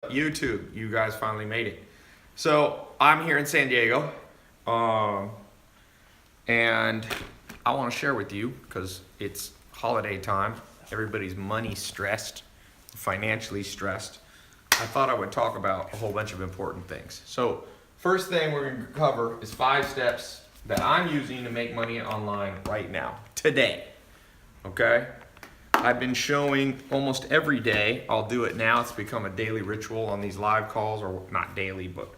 YouTube, you guys finally made it. So I'm here in San Diego, and I want to share with you because it's holiday time. Everybody's money stressed, financially stressed. I thought I would talk about a whole bunch of important things. So first thing we're going to cover is 5 steps that I'm using to make money online right now, today. Okay? I've been showing almost every day. I'll do it now. It's become a daily ritual on these live calls, or not daily, but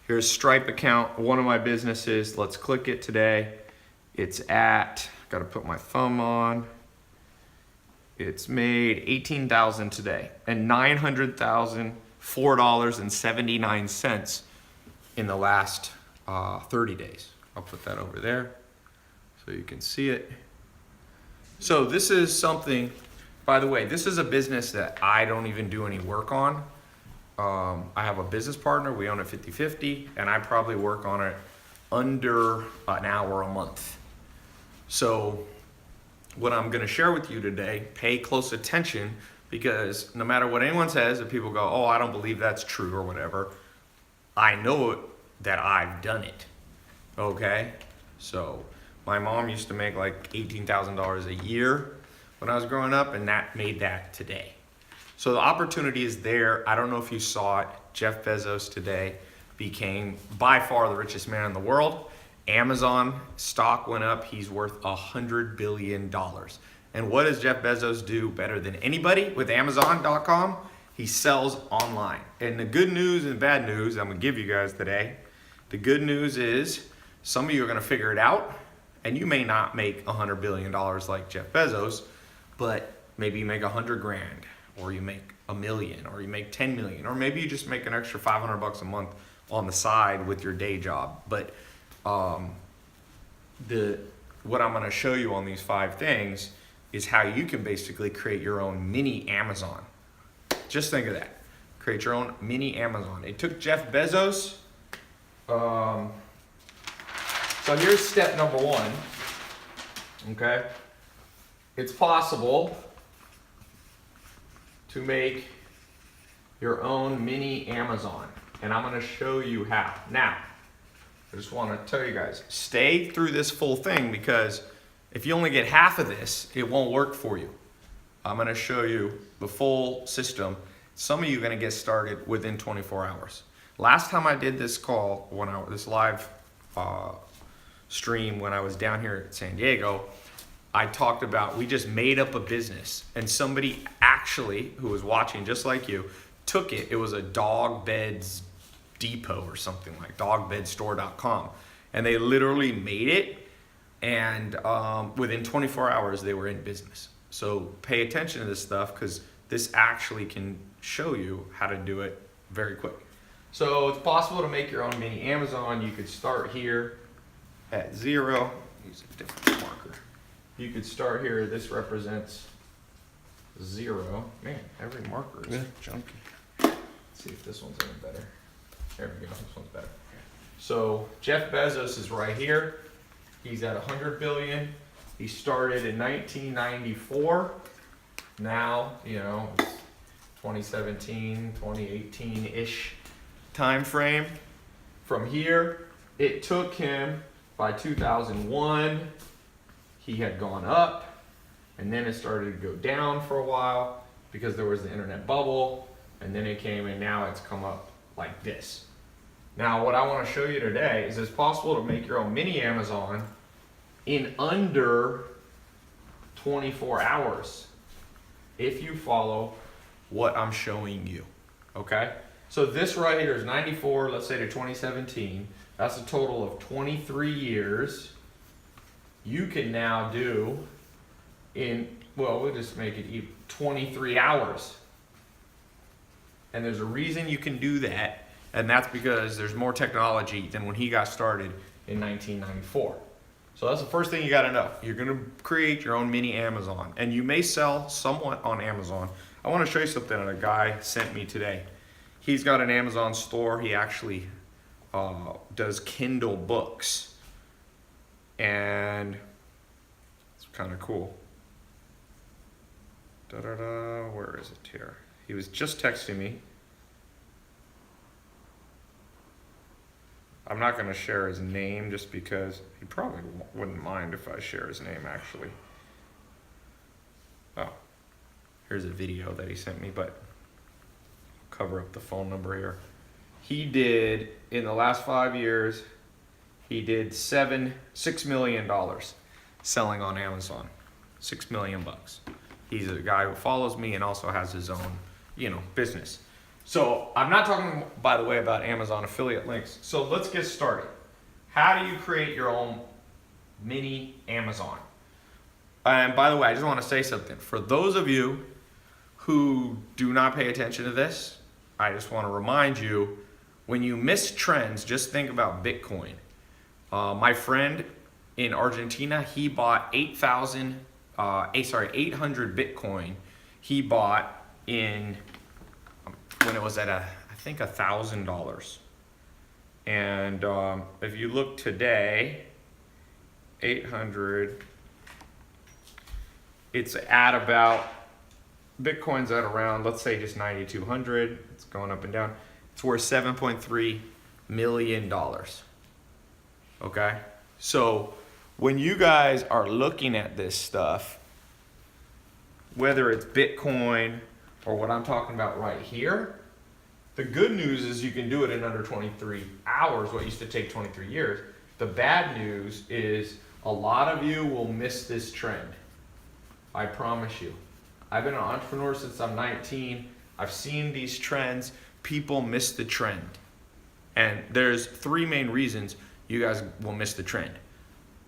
here's Stripe account, one of my businesses. Let's click it today. It's at, got to put my thumb on. It's made $18,000 today and $900,004.79 in the last 30 days. I'll put that over there so you can see it. So this is something, by the way, this is a business that I don't even do any work on. I have a business partner, we own it 50-50, and I probably work on it under an hour a month. So what I'm gonna share with you today, pay close attention, because no matter what anyone says, if people go, oh, I don't believe that's true or whatever, I know that I've done it, okay? So my mom used to make like $18,000 a year when I was growing up, and that made that today. So the opportunity is there. I don't know if you saw it. Jeff Bezos today became by far the richest man in the world. Amazon stock went up. He's worth $100 billion. And what does Jeff Bezos do better than anybody with Amazon.com? He sells online. And the good news and bad news I'm gonna give you guys today. The good news is some of you are gonna figure it out. And you may not make $100 billion like Jeff Bezos, but maybe you make 100 grand, or you make $1 million, or you make 10 million, or maybe you just make an extra 500 bucks a month on the side with your day job. But what I'm gonna show you on these 5 things is how you can basically create your own mini Amazon. Just think of that. Create your own mini Amazon. It took Jeff Bezos, so here's step number 1, okay? It's possible to make your own mini Amazon, and I'm gonna show you how. Now, I just wanna tell you guys, stay through this full thing, because if you only get half of this, it won't work for you. I'm gonna show you the full system. Some of you are gonna get started within 24 hours. Last time I did this call, this live stream when I was down here at San Diego, I talked about, we just made up a business, and somebody actually who was watching just like you took it. It was a dog beds depot or something, like dogbedstore.com, and they literally made it, and within 24 hours they were in business. So pay attention to this stuff, because this actually can show you how to do it very quick. So it's possible to make your own mini Amazon. You could start here at 0. Use a different marker. You could start here. This represents 0. Man, every marker is junky. Let's see if this one's any better. There we go. This one's better. So Jeff Bezos is right here. He's at 100 billion. He started in 1994. Now, it's 2017, 2018-ish time frame. From here, it took him, by 2001, he had gone up, and then it started to go down for a while because there was the internet bubble, and then it came, and now it's come up like this. Now, what I want to show you today is it's possible to make your own mini Amazon in under 24 hours if you follow what I'm showing you, okay? So this right here is 94, let's say, to 2017. That's a total of 23 years. You can now do we'll just make it 23 hours. And there's a reason you can do that, and that's because there's more technology than when he got started in 1994. So that's the first thing you gotta know. You're gonna create your own mini Amazon, and you may sell somewhat on Amazon. I wanna show you something that a guy sent me today. He's got an Amazon store. He actually does Kindle books, and it's kind of cool. Where is it here? He was just texting me. I'm not going to share his name just because he probably wouldn't mind if I share his name, actually. Oh, here's a video that he sent me, but I'll cover up the phone number here. He did, in the last 5 years, he did $6 million selling on Amazon. $6 million bucks. He's a guy who follows me and also has his own, business. So I'm not talking, by the way, about Amazon affiliate links. So let's get started. How do you create your own mini Amazon? And by the way, I just want to say something. For those of you who do not pay attention to this, I just want to remind you, when you miss trends, just think about Bitcoin. My friend in Argentina, he bought 800 Bitcoin. He bought in when it was at I think $1,000. And if you look today, 800, it's at about, Bitcoin's at around, let's say just 9,200. It's going up and down. It's worth $7.3 million. Okay? So when you guys are looking at this stuff, whether it's Bitcoin or what I'm talking about right here, the good news is you can do it in under 23 hours, what used to take 23 years. The bad news is a lot of you will miss this trend. I promise you. I've been an entrepreneur since I'm 19. I've seen these trends. People miss the trend. And there's 3 main reasons you guys will miss the trend.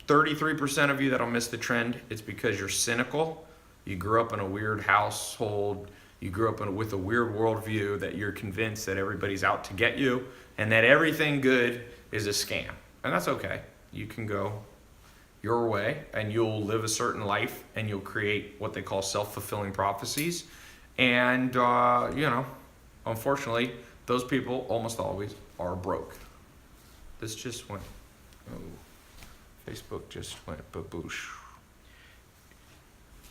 33% of you that'll miss the trend, it's because you're cynical. You grew up in a weird household. You grew up with a weird worldview that you're convinced that everybody's out to get you and that everything good is a scam. And that's okay. You can go your way and you'll live a certain life and you'll create what they call self-fulfilling prophecies. And, unfortunately, those people almost always are broke. This just went, Facebook just went baboosh.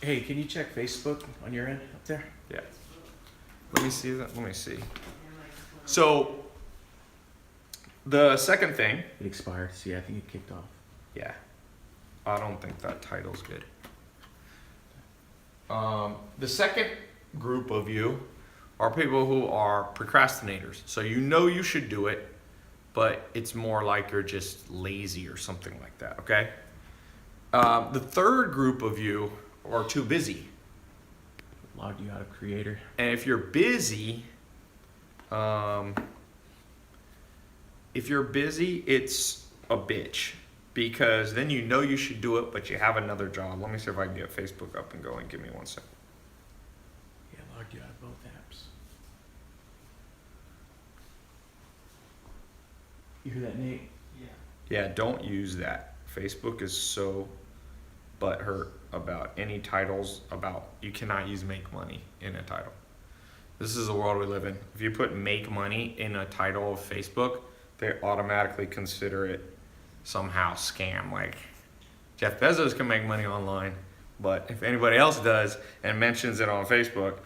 Hey, can you check Facebook on your end up there? Yeah. Let me see that. Let me see. So, the second thing. It expired. See, I think it kicked off. Yeah. I don't think that title's good. The second group of you are people who are procrastinators. So you should do it, but it's more like you're just lazy or something like that, okay? The third group of you are too busy. Logged you out of Creator. And if you're busy, it's a bitch. Because then you should do it, but you have another job. Let me see if I can get Facebook up and going. Give me 1 second. Yeah, logged you out of both apps. You hear that, Nate? Yeah, don't use that. Facebook is so butthurt about any titles about, you cannot use make money in a title. This is the world we live in. If you put make money in a title of Facebook, they automatically consider it somehow scam. Like Jeff Bezos can make money online, but if anybody else does and mentions it on Facebook,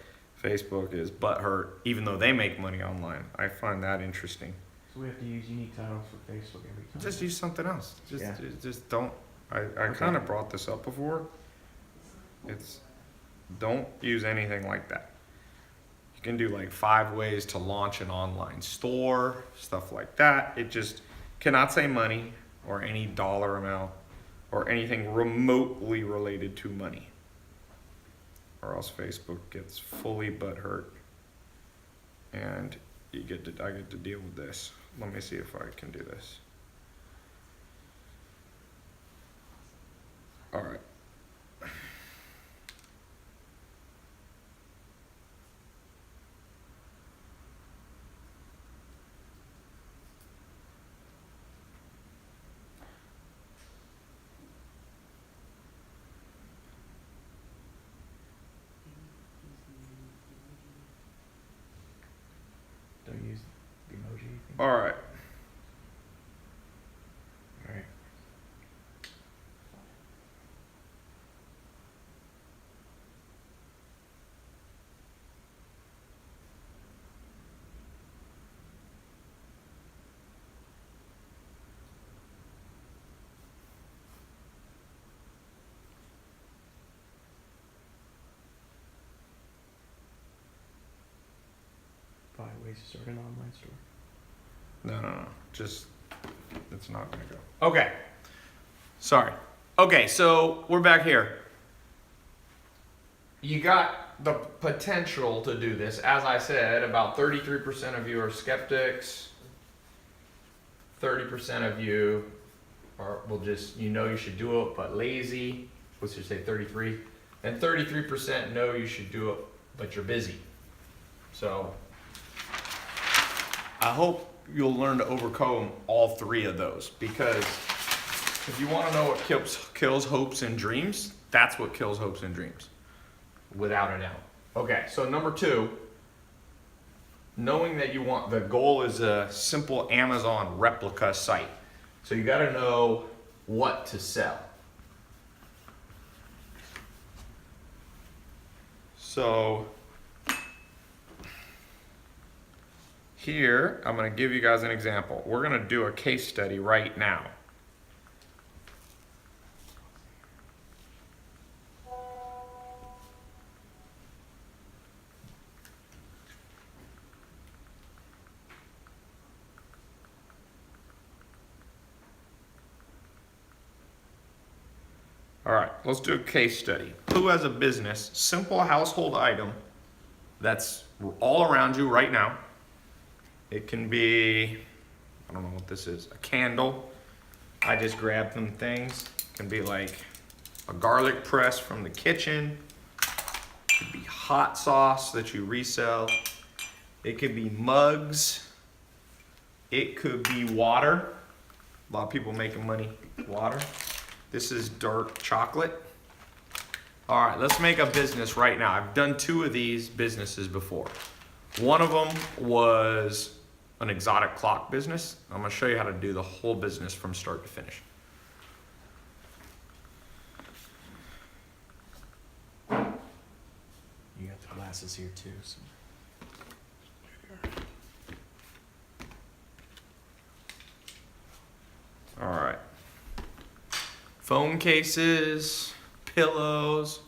Facebook is butthurt even though they make money online. I find that interesting. So we have to use unique titles for Facebook every time. Just use something else. Just don't. I Okay. kind of brought this up before. Don't use anything like that. You can do like 5 ways to launch an online store, stuff like that. It just cannot say money or any dollar amount or anything remotely related to money, or else Facebook gets fully butthurt and I get to deal with this. Let me see if I can do this. All right. Don't use the emoji thing. All right. All right. ways to start an online store. No. Just, it's not gonna go. Okay. Sorry. Okay, so we're back here. You got the potential to do this. As I said, about 33% of you are skeptics. 30% of you will just, you should do it, but lazy. Let's just say 33. And 33% know you should do it, but you're busy. So I hope you'll learn to overcome all three of those, because if you want to know what kills hopes and dreams, that's what kills hopes and dreams, without a doubt. Okay, so number 2, knowing that the goal is a simple Amazon replica site. So you got to know what to sell. So here, I'm going to give you guys an example. We're going to do a case study right now. All right, let's do a case study. Who has a business, simple household item that's all around you right now? It can be, I don't know what this is, a candle. I just grabbed some things. It can be like a garlic press from the kitchen. It could be hot sauce that you resell. It could be mugs. It could be water. A lot of people making money with water. This is dark chocolate. All right, let's make a business right now. I've done 2 of these businesses before. One of them was an exotic clock business. I'm gonna show you how to do the whole business from start to finish. You got the glasses here too. So. All right. Phone cases, pillows,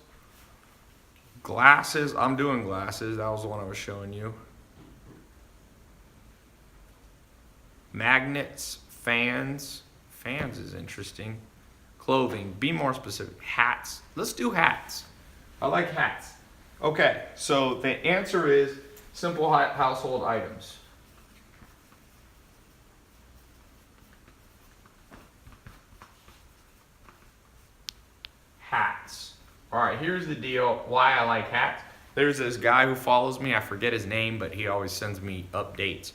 glasses. I'm doing glasses. That was the one I was showing you. Magnets, fans. Fans is interesting. Clothing. Be more specific. Hats. Let's do hats. I like hats. Okay, so the answer is simple household items. Hats. All right, here's the deal why I like hats. There's this guy who follows me. I forget his name, but he always sends me updates.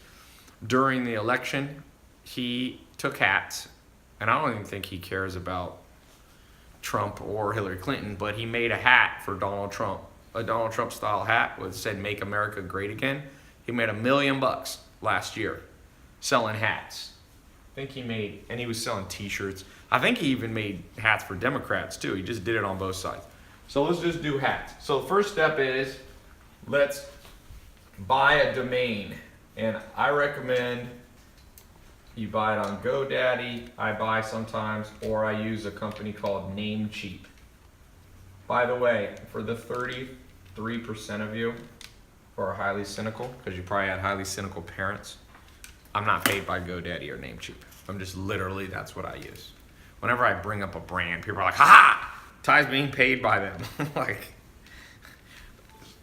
During the election, he took hats, and I don't even think he cares about Trump or Hillary Clinton, but he made a hat for Donald Trump, a Donald Trump style hat with said "Make America Great Again." He made $1 million last year selling hats. I think he made, and he was selling t-shirts. I think he even made hats for Democrats too. He just did it on both sides. So let's just do hats. So the first step is, let's buy a domain. And I recommend you buy it on GoDaddy. I buy sometimes, or I use a company called Namecheap. By the way, for the 33% of you who are highly cynical, because you probably had highly cynical parents, I'm not paid by GoDaddy or Namecheap. I'm just literally, that's what I use. Whenever I bring up a brand, people are like, ha! Ty's being paid by them. Like,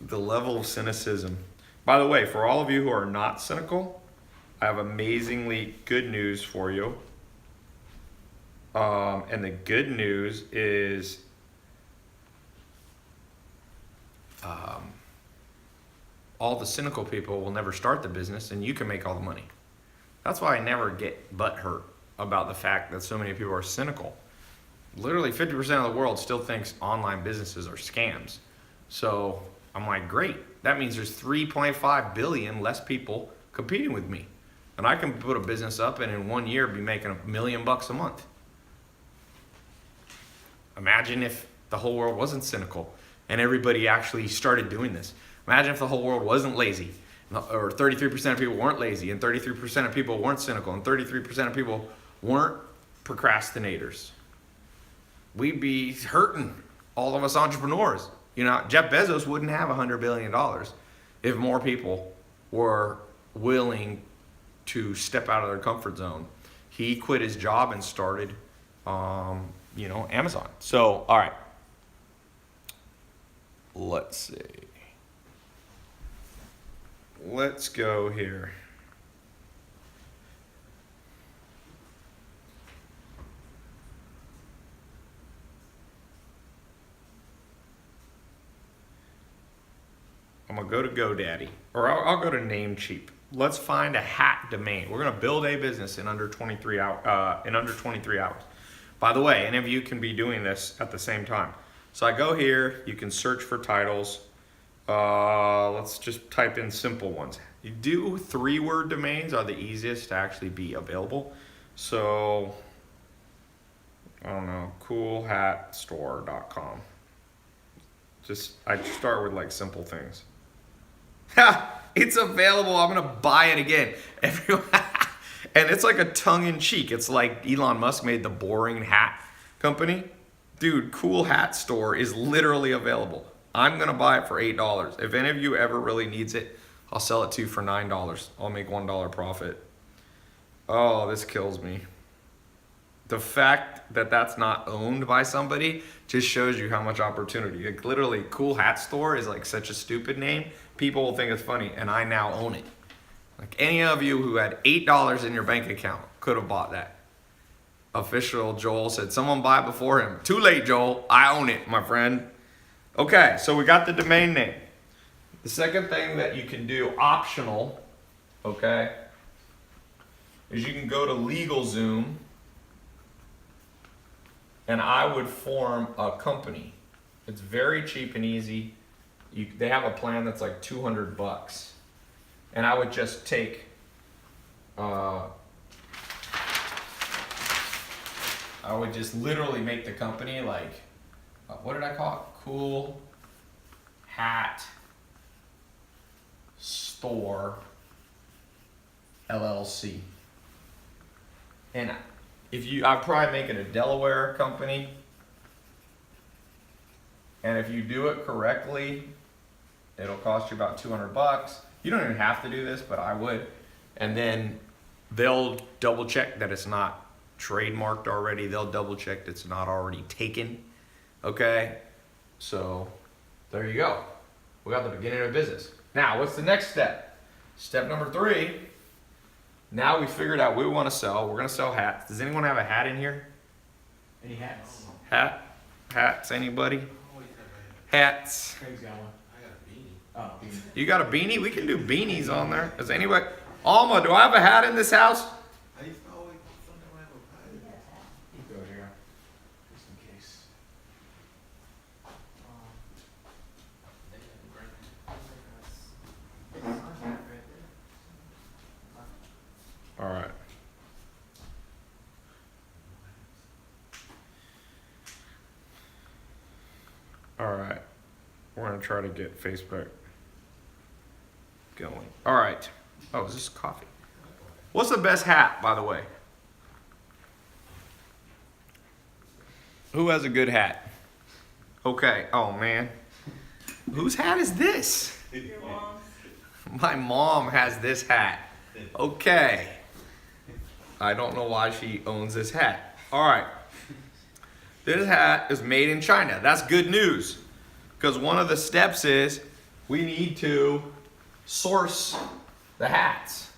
the level of cynicism. By the way, for all of you who are not cynical, I have amazingly good news for you. And the good news is all the cynical people will never start the business, and you can make all the money. That's why I never get butthurt about the fact that so many people are cynical. Literally 50% of the world still thinks online businesses are scams. So I'm like, great. That means there's 3.5 billion less people competing with me. And I can put a business up and in 1 year be making $1 million a month. Imagine if the whole world wasn't cynical and everybody actually started doing this. Imagine if the whole world wasn't lazy, or 33% of people weren't lazy, and 33% of people weren't cynical, and 33% of people weren't procrastinators. We'd be hurting, all of us entrepreneurs. You know, Jeff Bezos wouldn't have $100 billion if more people were willing to step out of their comfort zone. He quit his job and started, Amazon. So, all right. Let's see. Let's go here. I'm gonna go to GoDaddy, or I'll go to Namecheap. Let's find a hat domain. We're gonna build a business in under 23 hours. By the way, any of you can be doing this at the same time. So I go here. You can search for titles. Let's just type in simple ones. You do 3-word domains are the easiest to actually be available. So I don't know, coolhatstore.com. I start with like simple things. Ha! It's available. I'm gonna buy it again. Everyone, and it's like a tongue-in-cheek. It's like Elon Musk made the boring hat company. Dude, Cool Hat Store is literally available. I'm gonna buy it for $8. If any of you ever really needs it, I'll sell it to you for $9. I'll make $1 profit. Oh, this kills me. The fact that that's not owned by somebody just shows you how much opportunity. Like literally, Cool Hat Store is like such a stupid name. People will think it's funny, and I now own it. Like any of you who had $8 in your bank account could have bought that. Official Joel said, someone buy it before him. Too late, Joel. I own it, my friend. Okay, so we got the domain name. The second thing that you can do, optional, okay, is you can go to LegalZoom, and I would form a company. It's very cheap and easy. They have a plan that's like $200, and I would just take, I would just literally make the company like, what did I call it? Cool Hat Store LLC. And I'd probably make it a Delaware company. And if you do it correctly, it'll cost you about $200. You don't even have to do this, but I would. And then they'll double check that it's not trademarked already. They'll double check that it's not already taken. Okay? So there you go. We got the beginning of business. Now, what's the next step? Step number 3. Now we figured out what we want to sell. We're going to sell hats. Does anyone have a hat in here? Any hats? Hats, anybody? Hats. Craig's got one. I got a beanie. Oh, beanie. You got a beanie? We can do beanies on there. Does anybody? Alma, do I have a hat in this house? I used to always sometimes have a pie. You go here, just in case. All right. All right. We're going to try to get Facebook going. All right. Oh, is this coffee? What's the best hat, by the way? Who has a good hat? Okay. Oh, man. Whose hat is this? Your mom's. My mom has this hat. Okay. I don't know why she owns this hat. All right. This hat is made in China. That's good news. Because one of the steps is we need to source the hats.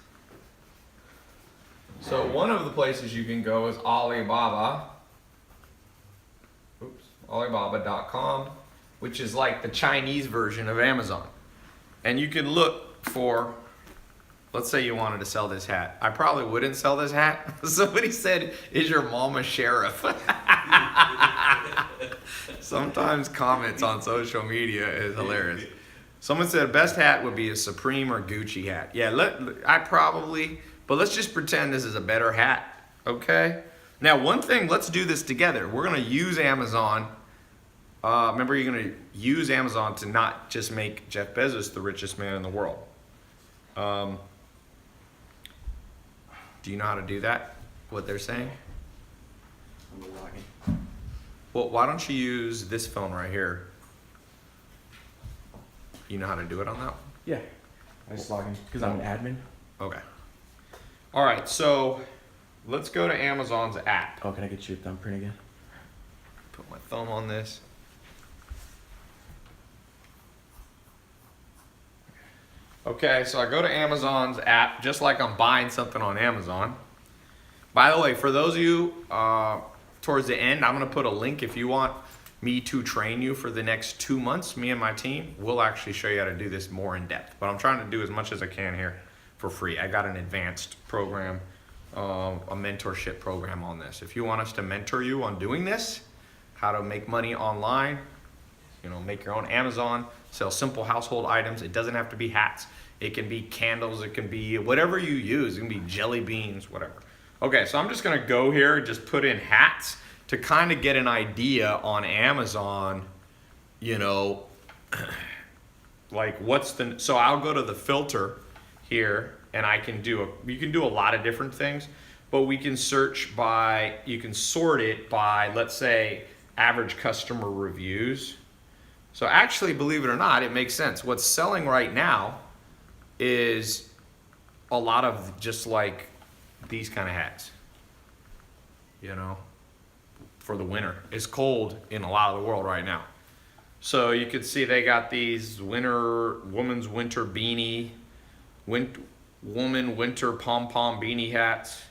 So one of the places you can go is Alibaba. Alibaba.com, which is like the Chinese version of Amazon. And you can look for, let's say you wanted to sell this hat. I probably wouldn't sell this hat. Somebody said, is your mom a sheriff? Sometimes comments on social media is hilarious. Someone said best hat would be a Supreme or Gucci hat. Yeah, but let's just pretend this is a better hat, okay? Now, one thing, let's do this together. We're gonna use Amazon. Remember, you're gonna use Amazon to not just make Jeff Bezos the richest man in the world. Do you know how to do that? What they're saying? I'm logging. Well, why don't you use this phone right here? You know how to do it on that one? Yeah. I just log in because I'm an admin. Okay. All right, so let's go to Amazon's app. Oh, can I get your thumbprint again? Put my thumb on this. Okay, so I go to Amazon's app just like I'm buying something on Amazon. By the way, for those of you towards the end, I'm going to put a link if you want me to train you for the next 2 months. Me and my team will actually show you how to do this more in depth. But I'm trying to do as much as I can here for free. I got an advanced program, a mentorship program on this. If you want us to mentor you on doing this, how to make money online, you know, make your own Amazon, sell simple household items. It doesn't have to be hats. It can be candles. It can be whatever you use. It can be jelly beans, whatever. Okay, so I'm just gonna go here and just put in hats to kind of get an idea on Amazon, you know, like what's the, so I'll go to the filter here and I can do you can do a lot of different things, but we can search by, you can sort it by, let's say, average customer reviews. So actually, believe it or not, it makes sense. What's selling right now is a lot of just like these kind of hats, you know, for the winter. It's cold in a lot of the world right now. So you can see they got these woman's winter beanie, woman winter pom-pom beanie hats,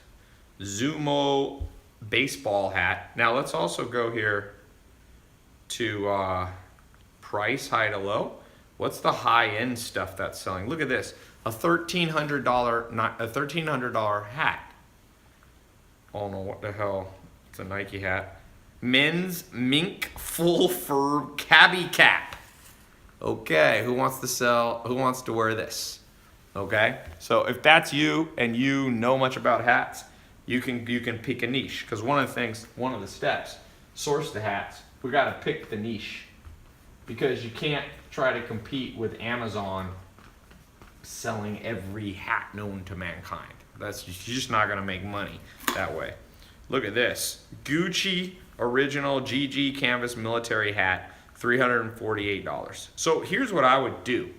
Zumo baseball hat. Now let's also go here to price, high to low. What's the high-end stuff that's selling? Look at this, a $1,300 hat. I don't know what the hell. It's a Nike hat. Men's mink full fur cabbie cap. Okay, who wants to wear this? Okay, so if that's you and you know much about hats, you can pick a niche, because one of the steps, source the hats. We got to pick the niche, because you can't try to compete with Amazon selling every hat known to mankind. You're just not gonna make money that way. Look at this, Gucci original GG canvas military hat, $348. So here's what I would do.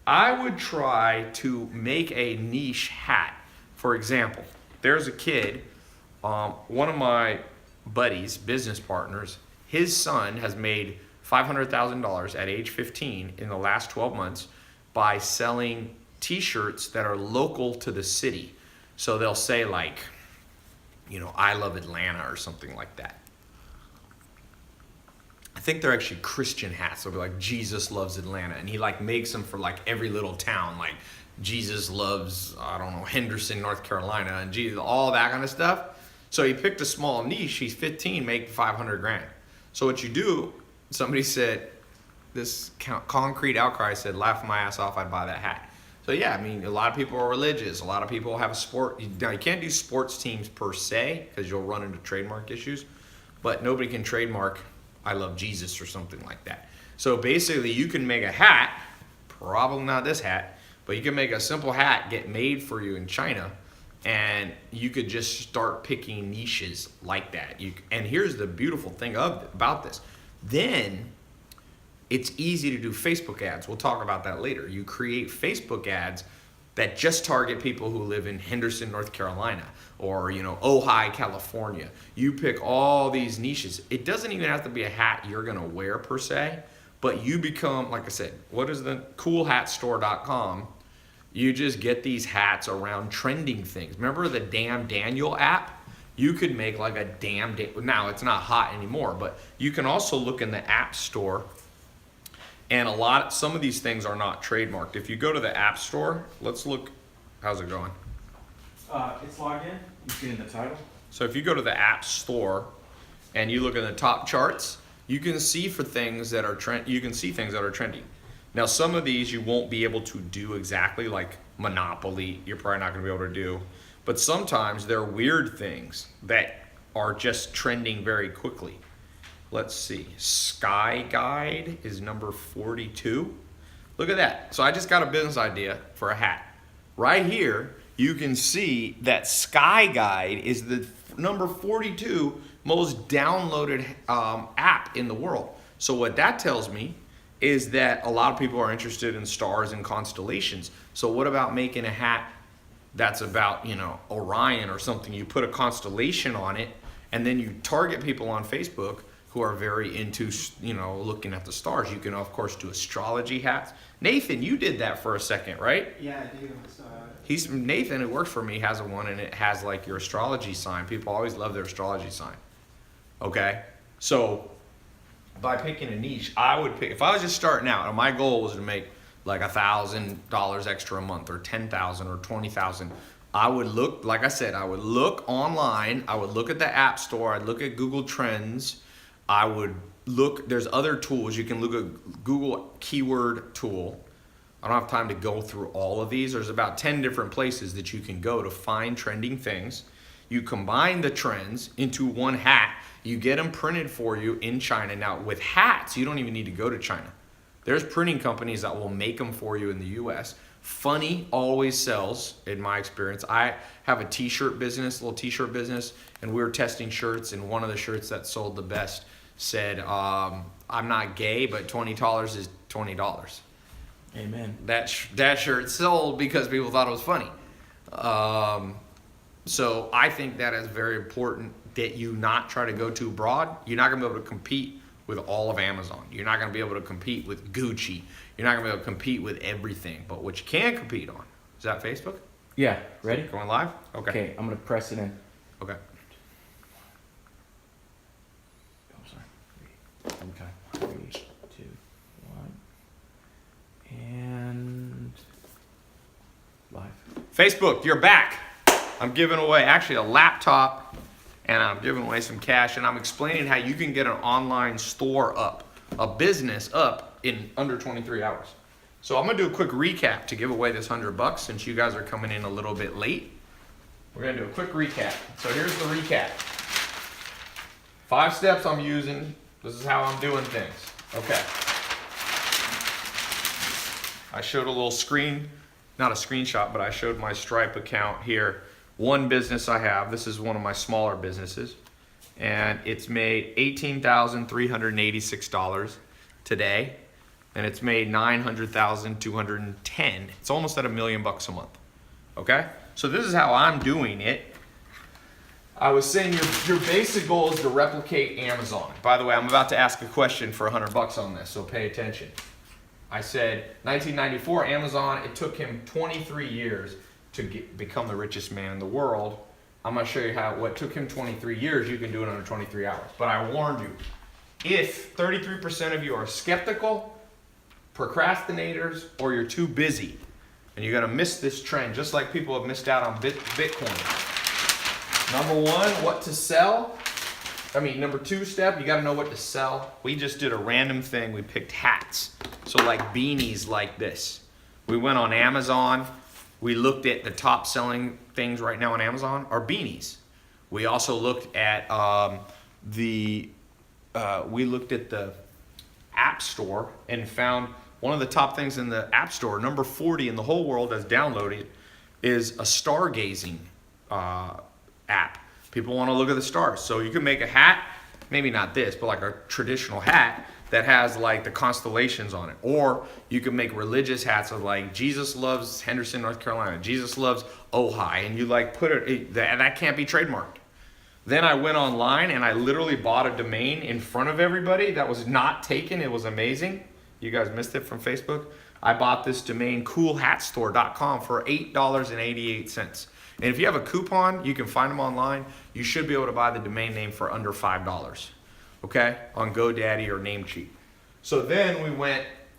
I would try to make a niche hat. For example, there's a kid, one of my buddies, business partners, his son has made $500,000 at age 15 in the last 12 months by selling t-shirts that are local to the city. So they'll say like, you know, I love Atlanta or something like that. I think they're actually Christian hats. They'll be like, Jesus loves Atlanta. And he like makes them for like every little town. Like Jesus loves, I don't know, Henderson, North Carolina, and Jesus, all that kind of stuff. So he picked a small niche. He's 15, make 500 grand. So what you do, somebody said, this concrete outcry said, laugh my ass off, I'd buy that hat. So yeah, I mean, a lot of people are religious. A lot of people have a sport. Now you can't do sports teams per se, because you'll run into trademark issues, but nobody can trademark I love Jesus or something like that. So basically you can make a hat, probably not this hat, but you can make a simple hat, get made for you in China, and you could just start picking niches like that. And here's the beautiful thing about this. Then it's easy to do Facebook ads. We'll talk about that later. You create Facebook ads that just target people who live in Henderson, North Carolina, or, you know, Ojai, California. You pick all these niches. It doesn't even have to be a hat you're gonna wear per se, but you become, like I said, what is the coolhatstore.com? You just get these hats around trending things. Remember the Damn Daniel app? You could make like a now it's not hot anymore, but you can also look in the app store, and some of these things are not trademarked. If you go to the app store, let's look, how's it going? It's logged in. You see in the title. So if you go to the app store and you look at the top charts, you can see things that are trending. Now some of these you won't be able to do exactly, like Monopoly, you're probably not gonna be able to do. But sometimes there are weird things that are just trending very quickly. Let's see, Sky Guide is number 42. Look at that. So I just got a business idea for a hat. Right here, you can see that Sky Guide is the number 42 most downloaded app in the world. So what that tells me is that a lot of people are interested in stars and constellations. So what about making a hat that's about, you know, Orion or something. You put a constellation on it, and then you target people on Facebook who are very into, you know, looking at the stars. You can, of course, do astrology hats. Nathan, you did that for a second, right? Yeah, I do. Nathan, who works for me, has one, and it has like your astrology sign. People always love their astrology sign. Okay, so by picking a niche, I would pick, if I was just starting out, and my goal was to make like $1,000 extra a month, or 10,000 or 20,000. I would look, like I said, I would look online. I would look at the App Store. I'd look at Google Trends. I would look. There's other tools. You can look at Google Keyword Tool. I don't have time to go through all of these. There's about 10 different places that you can go to find trending things. You combine the trends into one hat. You get them printed for you in China. Now, with hats, you don't even need to go to China. There's printing companies that will make them for you in the US. Funny always sells, in my experience. I have a t-shirt business, little t-shirt business, and we were testing shirts, and one of the shirts that sold the best said, I'm not gay, but $20 is $20. Amen. That shirt sold because people thought it was funny. So I think that is very important that you not try to go too broad. You're not going to be able to compete with all of Amazon. You're not going to be able to compete with Gucci. You're not going to be able to compete with everything. But what you can compete on, is that Facebook? Yeah, ready? Going live? Okay. Okay, I'm gonna press it in. Okay. I'm sorry. Okay. 3, 2, 1. And live. Facebook, you're back. I'm giving away actually a laptop, and I'm giving away some cash, and I'm explaining how you can get an online store up, a business up in under 23 hours. So I'm gonna do a quick recap to give away this $100 since you guys are coming in a little bit late. We're gonna do a quick recap. So here's the recap. 5 steps I'm using. This is how I'm doing things. Okay. I showed a little screen, not a screenshot, but I showed my Stripe account here. One business I have, this is one of my smaller businesses, and it's made $18,386 today, and it's made $900,210. It's almost at $1 million a month. Okay? So this is how I'm doing it. I was saying your basic goal is to replicate Amazon. By the way, I'm about to ask a question for $100 on this, so pay attention. I said 1994 Amazon, it took him 23 years to become the richest man in the world. I'm going to show you how what took him 23 years, you can do it under 23 hours. But I warned you, if 33% of you are skeptical, procrastinators, or you're too busy, and you're going to miss this trend, just like people have missed out on Bitcoin. Number 1, what to sell. Number 2 step, you got to know what to sell. We just did a random thing. We picked hats. So like beanies like this. We went on Amazon. We looked at the top selling things right now on Amazon are beanies. We also looked at the App Store and found one of the top things in the App Store, number 40 in the whole world that's downloaded, is a stargazing app. People want to look at the stars. So you can make a hat, maybe not this, but like a traditional hat that has like the constellations on it. Or you can make religious hats of like Jesus loves Henderson, North Carolina. Jesus loves Ojai. And you like put it, that can't be trademarked. Then I went online and I literally bought a domain in front of everybody that was not taken. It was amazing. You guys missed it from Facebook. I bought this domain, coolhatstore.com, for $8.88. And if you have a coupon, you can find them online. You should be able to buy the domain name for under $5, okay, on GoDaddy or Namecheap. So then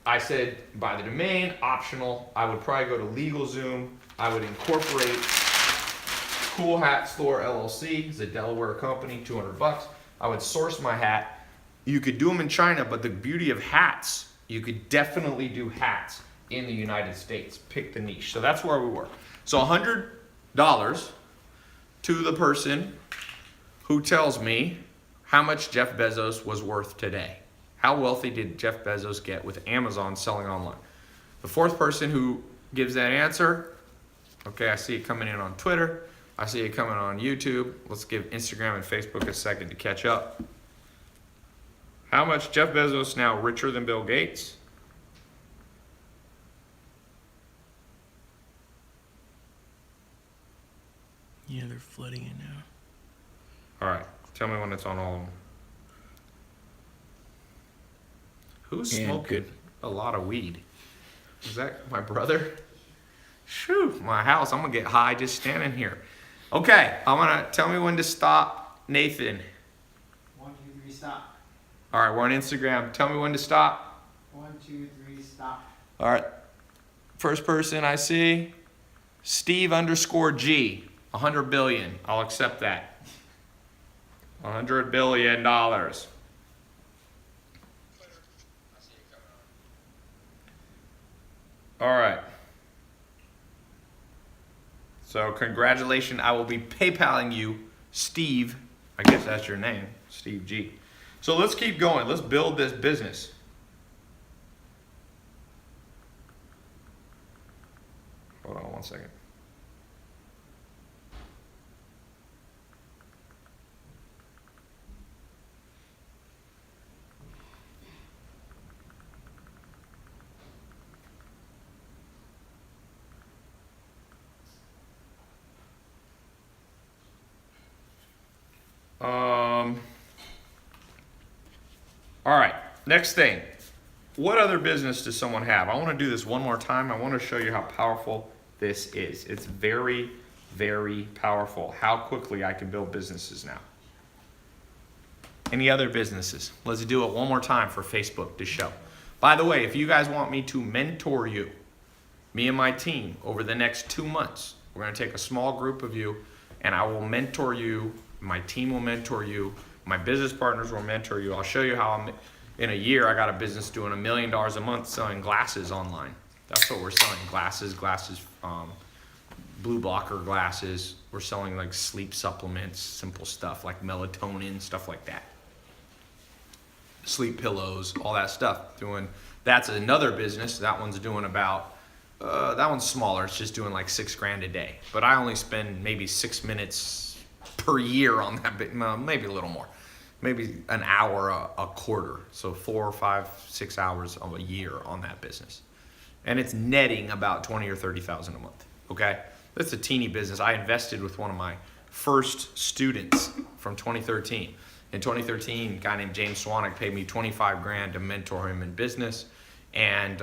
I said, buy the domain, optional. I would probably go to LegalZoom. I would incorporate Cool Hat Store LLC. It's a Delaware company, $200. I would source my hat. You could do them in China, but the beauty of hats, you could definitely do hats in the United States. Pick the niche. So that's where we were. So $100 to the person who tells me how much Jeff Bezos was worth today. How wealthy did Jeff Bezos get with Amazon selling online? The 4th person who gives that answer, okay, I see it coming in on Twitter. I see it coming on YouTube. Let's give Instagram and Facebook a second to catch up. How much Jeff Bezos now richer than Bill Gates? Yeah, they're flooding it now. All right. Tell me when it's on all of them. Who's And smoking good. a lot of weed? Is that my brother? Shoo, my house. I'm going to get high just standing here. Okay. Tell me when to stop, Nathan. 1, 2, 3, stop. All right. We're on Instagram. Tell me when to stop. 1, 2, 3, stop. All right. First person I see, Steve_G. 100 billion. I'll accept that. $100 billion. All right. So congratulations. I will be PayPaling you, Steve. I guess that's your name, Steve G. So let's keep going. Let's build this business. Hold on one second. All right, next thing. What other business does someone have? I want to do this one more time. I want to show you how powerful this is. It's very, very powerful how quickly I can build businesses now. Any other businesses? Let's do it one more time for Facebook to show. By the way, if you guys want me to mentor you, me and my team, over the next 2 months, we're going to take a small group of you and I will mentor you. My team will mentor you. My business partners will mentor you. I'll show you how in a year I got a business doing $1 million a month selling glasses online. That's what we're selling, glasses, blue blocker glasses. We're selling like sleep supplements, simple stuff like melatonin, stuff like that. Sleep pillows, all that stuff. That's another business. That one's doing about, that one's smaller. It's just doing like $6,000 a day. But I only spend maybe 6 minutes per year on that bit, maybe a little more. Maybe an hour a quarter. So 4, 5, 6 hours of a year on that business. And it's netting about 20 or 30,000 a month. Okay? That's a teeny business. I invested with one of my first students from 2013. In 2013, a guy named James Swanwick paid me $25,000 to mentor him in business. And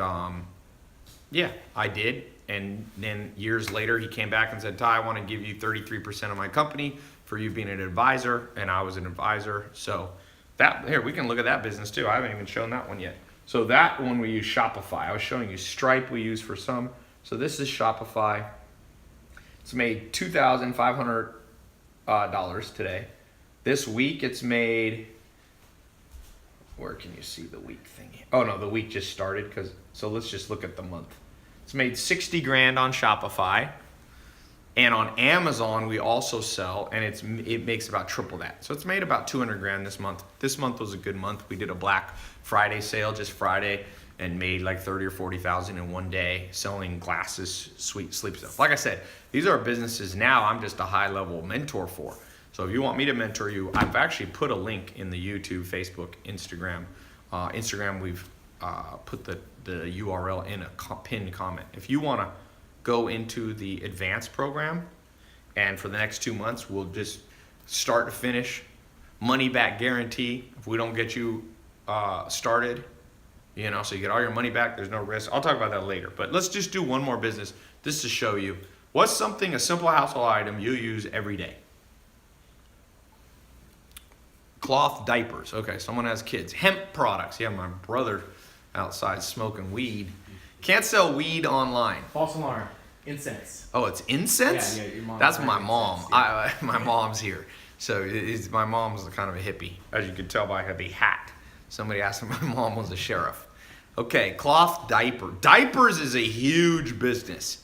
yeah, I did. And then years later, he came back and said, "Tai, I want to give you 33% of my company for you being an advisor." And I was an advisor. So here, we can look at that business too. I haven't even shown that one yet. So that one we use Shopify. I was showing you Stripe we use for some. So this is Shopify. It's made $2,500 today. This week it's made, where can you see the week thing? Oh no, the week just started, so let's just look at the month. It's made $60,000 on Shopify, and on Amazon we also sell, and it makes about triple that. So it's made about $200,000 this month. This month was a good month. We did a Black Friday sale just Friday, and made like 30 or 40,000 in one day selling glasses, sweet sleep stuff. Like I said, these are businesses now I'm just a high level mentor for. So if you want me to mentor you, I've actually put a link in the YouTube, Facebook, Instagram. Instagram, we've put the URL in a pinned comment. If you want to go into the advanced program, and for the next 2 months, we'll just start to finish, money back guarantee. If we don't get you started, so you get all your money back, there's no risk. I'll talk about that later. But let's just do one more business just to show you what's a simple household item you use every day. Cloth diapers. Okay, someone has kids. Hemp products. Yeah, my brother outside smoking weed. Can't sell weed online. False alarm. Incense. Oh, it's incense? Yeah, your mom. That's my mom. Incense, yeah. My mom's here. So my mom's kind of a hippie, as you can tell by the hat. Somebody asked if my mom was a sheriff. Okay, cloth diaper. Diapers is a huge business.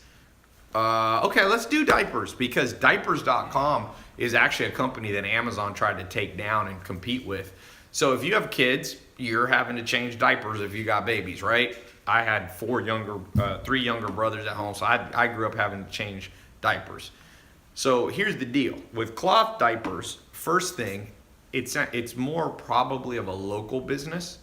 Okay, let's do diapers, because diapers.com is actually a company that Amazon tried to take down and compete with. So if you have kids, you're having to change diapers if you got babies, right? I had 3 younger brothers at home, so I grew up having to change diapers. So here's the deal. With cloth diapers, first thing, it's more probably of a local business,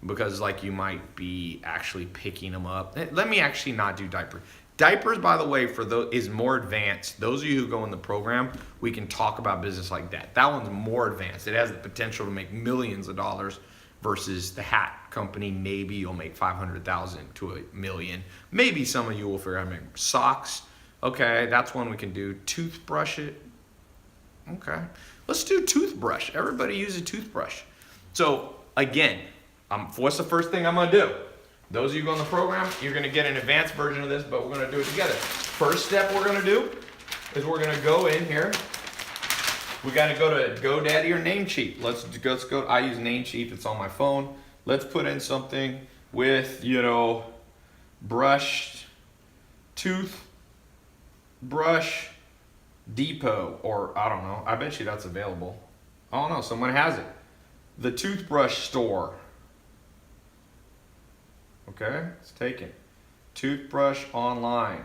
because like you might be actually picking them up. Let me actually not do diaper. Diapers, by the way, for those is more advanced. Those of you who go in the program, we can talk about business like that. That one's more advanced. It has the potential to make millions of dollars versus the hat company. Maybe you'll make 500,000 to a million. Maybe some of you will figure out how to make socks. Okay, that's one we can do. Toothbrush it. Okay, let's do toothbrush. Everybody use a toothbrush. So again, what's the first thing I'm gonna do? Those of you who go in the program, you're gonna get an advanced version of this, but we're gonna do it together. First step we're gonna do is we're gonna go in here. We gotta go to GoDaddy or Namecheap. Let's go. I use Namecheap. It's on my phone. Let's put in something with, brushed toothbrush depot, or I don't know. I bet you that's available. I don't know. Someone has it. The toothbrush store. Okay, it's taken. Toothbrush online.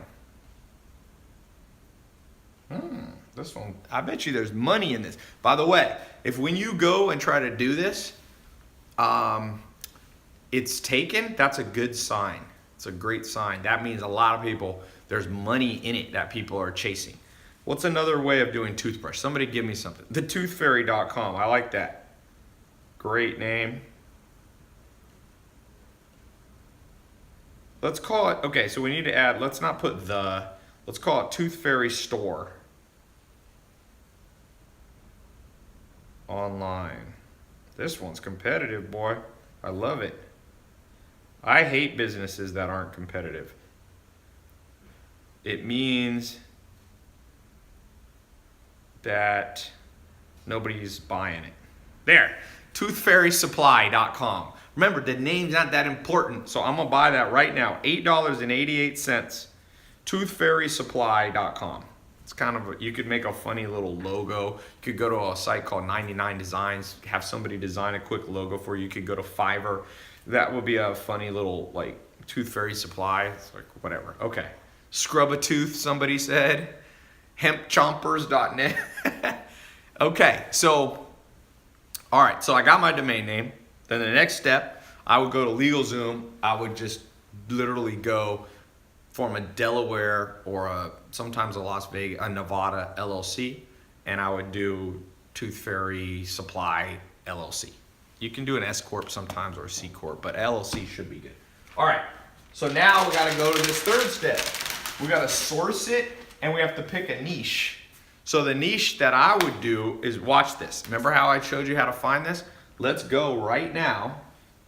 This one, I bet you there's money in this. By the way, if when you go and try to do this, it's taken, that's a good sign. It's a great sign. That means a lot of people, there's money in it that people are chasing. What's another way of doing toothbrush? Somebody give me something. TheToothFairy.com. I like that. Great name. Let's call it, okay, so we need to add, let's not put let's call it Tooth Fairy Store. Online. This one's competitive, boy. I love it. I hate businesses that aren't competitive. It means that nobody's buying it. There, toothfairysupply.com. Remember, the name's not that important, so I'm gonna buy that right now. $8.88. Toothfairysupply.com. It's kind of you could make a funny little logo. You could go to a site called 99 Designs, have somebody design a quick logo for you. You could go to Fiverr. That would be a funny little like Tooth Fairy Supply. It's like whatever. Okay. Scrub a tooth, somebody said. Hempchompers.net. Okay, so all right, so I got my domain name. Then the next step, I would go to LegalZoom. I would just literally go form a Delaware or sometimes a Las Vegas, a Nevada LLC, and I would do Tooth Fairy Supply LLC. You can do an S Corp sometimes or a C Corp, but LLC should be good. All right, so now we gotta go to this third step. We gotta source it and we have to pick a niche. So the niche that I would do is, watch this. Remember how I showed you how to find this? Let's go right now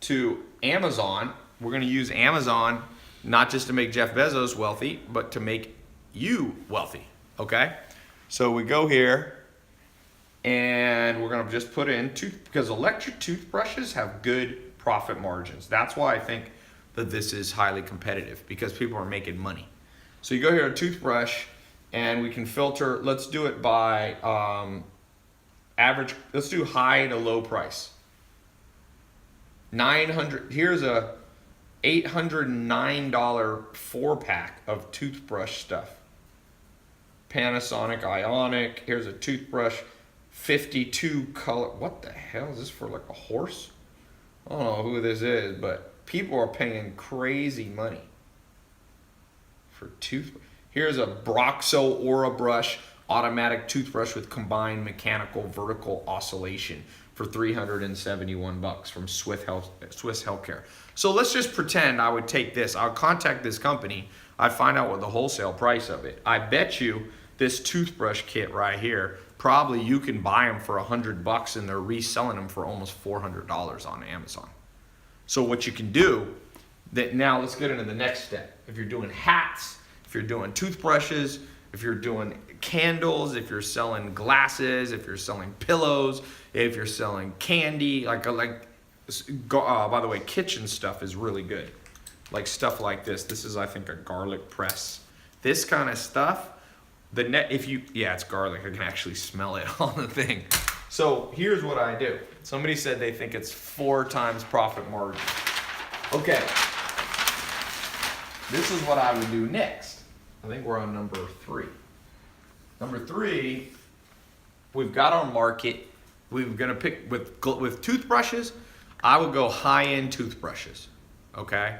to Amazon. We're gonna use Amazon not just to make Jeff Bezos wealthy, but to make you wealthy, okay? So we go here and we're gonna just put in because electric toothbrushes have good profit margins. That's why I think that this is highly competitive, because people are making money. So you go here to toothbrush and we can filter, let's do it by average, let's do high to low price. 900, here's a $809 4-pack of toothbrush stuff. Panasonic Ionic, here's a toothbrush, 52 color, what the hell is this for, like a horse? I don't know who this is, but people are paying crazy money for toothbrush. Here's a Broxo Aura Brush, automatic toothbrush with combined mechanical vertical oscillation for $371 from Swiss Healthcare. So let's just pretend I would take this. I'll contact this company. I find out what the wholesale price of it. I bet you this toothbrush kit right here, probably you can buy them for $100 and they're reselling them for almost $400 on Amazon. So what you can do, that now let's get into the next step. If you're doing hats, if you're doing toothbrushes, if you're doing candles, if you're selling glasses, if you're selling pillows, if you're selling candy, by the way, kitchen stuff is really good. Like stuff like this. This is, I think, a garlic press. This kind of stuff, it's garlic. I can actually smell it on the thing. So here's what I do. Somebody said they think it's 4 times profit margin. Okay. This is what I would do next. I think we're on number 3. Number 3, we've got our market. We're gonna pick with toothbrushes. I would go high-end toothbrushes. Okay,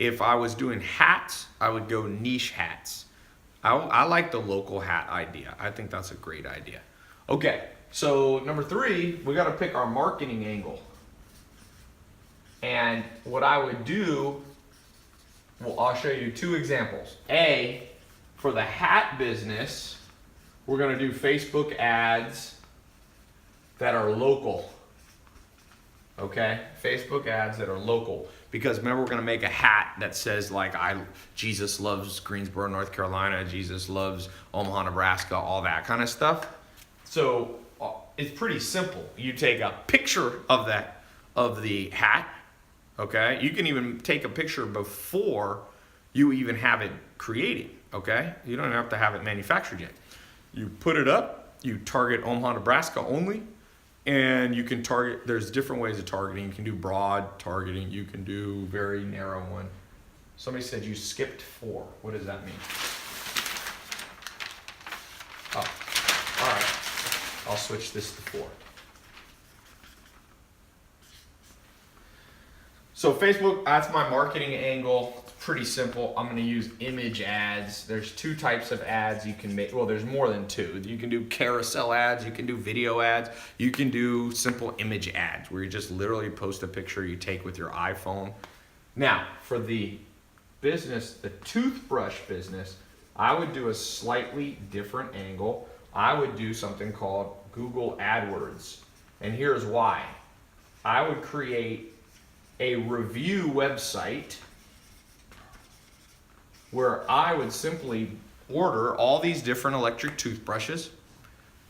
If I was doing hats, I would go niche hats. I like the local hat idea. I think that's a great idea. Okay, so number 3, we got to pick our marketing angle. And what I would do, well, I'll show you 2 examples. A, for the hat business, we're going to do Facebook ads that are local. Okay, Facebook ads that are local. Because remember, we're going to make a hat that says like, Jesus loves Greensboro, North Carolina, Jesus loves Omaha, Nebraska, all that kind of stuff. So it's pretty simple. You take a picture of the hat. Okay, you can even take a picture before you even have it created. Okay, you don't have to have it manufactured yet. You put it up, you target Omaha, Nebraska only, and you can target, there's different ways of targeting. You can do broad targeting, you can do very narrow one. Somebody said you skipped 4. What does that mean? Oh, all right, I'll switch this to 4. So Facebook, that's my marketing angle. It's pretty simple. I'm going to use image ads. There's 2 types of ads you can make. Well, there's more than 2. You can do carousel ads. You can do video ads. You can do simple image ads where you just literally post a picture you take with your iPhone. Now, for the business, the toothbrush business, I would do a slightly different angle. I would do something called Google AdWords. And here's why. I would create a review website where I would simply order all these different electric toothbrushes.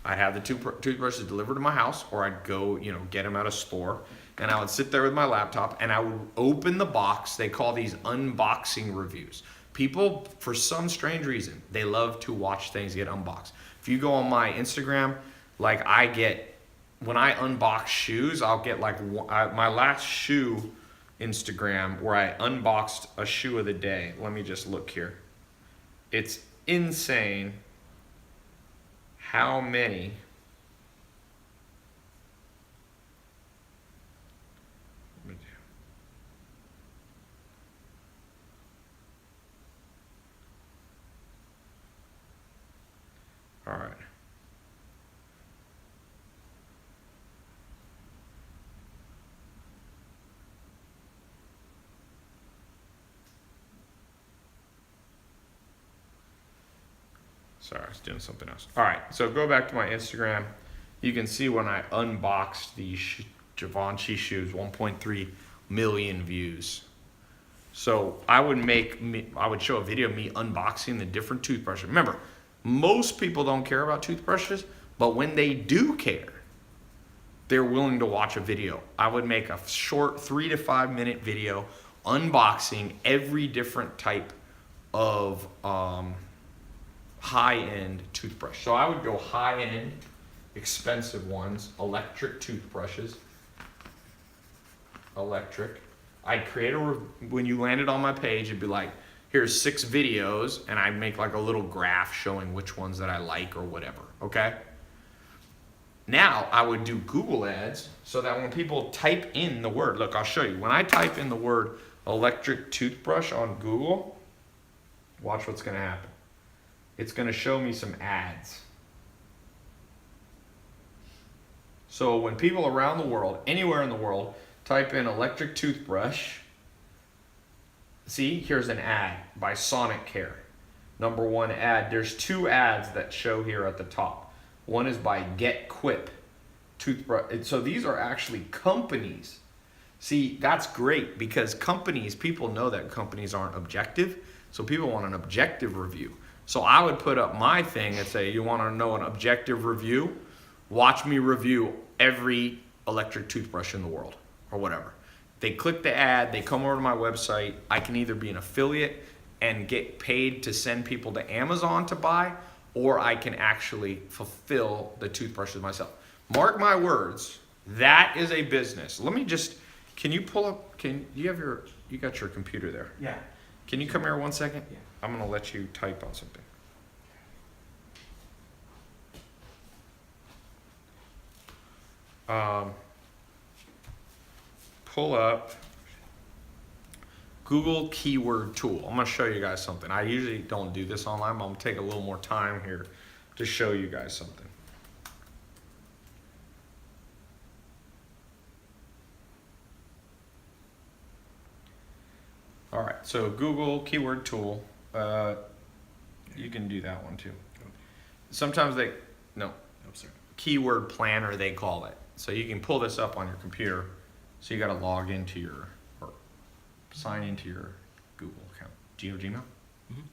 I'd have the toothbrushes delivered to my house, or I'd go, get them at a store, and I would sit there with my laptop and I would open the box. They call these unboxing reviews. People, for some strange reason, they love to watch things get unboxed. If you go on my Instagram, like when I unbox shoes, I'll get my last shoe Instagram where I unboxed a shoe of the day. Let me just look here. It's insane how many all right. Sorry, I was doing something else. All right, so go back to my Instagram. You can see when I unboxed these Givenchy shoes, 1.3 million views. So I would show a video of me unboxing the different toothbrushes. Remember, most people don't care about toothbrushes, but when they do care, they're willing to watch a video. I would make a short 3 to 5 minute video unboxing every different type of high-end toothbrush. So I would go high-end, expensive ones, electric toothbrushes. Electric. I'd create when you landed on my page, it'd be like, here's 6 videos, and I'd make like a little graph showing which ones that I like or whatever, okay? Now I would do Google ads so that when people type in the word, look, I'll show you. When I type in the word electric toothbrush on Google, watch what's gonna happen. It's going to show me some ads. So when people around the world, anywhere in the world, type in electric toothbrush, see, here's an ad by Sonic Care. Number 1 ad. There's 2 ads that show here at the top. One is by Get Quip toothbrush. So these are actually companies. See, that's great because people know that companies aren't objective. So people want an objective review. So I would put up my thing and say, you want to know an objective review? Watch me review every electric toothbrush in the world or whatever. They click the ad, they come over to my website. I can either be an affiliate and get paid to send people to Amazon to buy, or I can actually fulfill the toothbrushes myself. Mark my words, that is a business. Can you pull up, you got your computer there. Yeah. Can you come here 1 second? Yeah. I'm going to let you type on something. Pull up Google keyword tool. I'm gonna show you guys something. I usually don't do this online, but I'm gonna take a little more time here to show you guys something. All right, so Google keyword tool. You can do that one too. Sometimes Oh, sorry. keyword planner they call it. So you can pull this up on your computer. So you got to log into or sign into your Google account. Do you have Gmail? Mhm.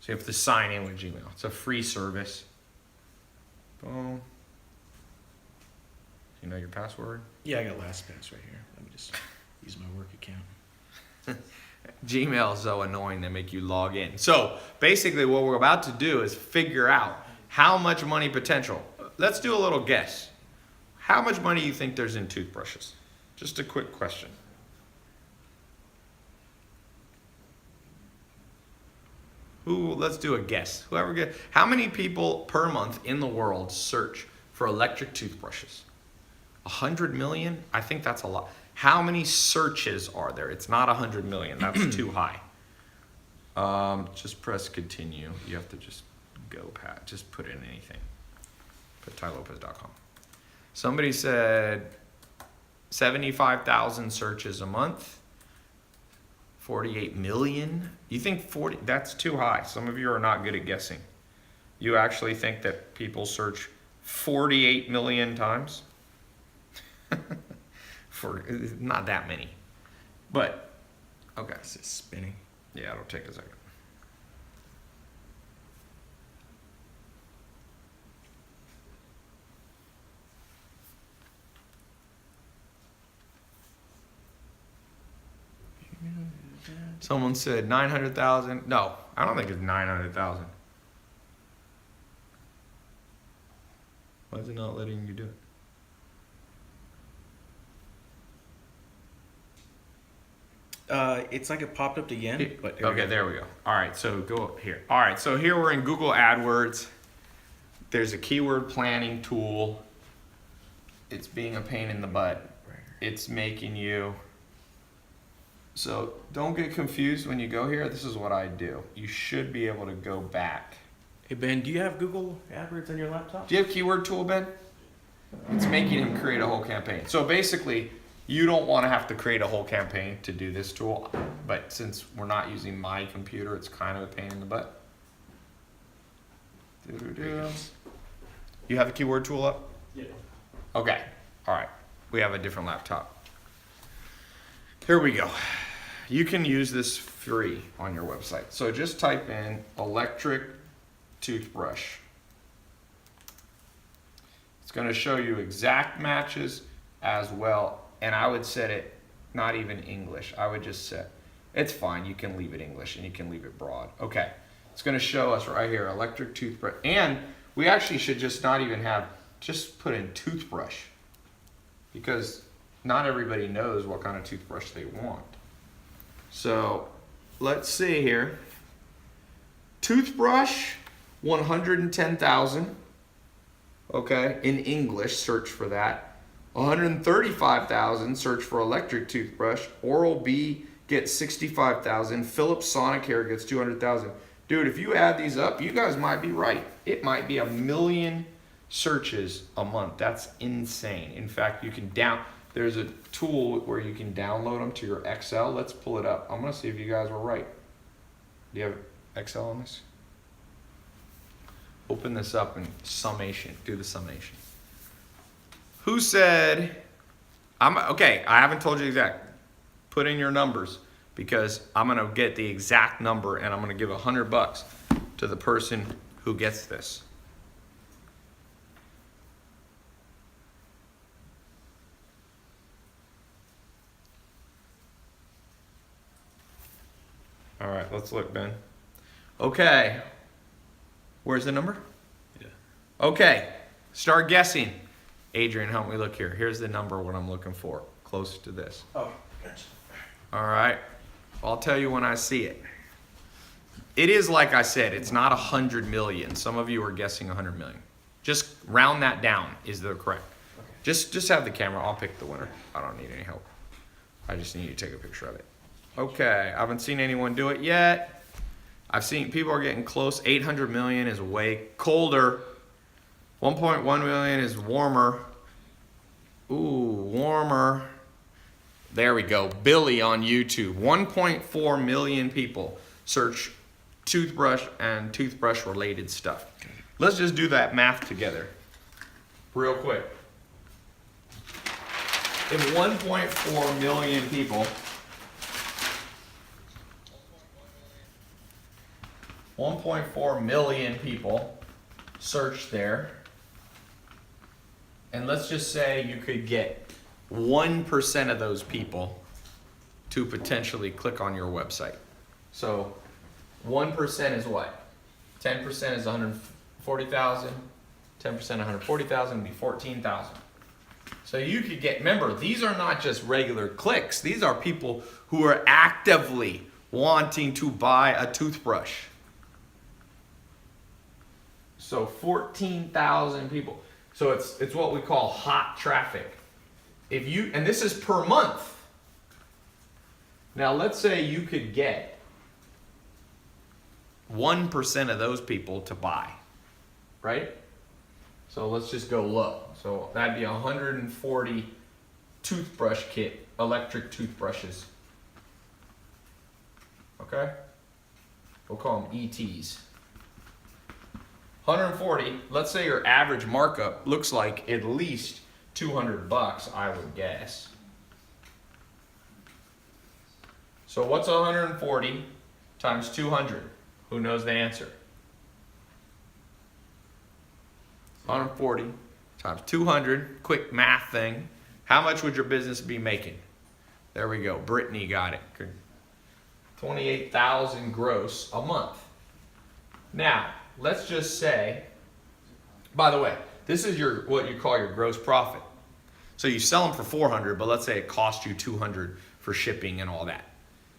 So you have to sign in with Gmail. It's a free service. Boom. Do you know your password? Yeah, I got LastPass right here. Let me just use my work account. Gmail is so annoying they make you log in. So basically what we're about to do is figure out how much money potential. Let's do a little guess. How much money do you think there's in toothbrushes? Just a quick question. Let's do a guess. Whoever gets, how many people per month in the world search for electric toothbrushes? 100 million? I think that's a lot. How many searches are there? It's not 100 million. That's too high. Just press continue. You have to just go pat. Just put in anything. Put tailopez.com. Somebody said 75,000 searches a month. 48 million. You think 40? That's too high. Some of you are not good at guessing. You actually think that people search 48 million times? For not that many, but okay. This is spinning. Yeah, it'll take a second. Someone said 900,000. No, I don't think it's 900,000. Why is it not letting you do it? It's like it popped up again, but Okay, there we go. All right, so go up here. All right, so here we're in Google AdWords. There's a keyword planning tool. It's being a pain in the butt. It's making you. So don't get confused when you go here. This is what I do. You should be able to go back. Hey Ben, do you have Google AdWords on your laptop? Do you have keyword tool, Ben? It's making him create a whole campaign. So basically, you don't want to have to create a whole campaign to do this tool, but since we're not using my computer, it's kind of a pain in the butt. You have the keyword tool up? Yeah. Okay, all right. We have a different laptop. Here we go. You can use this free on your website. So just type in electric toothbrush. It's going to show you exact matches as well. And I would set it not even English. I would just set, it's fine. You can leave it English and you can leave it broad. Okay. It's going to show us right here, electric toothbrush. And we actually should just not even have, just put in toothbrush. Because not everybody knows what kind of toothbrush they want. So let's see here. Toothbrush, 110,000. Okay, in English, search for that. 135,000, search for electric toothbrush. Oral-B gets 65,000. Philips Sonicare gets 200,000. Dude, if you add these up, you guys might be right. It might be 1 million searches a month. That's insane. In fact, you can there's a tool where you can download them to your Excel. Let's pull it up. I'm gonna see if you guys were right. Do you have Excel on this? Open this up and summation. Do the summation. Who said, okay, I haven't told you exact. Put in your numbers because I'm going to get the exact number and I'm going to give $100 to the person who gets this. All right, let's look, Ben. Okay. Where's the number? Yeah. Okay, start guessing. Adrian, help me look here. Here's the number, what I'm looking for. Close to this. Oh, gotcha. All right. I'll tell you when I see it. It is like I said, it's not 100 million. Some of you are guessing 100 million. Just round that down is the correct. Okay. Just have the camera. I'll pick the winner. I don't need any help. I just need you to take a picture of it. Okay, I haven't seen anyone do it yet. I've seen people are getting close. 800 million is way colder. 1.1 million is warmer. Ooh, warmer. There we go. Billy on YouTube. 1.4 million people search toothbrush and toothbrush related stuff. Let's just do that math together real quick. If 1.4 million people 1.4 million people search there, and let's just say you could get 1% of those people to potentially click on your website. So 1% is what? 10% is 140,000. 10% 140,000 would be 14,000. So you could get, remember, these are not just regular clicks. These are people who are actively wanting to buy a toothbrush. So 14,000 people. So it's what we call hot traffic. If you, and this is per month. Now let's say you could get 1% of those people to buy, right? So let's just go low. So that'd be 140 toothbrush kit, electric toothbrushes. Okay? We'll call them ETs. 140, let's say your average markup looks like at least $200, I would guess. So what's 140 times 200? Who knows the answer? 140 times 200, quick math thing. How much would your business be making? There we go, Brittany got it. 28,000 gross a month. Now, let's just say, by the way, this is your what you call your gross profit. So you sell them for 400, but let's say it cost you 200 for shipping and all that.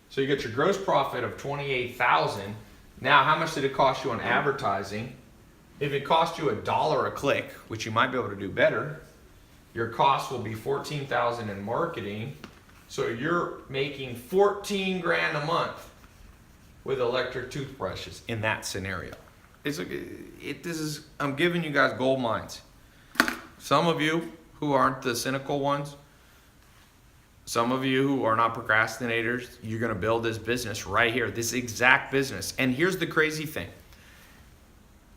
So you get your gross profit of 28,000. Now, how much did it cost you on advertising? If it cost you $1 a click, which you might be able to do better, your cost will be 14,000 in marketing. So you're making 14 grand a month with electric toothbrushes in that scenario. I'm giving you guys gold mines. Some of you who aren't the cynical ones, some of you who are not procrastinators, you're gonna build this business right here, this exact business. And here's the crazy thing.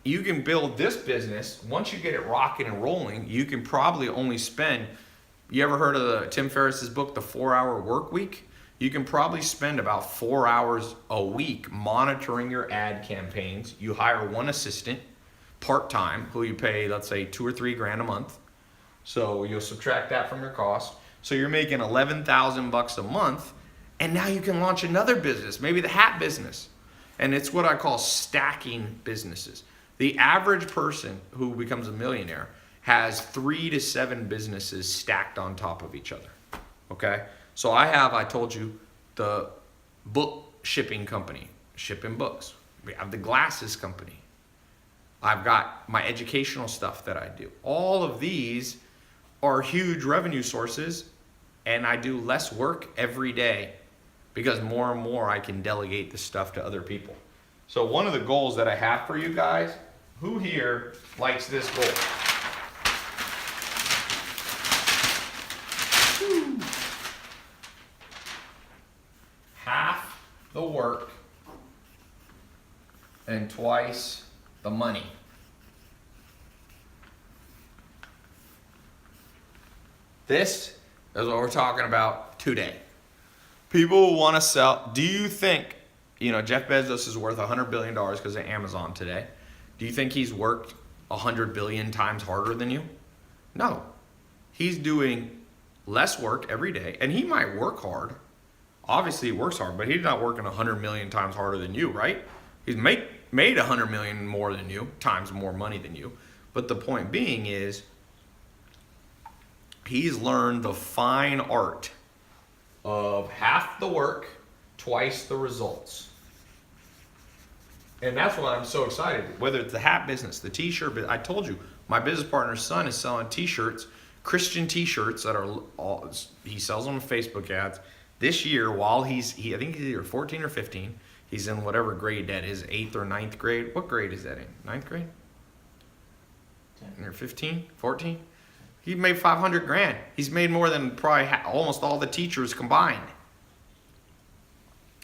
You can build this business, once you get it rocking and rolling, you can probably only spend, you ever heard of Tim Ferriss's book, The 4-Hour Work Week? You can probably spend about 4 hours a week monitoring your ad campaigns. You hire one assistant, part-time, who you pay, let's say, 2 or 3 grand a month. So you'll subtract that from your cost. So you're making 11,000 bucks a month, and now you can launch another business, maybe the hat business. And it's what I call stacking businesses. The average person who becomes a millionaire has 3 to 7 businesses stacked on top of each other. Okay? So I told you, the book shipping company, shipping books. We have the glasses company. I've got my educational stuff that I do. All of these are huge revenue sources, and I do less work every day because more and more I can delegate this stuff to other people. So one of the goals that I have for you guys, who here likes this goal? Woo. Half the work and twice the money. This is what we're talking about today. People want to sell. Do you think, Jeff Bezos is worth $100 billion because of Amazon today? Do you think he's worked 100 billion times harder than you? No. He's doing less work every day, and he might work hard. Obviously, he works hard, but he's not working 100 million times harder than you, right? He's made 100 million more than you, times more money than you. But the point being is, he's learned the fine art of half the work, twice the results. And that's why I'm so excited. Whether it's the hat business, the t-shirt business. I told you, my business partner's son is selling t-shirts, Christian t-shirts that are all, he sells them on Facebook ads. This year, while I think he's either 14 or 15. He's in whatever grade that is, 8th or ninth grade. What grade is that in? Ninth grade? 10. Or 15, 14? He made 500 grand. He's made more than probably almost all the teachers combined.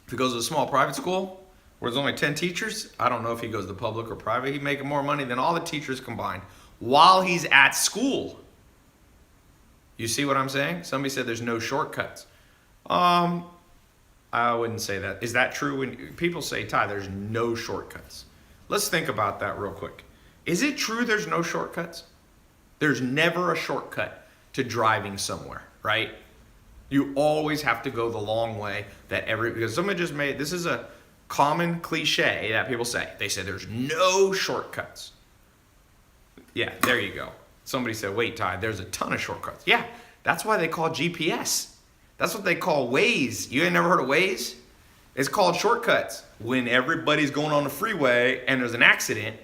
If he goes to a small private school where there's only 10 teachers, I don't know if he goes to public or private. He's making more money than all the teachers combined while he's at school. You see what I'm saying? Somebody said there's no shortcuts. I wouldn't say that. Is that true? When people say, Tai, there's no shortcuts. Let's think about that real quick. Is it true there's no shortcuts? There's never a shortcut to driving somewhere, right? You always have to go the long way because someone just this is a common cliche that people say. They say there's no shortcuts. Yeah, there you go. Somebody said, wait, Tai, there's a ton of shortcuts. Yeah, that's why they call GPS. That's what they call Waze. You ain't never heard of Waze? It's called shortcuts. When everybody's going on the freeway and there's an accident,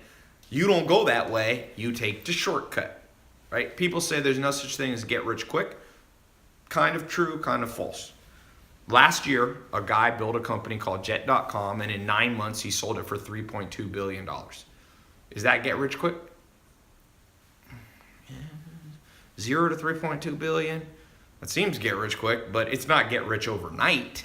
you don't go that way. You take the shortcut, right? People say there's no such thing as get rich quick. Kind of true, kind of false. Last year, a guy built a company called Jet.com, and in 9 months, he sold it for $3.2 billion. Is that get rich quick? 0 to 3.2 billion. It seems get rich quick, but it's not get rich overnight.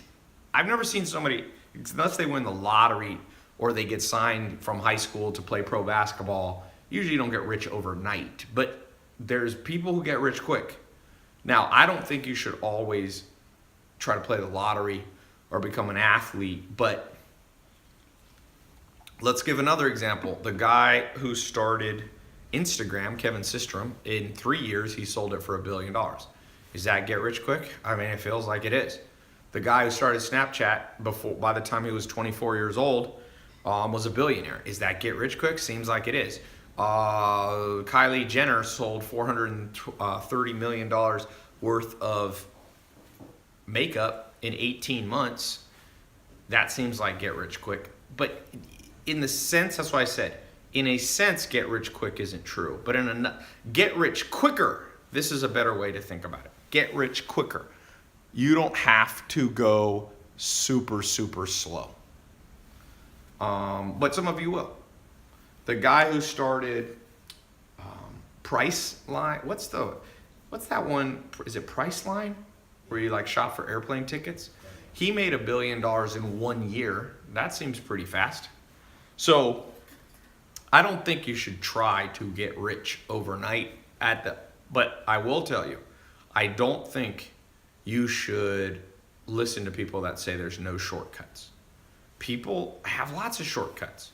I've never seen somebody, unless they win the lottery or they get signed from high school to play pro basketball, usually you don't get rich overnight. But there's people who get rich quick. Now, I don't think you should always try to play the lottery or become an athlete, but let's give another example. The guy who started Instagram, Kevin Systrom, in 3 years, he sold it for $1 billion. Is that get rich quick? I mean, it feels like it is. The guy who started Snapchat by the time he was 24 years old, was a billionaire. Is that get rich quick? Seems like it is. Kylie Jenner sold $430 million worth of makeup in 18 months. That seems like get rich quick. But in the sense, that's why I said, in a sense, get rich quick isn't true. But get rich quicker, this is a better way to think about it. Get rich quicker. You don't have to go super, super slow. But some of you will. The guy who started Priceline, what's that one? Is it Priceline? Where you like shop for airplane tickets? He made $1 billion in 1 year. That seems pretty fast. So I don't think you should try to get rich overnight but I will tell you, I don't think you should listen to people that say there's no shortcuts. People have lots of shortcuts.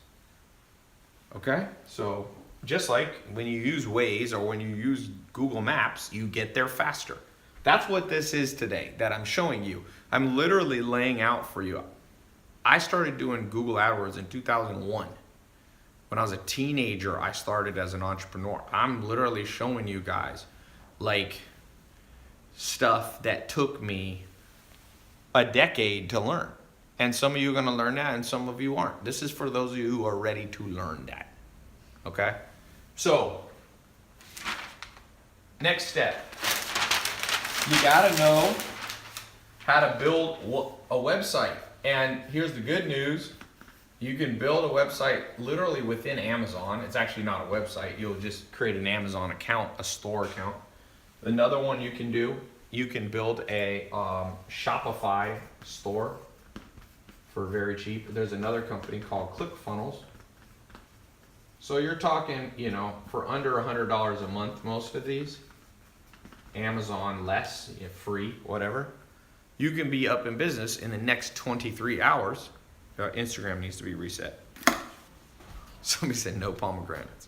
Okay? So just like when you use Waze or when you use Google Maps, you get there faster. That's what this is today that I'm showing you. I'm literally laying out for you. I started doing Google AdWords in 2001. When I was a teenager, I started as an entrepreneur. I'm literally showing you guys like stuff that took me a decade to learn. And some of you are going to learn that and some of you aren't. This is for those of you who are ready to learn that. Okay? So, next step. You got to know how to build a website. And here's the good news. You can build a website literally within Amazon. It's actually not a website. You'll just create an Amazon account, a store account. Another one you can do, you can build a Shopify store for very cheap. There's another company called ClickFunnels. So you're talking, for under $100 a month, most of these. Amazon less, free, whatever. You can be up in business in the next 23 hours. Instagram needs to be reset. Somebody said no pomegranates.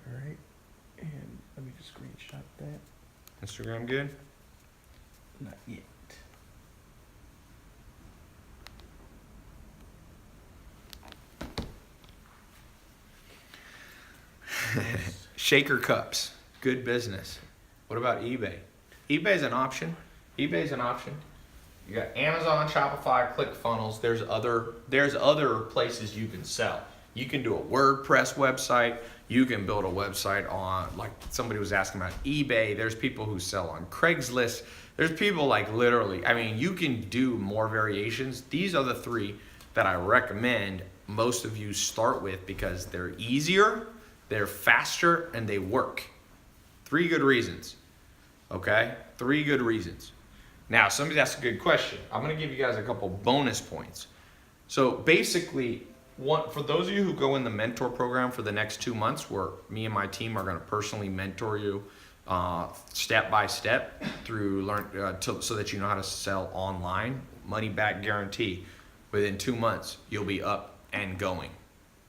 All right, and let me just screenshot that. Instagram good? Not yet. Shaker cups, good business. What about eBay? eBay's an option. You got Amazon, Shopify, ClickFunnels. There's other places you can sell. You can do a WordPress website. You can build a website on, like somebody was asking about eBay. There's people who sell on Craigslist. There's people like literally, I mean, you can do more variations. These are the 3 that I recommend most of you start with because they're easier, they're faster, and they work. 3 good reasons, okay? 3 good reasons. Now, somebody asked a good question. I'm gonna give you guys a couple bonus points. So basically, for those of you who go in the mentor program for the next 2 months, where me and my team are gonna personally mentor you step by step through so that you know how to sell online, money back guarantee. Within 2 months, you'll be up and going.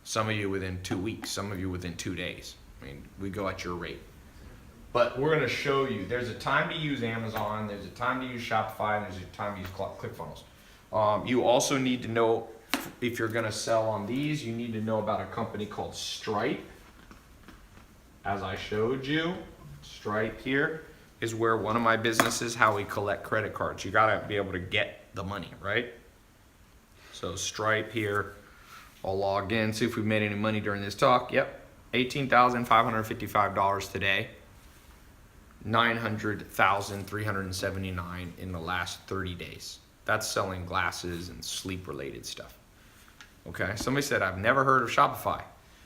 Some of you within 2 weeks, some of you within 2 days. I mean, we go at your rate. But we're gonna show you, there's a time to use Amazon, there's a time to use Shopify, and there's a time to use ClickFunnels. You also need to know, if you're gonna sell on these, you need to know about a company called Stripe. As I showed you, Stripe here is where one of my businesses, how we collect credit cards. You gotta be able to get the money, right? So Stripe here, I'll log in, see if we've made any money during this talk. Yep, $18,555 today. 900,379 in the last 30 days. That's selling glasses and sleep related stuff. Okay, somebody said, I've never heard of Shopify.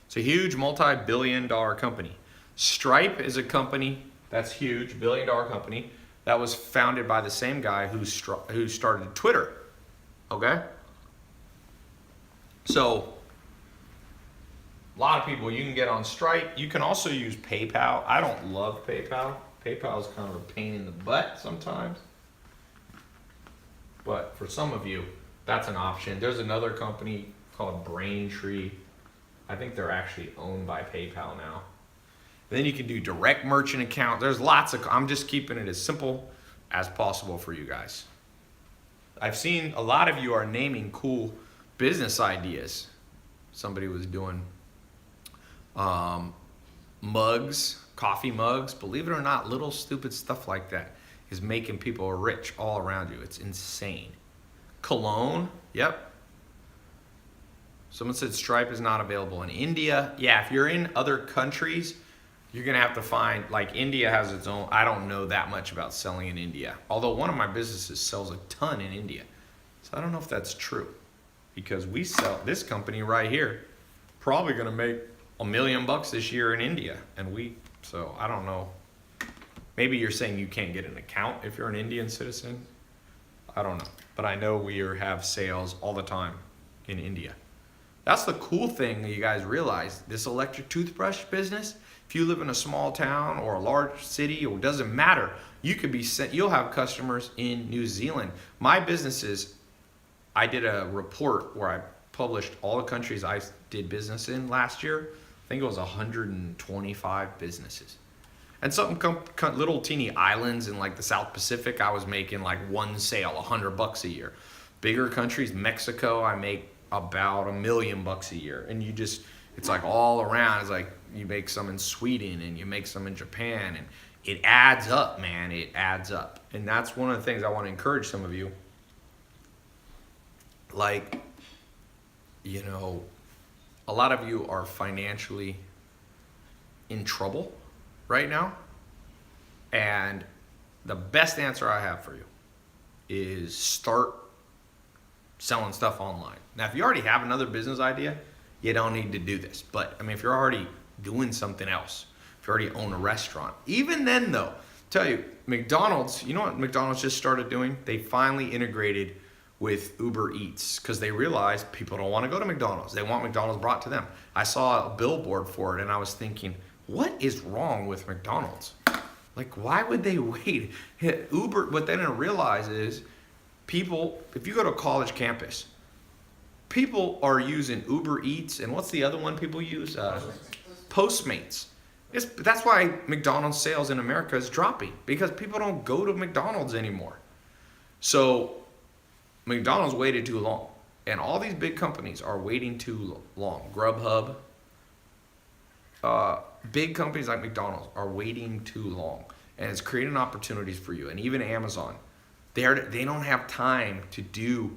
It's a huge multi-billion-dollar company. Stripe is a company that's huge, billion-dollar company that was founded by the same guy who started Twitter. Okay? So, a lot of people, you can get on Stripe. You can also use PayPal. I don't love PayPal. PayPal is kind of a pain in the butt sometimes. But for some of you, that's an option. There's another company called Braintree. I think they're actually owned by PayPal now. Then you can do direct merchant account. There's lots of, I'm just keeping it as simple as possible for you guys. I've seen a lot of you are naming cool business ideas. Somebody was doing mugs, coffee mugs. Believe it or not, little stupid stuff like that is making people rich all around you. It's insane. Cologne, yep. Someone said Stripe is not available in India. Yeah, if you're in other countries, you're gonna have to find, like India has its own, I don't know that much about selling in India. Although one of my businesses sells a ton in India. So I don't know if that's true. Because we sell, this company right here, probably gonna make $1 million this year in India. So I don't know. Maybe you're saying you can't get an account if you're an Indian citizen. I don't know. But I know we have sales all the time in India. That's the cool thing that you guys realize. This electric toothbrush business, if you live in a small town or a large city, or it doesn't matter, you could be sent, you'll have customers in New Zealand. My businesses, I did a report where I published all the countries I did business in last year. I think it was 125 businesses. And some little teeny islands in like the South Pacific, I was making like one sale, $100 a year. Bigger countries, Mexico, I make about $1 million a year. And you just, it's like all around. It's like you make some in Sweden and you make some in Japan, and it adds up, man. It adds up. And that's one of the things I want to encourage some of you. Like, you know, a lot of you are financially in trouble right now. And the best answer I have for you is start selling stuff online. Now, if you already have another business idea, you don't need to do this. But I mean, if you're already doing something else, if you already own a restaurant, even then though, tell you, McDonald's, you know what McDonald's just started doing? They finally integrated with Uber Eats because they realized people don't want to go to McDonald's. They want McDonald's brought to them. I saw a billboard for it and I was thinking, what is wrong with McDonald's? Like, why would they wait? Uber, what they didn't realize is people, if you go to a college campus, people are using Uber Eats, and what's the other one people use? Postmates. That's why McDonald's sales in America is dropping, because people don't go to McDonald's anymore. So McDonald's waited too long, and all these big companies are waiting too long. Grubhub, big companies like McDonald's are waiting too long, and it's creating opportunities for you. And even Amazon, They don't have time to do,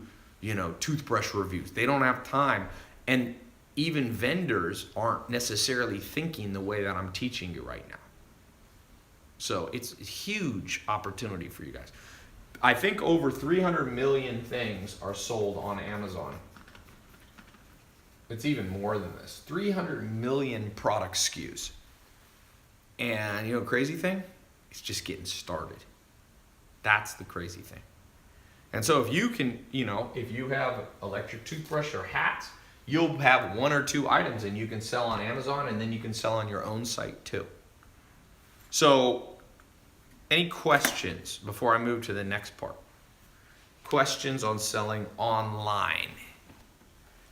toothbrush reviews. They don't have time. And even vendors aren't necessarily thinking the way that I'm teaching you right now. So it's a huge opportunity for you guys. I think over 300 million things are sold on Amazon. It's even more than this. 300 million product SKUs. And crazy thing? It's just getting started. That's the crazy thing. And so if you can, if you have electric toothbrush or hats, you'll have one or two items and you can sell on Amazon, and then you can sell on your own site too. So any questions before I move to the next part? Questions on selling online.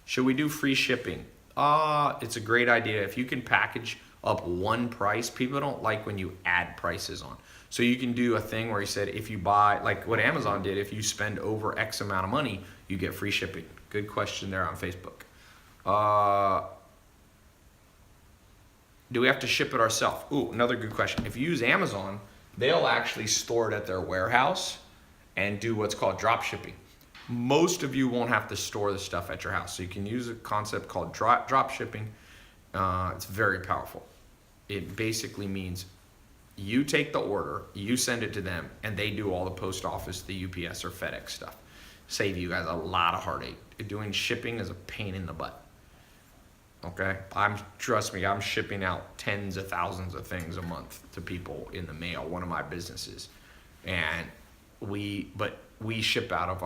Should we do free shipping? It's a great idea. If you can package up one price, people don't like when you add prices on. So you can do a thing where you said, if you buy, like what Amazon did, if you spend over X amount of money, you get free shipping. Good question there on Facebook. Do we have to ship it ourselves? Ooh, another good question. If you use Amazon, they'll actually store it at their warehouse and do what's called drop shipping. Most of you won't have to store the stuff at your house. So you can use a concept called drop shipping. It's very powerful. It basically means you take the order, you send it to them, and they do all the post office, the UPS or FedEx stuff. Save you guys a lot of heartache. Doing shipping is a pain in the butt. Okay? Trust me, I'm shipping out tens of thousands of things a month to people in the mail, one of my businesses. And we ship out of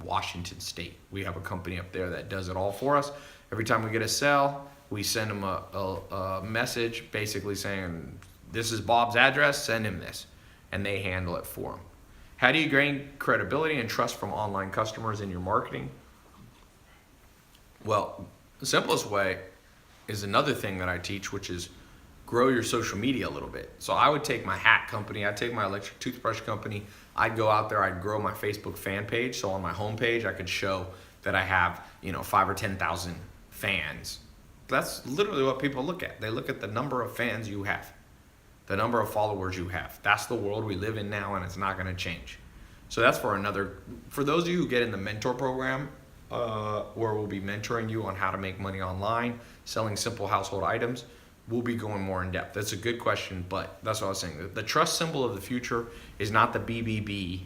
Washington State. We have a company up there that does it all for us. Every time we get a sale, we send them a message basically saying, this is Bob's address, send him this. And they handle it for him. How do you gain credibility and trust from online customers in your marketing? Well, the simplest way is another thing that I teach, which is grow your social media a little bit. So I would take my hat company, I'd take my electric toothbrush company, I'd go out there, I'd grow my Facebook fan page. So on my homepage, I could show that I have, 5 or 10,000 fans. That's literally what people look at. They look at the number of fans you have, the number of followers you have. That's the world we live in now, and it's not going to change. So that's for those of you who get in the mentor program, where we'll be mentoring you on how to make money online, selling simple household items, we'll be going more in depth. That's a good question, but that's what I was saying. The trust symbol of the future is not the BBB.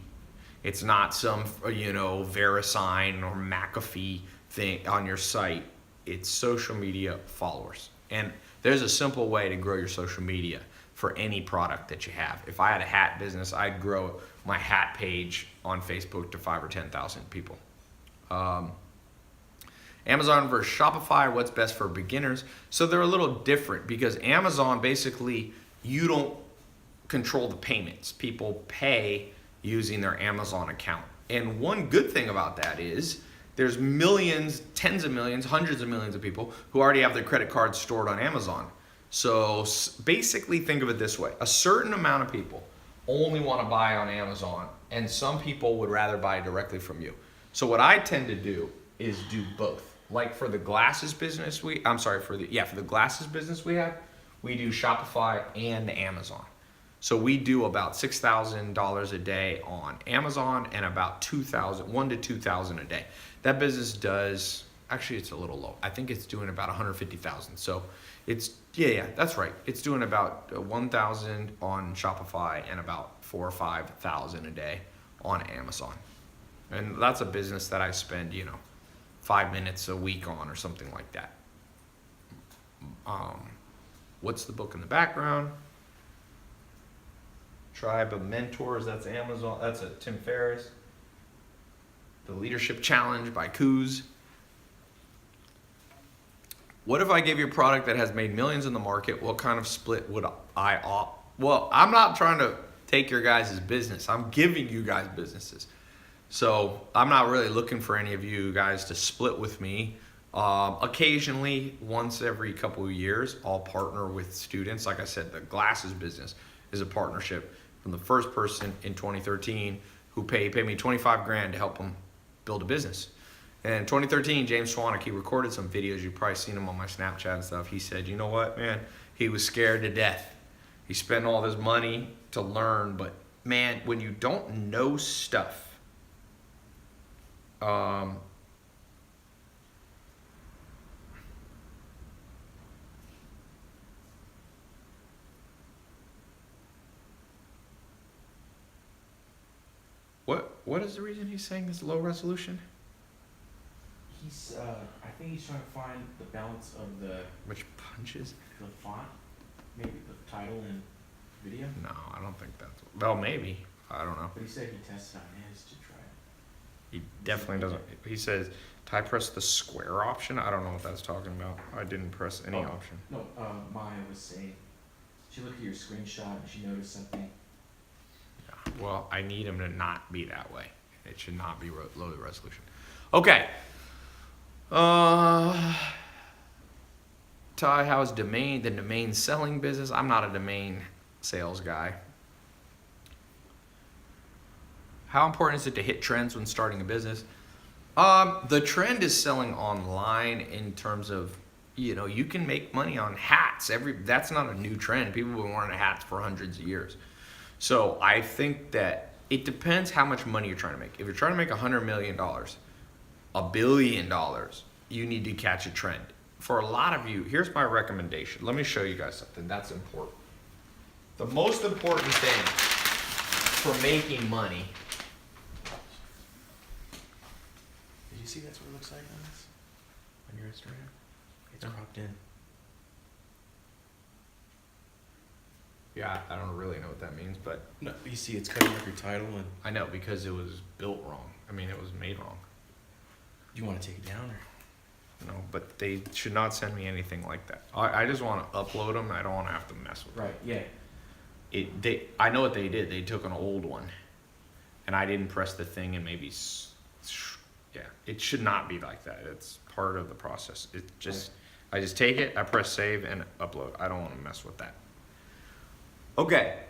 It's not some, VeriSign or McAfee thing on your site. It's social media followers. And there's a simple way to grow your social media for any product that you have. If I had a hat business, I'd grow my hat page on Facebook to 5 or 10,000 people. Amazon versus Shopify, what's best for beginners? So they're a little different because Amazon, basically, you don't control the payments. People pay using their Amazon account. And one good thing about that is there's millions, tens of millions, hundreds of millions of people who already have their credit cards stored on Amazon. So basically think of it this way. A certain amount of people only want to buy on Amazon, and some people would rather buy directly from you. So what I tend to do is do both. Like for the glasses business for the glasses business we have, we do Shopify and Amazon. So we do about $6,000 a day on Amazon and about $1,000 to $2,000 a day. That business does, actually it's a little low. I think it's doing about $150,000. So it's, that's right. It's doing about $1,000 on Shopify and about $4,000 or $5,000 a day on Amazon. And that's a business that I spend, 5 minutes a week on or something like that. What's the book in the background? Tribe of Mentors, that's Amazon, that's a Tim Ferriss. The Leadership Challenge by Coos. What if I gave you a product that has made millions in the market? What kind of split would I opt? Well, I'm not trying to take your guys' business. I'm giving you guys businesses. So I'm not really looking for any of you guys to split with me. Occasionally, once every couple of years, I'll partner with students. Like I said, the glasses business is a partnership from the first person in 2013 who paid me $25,000 to help him build a business. And in 2013, James Swanwick, he recorded some videos. You've probably seen him on my Snapchat and stuff. He said, you know what, man? He was scared to death. He spent all this money to learn, but man, when you don't know stuff, Um, what is the reason he's saying this low resolution? He's, I think he's trying to find the balance of the Which punches? font, maybe the title and video. No, I don't think that's. Well, maybe. I don't know. But he said he tested on his to try it. He definitely doesn't. He says, "I press the square option." I don't know what that's talking about. I didn't press any option. No, Maya was saying, she looked at your screenshot and she noticed something. Yeah. Well, I need him to not be that way. It should not be low resolution. Okay. Ty, how's the domain selling business? I'm not a domain sales guy. How important is it to hit trends when starting a business? The trend is selling online in terms of, you can make money on hats. That's not a new trend. People have been wearing hats for hundreds of years. So I think that it depends how much money you're trying to make. If you're trying to make $100 million, $1 billion, you need to catch a trend. For a lot of you, here's my recommendation. Let me show you guys something that's important. The most important thing for making money. Did you see that's what it looks like on this? On your Instagram? It's cropped in. Yeah, I don't really know what that means, but No, you see it's cutting off your title and I know because it was built wrong. I mean, it was made wrong. you want to take it down or? No, but they should not send me anything like that. I just want to upload them. I don't want to have to mess with them. Right, yeah. I know what they did. They took an old one, and I didn't press the thing, and maybe, yeah, it should not be like that. It's part of the process. I just take it, I press save, and upload. I don't want to mess with that. Okay.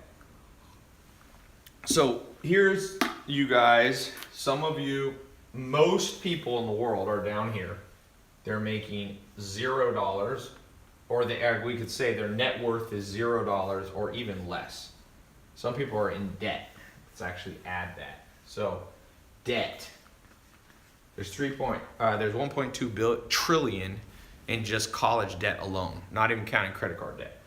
So here's you guys. Some of you, most people in the world are down here. They're making $0, or we could say their net worth is $0 or even less. Some people are in debt. Let's actually add that. So, debt. There's 1.2 trillion in just college debt alone, not even counting credit card debt.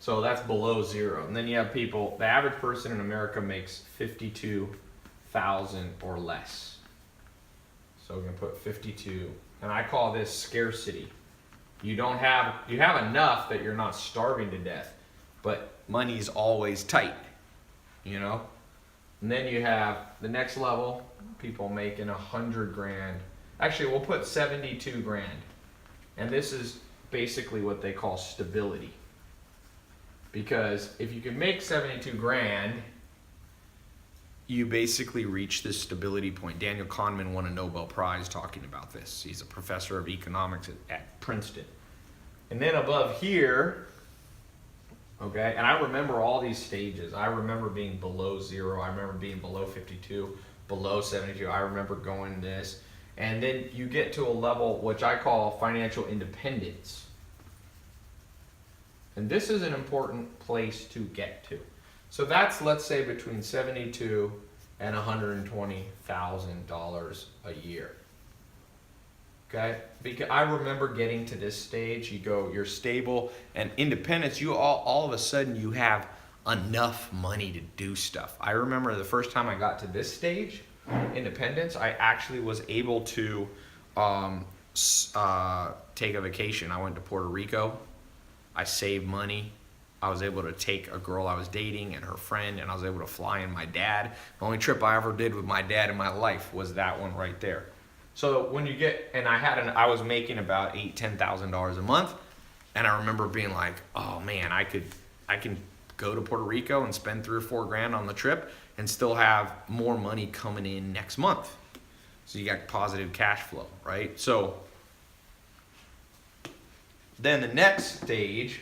So that's below zero. And then you have people. The average person in America makes 52,000 or less. So we're gonna put 52. And I call this scarcity. You have enough that you're not starving to death, but money's always tight, And then you have the next level, people making 100 grand. Actually, we'll put 72 grand. And this is basically what they call stability. Because if you can make 72 grand, you basically reach this stability point. Daniel Kahneman won a Nobel Prize talking about this. He's a professor of economics at Princeton. And then above here, okay, and I remember all these stages. I remember being below zero. I remember being below 52, below 72. I remember going this. And then you get to a level which I call financial independence. And this is an important place to get to. So that's, let's say, between $72,000 and $120,000 a year. Okay? Because I remember getting to this stage. You're stable and independence. You all of a sudden you have enough money to do stuff. I remember the first time I got to this stage, independence, I actually was able to take a vacation. I went to Puerto Rico. I saved money. I was able to take a girl I was dating and her friend, and I was able to fly in my dad. The only trip I ever did with my dad in my life was that one right there. So when you get, and I was making about $10,000 a month, and I remember being like, oh man, I can go to Puerto Rico and spend $3 or $4 grand on the trip and still have more money coming in next month. So you got positive cash flow, right? So then the next stage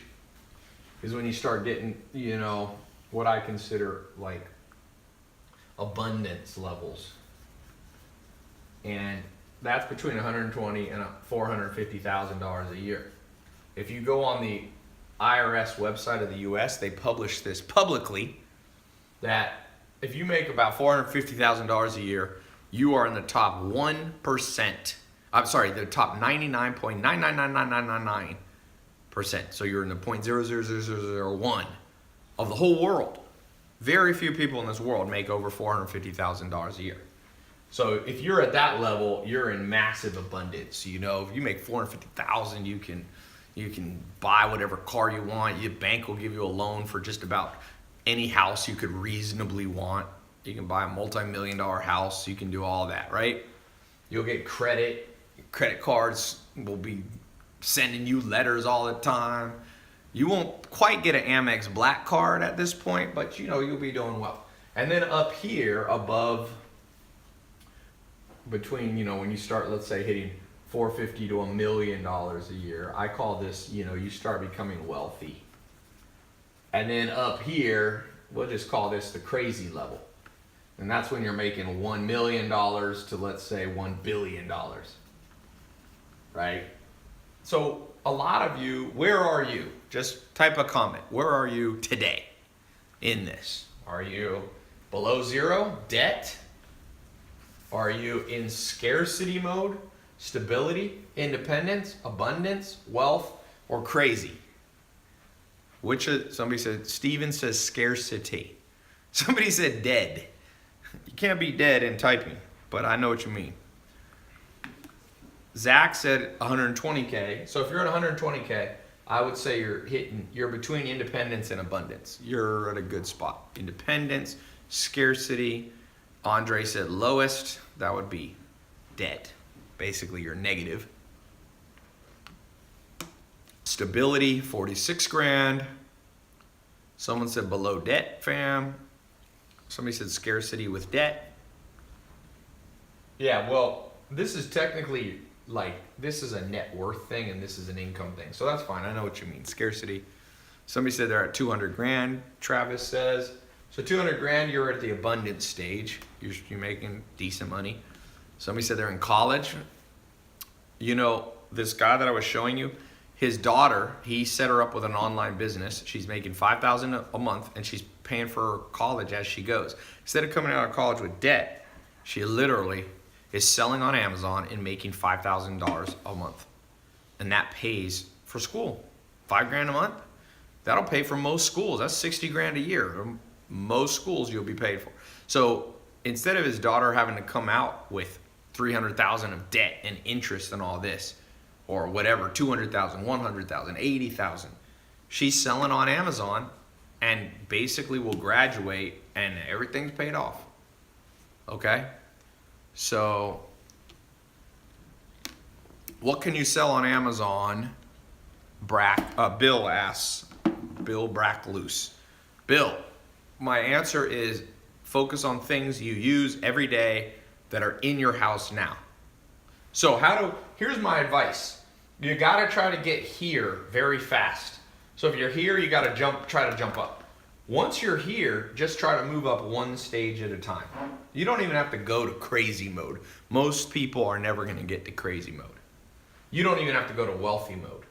is when you start getting, what I consider like abundance levels. And that's between $120,000 and $450,000 a year. If you go on the IRS website of the US, they publish this publicly that if you make about $450,000 a year, you are in the top 1%. I'm sorry, the top 99.9999999%. So you're in the 0.000001 of the whole world. Very few people in this world make over $450,000 a year. So if you're at that level, you're in massive abundance. You know, if you make $450,000, you can buy whatever car you want. Your bank will give you a loan for just about any house you could reasonably want. You can buy a multi-million-dollar house. You can do all that, right? You'll get credit. Credit cards will be sending you letters all the time. You won't quite get an Amex Black card at this point, but you know, you'll be doing well. And then up here above, between, you know, when you start, let's say, hitting $450 to $1 million a year, I call this, you know, you start becoming wealthy. And then up here, we'll just call this the crazy level. And that's when you're making $1 million to, let's say, $1 billion. Right? So a lot of you, where are you? Just type a comment. Where are you today in this? Are you below zero? Debt? Are you in scarcity mode? Stability? Independence? Abundance? Wealth? Or crazy? Somebody said, Steven says scarcity. Somebody said dead. You can't be dead in typing, but I know what you mean. Zach said 120K. So if you're at 120K, I would say you're between independence and abundance. You're at a good spot. Independence, scarcity. Andre said lowest, that would be dead. Basically, you're negative. Stability, 46 grand. Someone said below debt, fam. Somebody said scarcity with debt. Yeah, well, this is technically this is a net worth thing and this is an income thing. So that's fine. I know what you mean. Scarcity. Somebody said they're at 200 grand, Travis says. So 200 grand, you're at the abundance stage. You're making decent money. Somebody said they're in college. You know, this guy that I was showing you, his daughter, he set her up with an online business. She's making $5,000 a month and she's paying for her college as she goes. Instead of coming out of college with debt, she literally is selling on Amazon and making $5,000 a month. And that pays for school. $5 grand a month. That'll pay for most schools. That's 60 grand a year. Most schools you'll be paid for. So instead of his daughter having to come out with 300,000 of debt and interest and all this, or whatever, 200,000, 100,000, 80,000, she's selling on Amazon and basically will graduate and everything's paid off. Okay? So what can you sell on Amazon? Bill asks. Bill Brackloose. Bill, my answer is focus on things you use every day that are in your house now. So here's my advice. You gotta try to get here very fast. So if you're here, you gotta try to jump up. Once you're here, just try to move up one stage at a time. You don't even have to go to crazy mode. Most people are never gonna get to crazy mode. You don't even have to go to wealthy mode.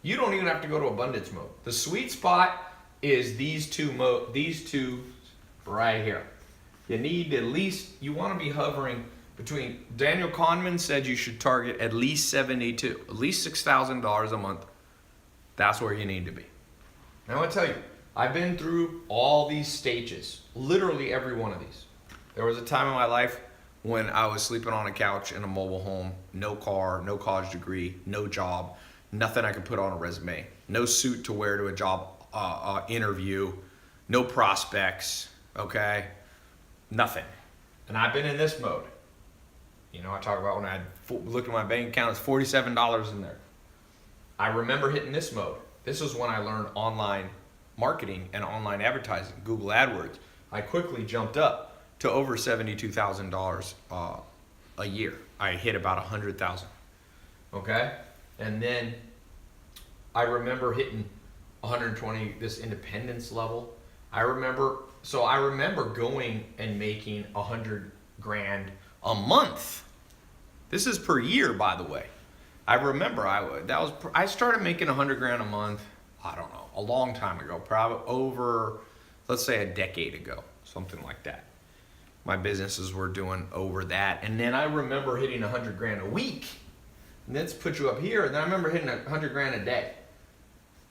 You don't even have to go to abundance mode. The sweet spot is these two right here. You need you wanna be hovering between, Daniel Kahneman said you should target at least 72, at least $6,000 a month. That's where you need to be. Now I want to tell you, I've been through all these stages, literally every one of these. There was a time in my life when I was sleeping on a couch in a mobile home, no car, no college degree, no job, nothing I could put on a resume, no suit to wear to a job interview, no prospects, okay? Nothing. And I've been in this mode. You know, I talk about when I looked at my bank account, it's $47 in there. I remember hitting this mode. This is when I learned online marketing and online advertising, Google AdWords. I quickly jumped up to over $72,000 a year. I hit about 100,000. Okay? And then I remember hitting 120, this independence level. I remember going and making 100 grand a month. This is per year, by the way. I remember I started making 100 grand a month, I don't know, a long time ago, probably over, let's say a decade ago, something like that. my businesses were doing over that. And then I remember hitting 100 grand a week. And that's put you up here. And then I remember hitting 100 grand a day.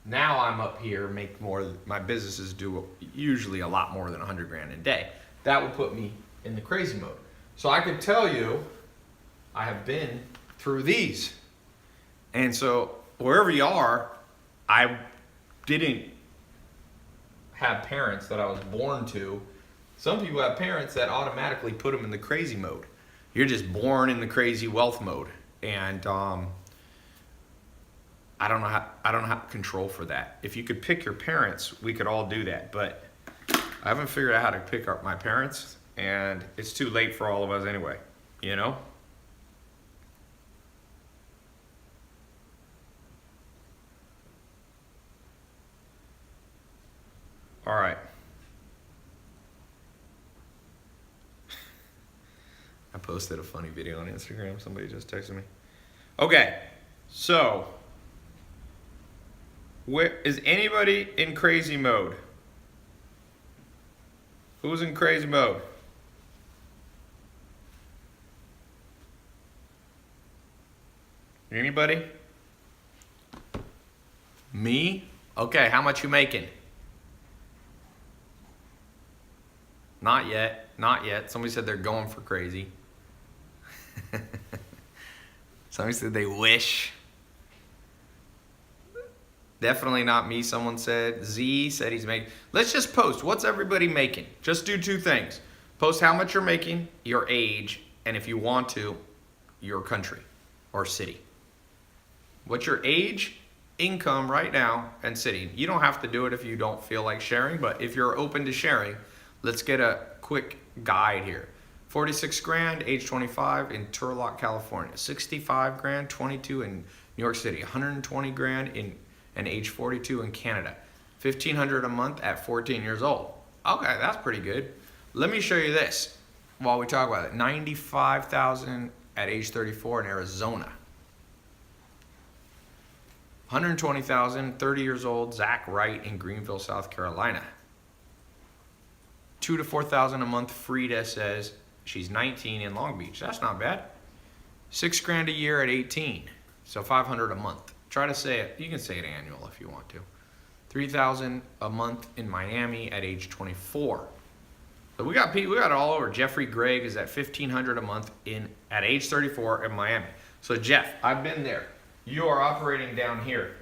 Now I'm up here, make more. My businesses do usually a lot more than 100 grand a day. That would put me in the crazy mode. So I could tell you, I have been through these. And so wherever you are, I didn't have parents that I was born to. Some people have parents that automatically put them in the crazy mode. You're just born in the crazy wealth mode. And I don't know how to control for that. If you could pick your parents, we could all do that. But I haven't figured out how to pick up my parents, and it's too late for all of us anyway, you know? All right. I posted a funny video on Instagram. Somebody just texted me. Okay, so where is anybody in crazy mode? Who's in crazy mode? Anybody? Me? Okay, how much you making? Not yet, not yet. Somebody said they're going for crazy. Somebody said they wish. Definitely not me, someone said. Z said he's making. Let's just post. What's everybody making? Just do two things. Post how much you're making, your age, and if you want to, your country or city. What's your age, income right now, and city? You don't have to do it if you don't feel like sharing, but if you're open to sharing, let's get a quick guide here. 46 grand, age 25 in Turlock, California. 65 grand, 22 in New York City. 120 grand in and age 42 in Canada. 1,500 a month at 14 years old. Okay, that's pretty good. Let me show you this while we talk about it. 95,000 at age 34 in Arizona. 120,000, 30 years old, Zach Wright in Greenville, South Carolina. 2,000 to 4,000 a month, Frida says she's 19 in Long Beach. That's not bad. 6 grand a year at 18, so 500 a month. Try to say it. You can say it annual if you want to. 3,000 a month in Miami at age 24. So we got it all over. Jeffrey Gregg is at 1,500 a month at age 34 in Miami. So Jeff, I've been there. You are operating down here.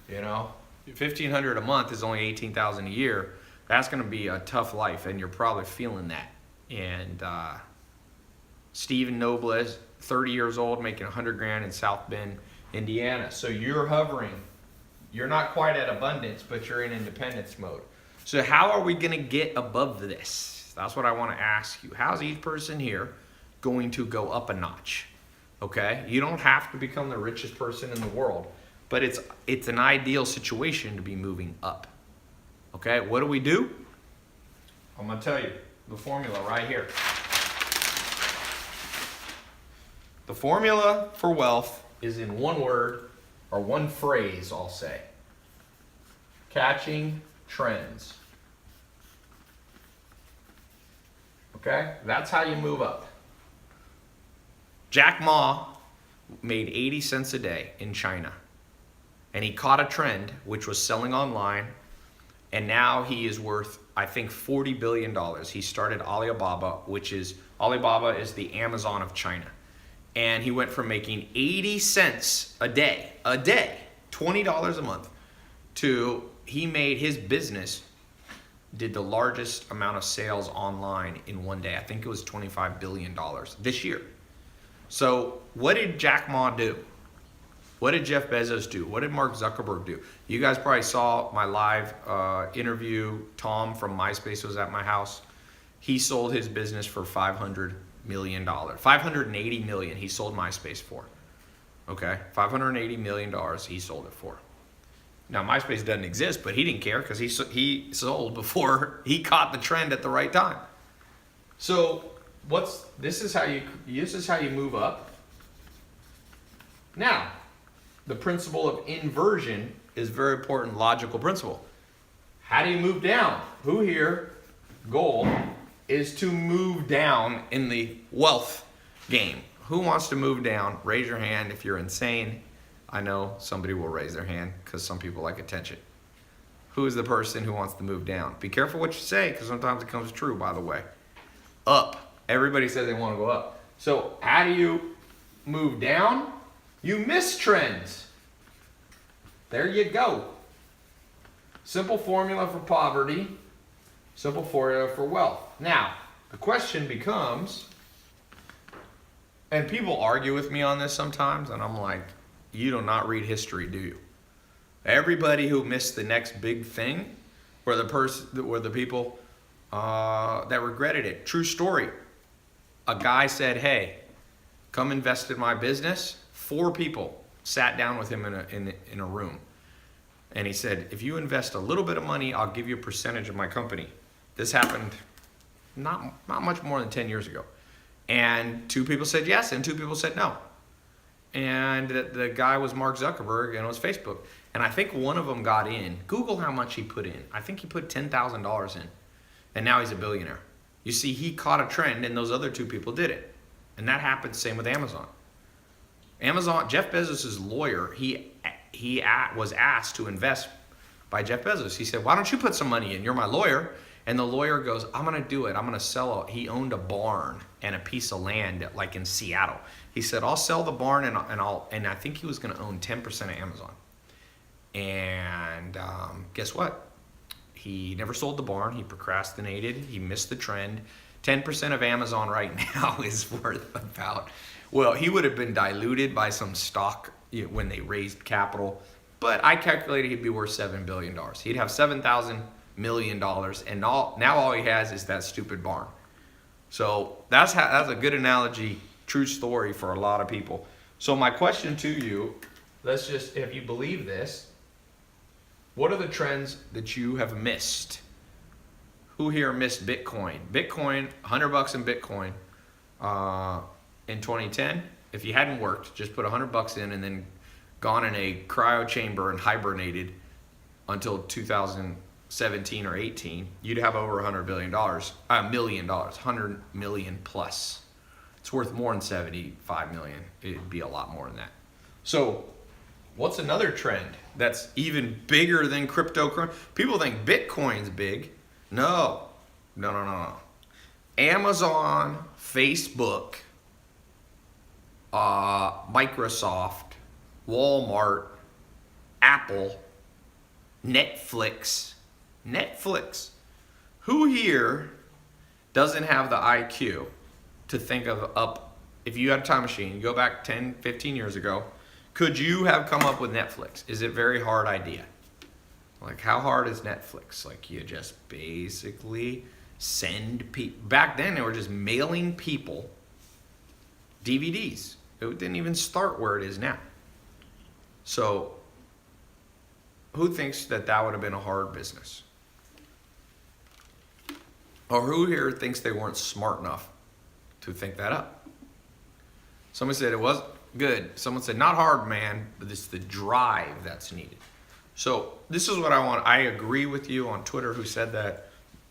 You know, 1,500 a month is only 18,000 a year. That's going to be a tough life, and you're probably feeling that. And Stephen Nobles, 30 years old, making 100 grand in South Bend, Indiana. So you're hovering. You're not quite at abundance, but you're in independence mode. So how are we going to get above this? That's what I want to ask you. How's each person here going to go up a notch? Okay? You don't have to become the richest person in the world, but it's an ideal situation to be moving up. Okay? What do? I'm going to tell you the formula right here. The formula for wealth is in one word, or one phrase, I'll say. Catching trends. Okay? That's how you move up. Jack Ma made 80 cents a day in China. And he caught a trend, which was selling online. And now he is worth, I think, $40 billion. He started Alibaba, Alibaba is the Amazon of China. And he went from making 80 cents a day, $20 a month, to he made his business, did the largest amount of sales online in one day. I think it was $25 billion this year. So what did Jack Ma do? What did Jeff Bezos do? What did Mark Zuckerberg do? You guys probably saw my live interview. Tom from MySpace was at my house. He sold his business for $500 million. $580 million he sold MySpace for. Okay, $580 million he sold it for. Now MySpace doesn't exist, but he didn't care because he sold before he caught the trend at the right time. So this is how you move up. Now, the principle of inversion is a very important logical principle. How do you move down? Who here, goal, is to move down in the wealth game. Who wants to move down? Raise your hand if you're insane. I know somebody will raise their hand because some people like attention. Who is the person who wants to move down? Be careful what you say because sometimes it comes true, by the way. Up. Everybody says they want to go up. So how do you move down? You miss trends. There you go. Simple formula for poverty. Simple formula for wealth. Now, the question becomes, and people argue with me on this sometimes, and I'm like, you do not read history, do you? Everybody who missed the next big thing were the people that regretted it. True story. A guy said, hey, come invest in my business. 4 people sat down with him in a room. And he said, if you invest a little bit of money, I'll give you a percentage of my company. This happened not much more than 10 years ago. And 2 people said yes, and 2 people said no. And the guy was Mark Zuckerberg, and it was Facebook. And I think one of them got in. Google how much he put in. I think he put $10,000 in. And now he's a billionaire. You see, he caught a trend, and those other 2 people did it. And that happened same with Amazon. Jeff Bezos' lawyer, he was asked to invest by Jeff Bezos. He said, why don't you put some money in? You're my lawyer. And the lawyer goes, I'm going to do it. I'm going to sell it. He owned a barn and a piece of land like in Seattle. He said, I'll sell the barn and I think he was going to own 10% of Amazon. And guess what? He never sold the barn. He procrastinated. He missed the trend. 10% of Amazon right now is worth about, well, he would have been diluted by some stock when they raised capital. But I calculated he'd be worth $7 billion. He'd have $7,000 million, and now all he has is that stupid barn. So that's a good analogy, true story for a lot of people. So my question to you, if you believe this, what are the trends that you have missed? Who here missed Bitcoin? Bitcoin, $100 in Bitcoin in 2010. If you hadn't worked, just put $100 in and then gone in a cryo chamber and hibernated until 2017 or 18, you'd have over $100 million, $100 million plus. It's worth more than 75 million. It'd be a lot more than that. So what's another trend that's even bigger than cryptocurrency? People think Bitcoin's big. No. Amazon, Facebook, Microsoft, Walmart, Apple, Netflix. Who here doesn't have the IQ to think of if you had a time machine, you go back 10, 15 years ago, could you have come up with Netflix? Is it a very hard idea? Like, how hard is Netflix? Like, you just basically send people. Back then, they were just mailing people DVDs. It didn't even start where it is now. So, who thinks that would have been a hard business? Or who here thinks they weren't smart enough to think that up? Someone said it was good. Someone said not hard, man, but it's the drive that's needed. So this is what I want. I agree with you on Twitter who said that.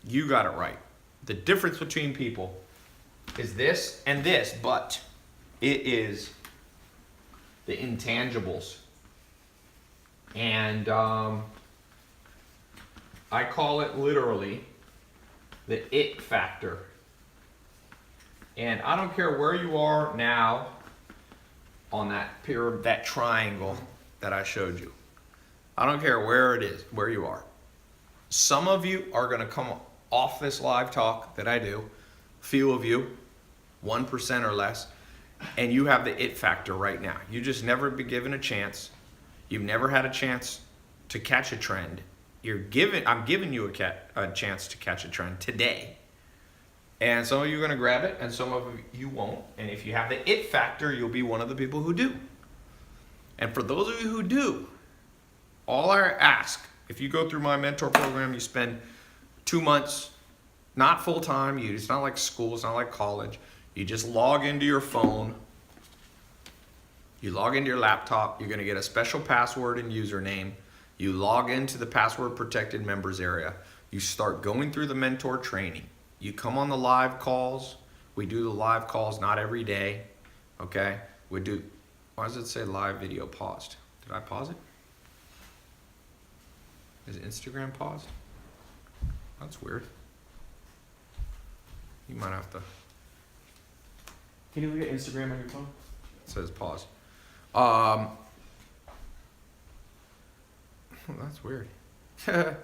You got it right. The difference between people is this and this, but it is the intangibles. And I call it literally the it factor. And I don't care where you are now on that triangle that I showed you. I don't care where it is, where you are. Some of you are going to come off this live talk that I do, few of you, 1% or less, and you have the it factor right now. You just never been given a chance. You've never had a chance to catch a trend. I'm giving you a chance to catch a trend today. And some of you are going to grab it, and some of you won't. And if you have the it factor, you'll be one of the people who do. And for those of you who do, all I ask, if you go through my mentor program, you spend 2 months, not full time. It's not like school. It's not like college. You just log into your phone. You log into your laptop. You're going to get a special password and username. You log into the password protected members area. You start going through the mentor training. You come on the live calls. We do the live calls not every day. Okay? We do. Why does it say live video paused? Did I pause it? Is Instagram paused? That's weird. You might have to. Can you look at Instagram on your phone? It says pause. That's weird. Here,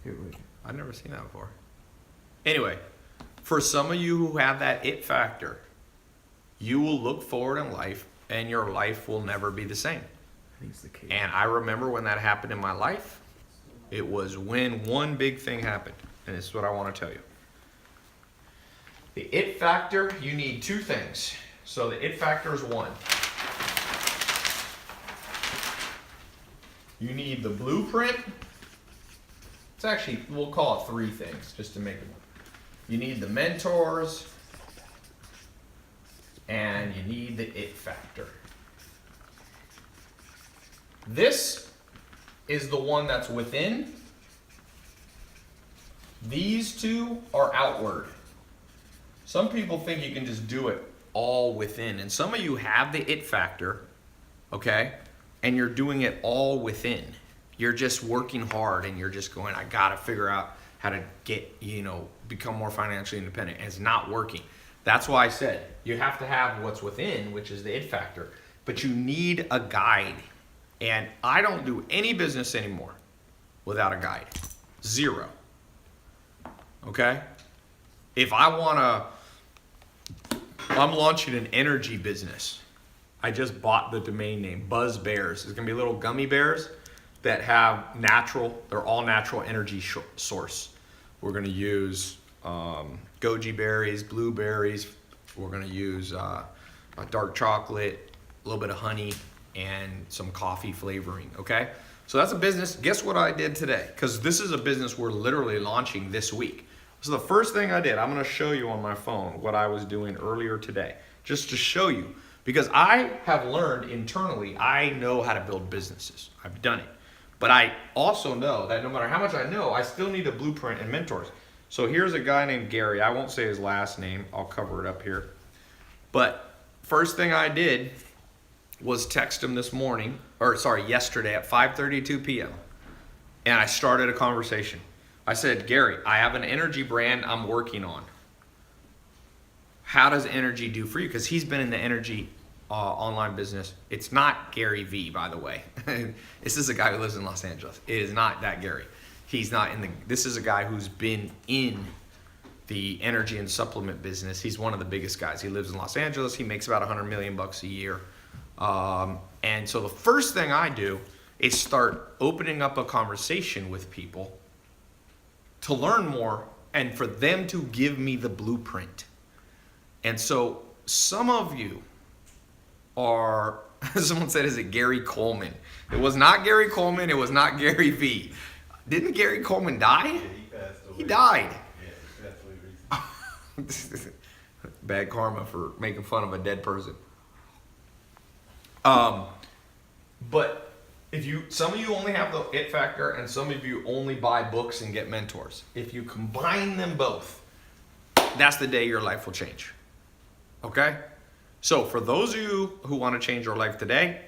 wait. I've never seen that before. Anyway, for some of you who have that it factor, you will look forward in life and your life will never be the same. I think it's the case. And I remember when that happened in my life, it was when one big thing happened. And this is what I want to tell you. The it factor, you need two things. So the it factor is one. You need the blueprint. It's actually, we'll call it three things just to make it. You need the mentors, and you need the it factor. This is the one that's within. These two are outward. Some people think you can just do it all within, and some of you have the it factor, okay? And you're doing it all within. You're just working hard and you're just going, I gotta figure out how to get, become more financially independent. And it's not working. That's why I said you have to have what's within, which is the it factor. But you need a guide. And I don't do any business anymore without a guide. Zero. Okay? If I I'm launching an energy business. I just bought the domain name, Buzz Bears. It's gonna be little gummy bears that have they're all natural energy source. We're gonna use goji berries, blueberries. We're gonna use dark chocolate, a little bit of honey, and some coffee flavoring, okay? So that's a business. Guess what I did today? Because this is a business we're literally launching this week. So the first thing I did, I'm gonna show you on my phone what I was doing earlier today, just to show you. Because I have learned internally, I know how to build businesses. I've done it. But I also know that no matter how much I know, I still need a blueprint and mentors. So here's a guy named Gary. I won't say his last name. I'll cover it up here. But first thing I did was text him yesterday at 5:32 p.m. And I started a conversation. I said, Gary, I have an energy brand I'm working on. How does energy do for you? Because he's been in the energy online business. It's not Gary V, by the way. This is a guy who lives in Los Angeles. It is not that Gary. He's not this is a guy who's been in the energy and supplement business. He's one of the biggest guys. He lives in Los Angeles. He makes about $100 million a year. And so the first thing I do is start opening up a conversation with people to learn more and for them to give me the blueprint. And so some of you are, someone said, is it Gary Coleman? It was not Gary Coleman. It was not Gary V. Didn't Gary Coleman die? Yeah, he passed away. He died. Yeah, he passed away recently. Bad karma for making fun of a dead person. But some of you only have the it factor and some of you only buy books and get mentors. If you combine them both, that's the day your life will change. Okay? So for those of you who want to change your life today,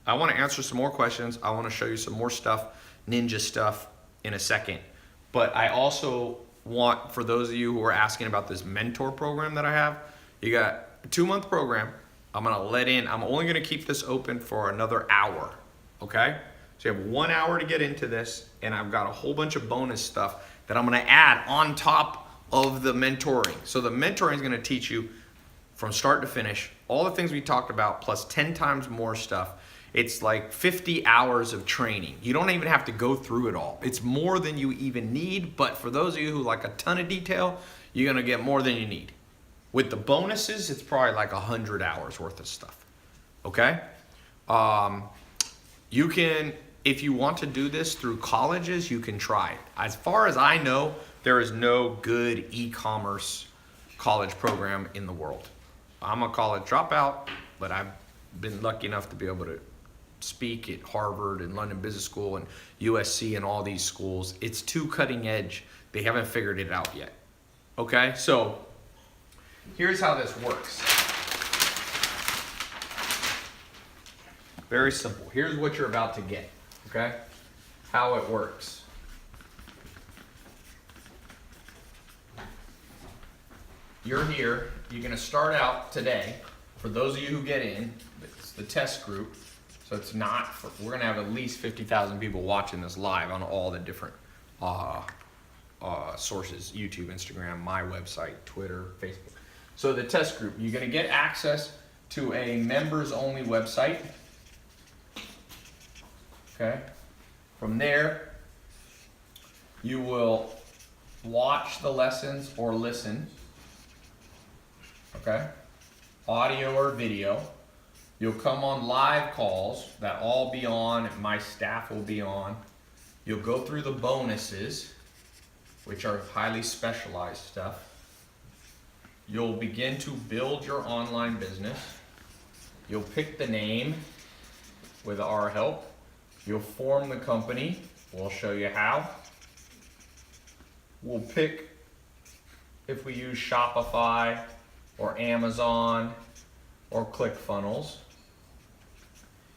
I want to answer some more questions. I want to show you some more stuff, ninja stuff in a second. But I also want, for those of you who are asking about this mentor program that I have, you got a 2-month program. I'm only going to keep this open for another hour. Okay? So you have 1 hour to get into this, and I've got a whole bunch of bonus stuff that I'm going to add on top of the mentoring. So the mentoring is going to teach you from start to finish all the things we talked about plus 10 times more stuff. It's like 50 hours of training. You don't even have to go through it all. It's more than you even need, but for those of you who like a ton of detail, you're going to get more than you need. With the bonuses, it's probably like 100 hours worth of stuff. Okay? You can, if you want to do this through colleges, you can try it. As far as I know, there is no good e-commerce college program in the world. I'm a college dropout, but I've been lucky enough to be able to speak at Harvard and London Business School and USC and all these schools. It's too cutting edge. They haven't figured it out yet. Okay, so here's how this works. Very simple. Here's what you're about to get, okay? How it works. You're here. You're going to start out today. For those of you who get in, it's the test group. So it's not, we're going to have at least 50,000 people watching this live on all the different sources, YouTube, Instagram, my website, Twitter, Facebook. So the test group, you're going to get access to a members only website. Okay. From there, you will watch the lessons or listen. Okay. Audio or video. You'll come on live calls that I'll be on and my staff will be on. You'll go through the bonuses, which are highly specialized stuff. You'll begin to build your online business. You'll pick the name with our help. You'll form the company. We'll show you how. We'll pick if we use Shopify or Amazon or ClickFunnels.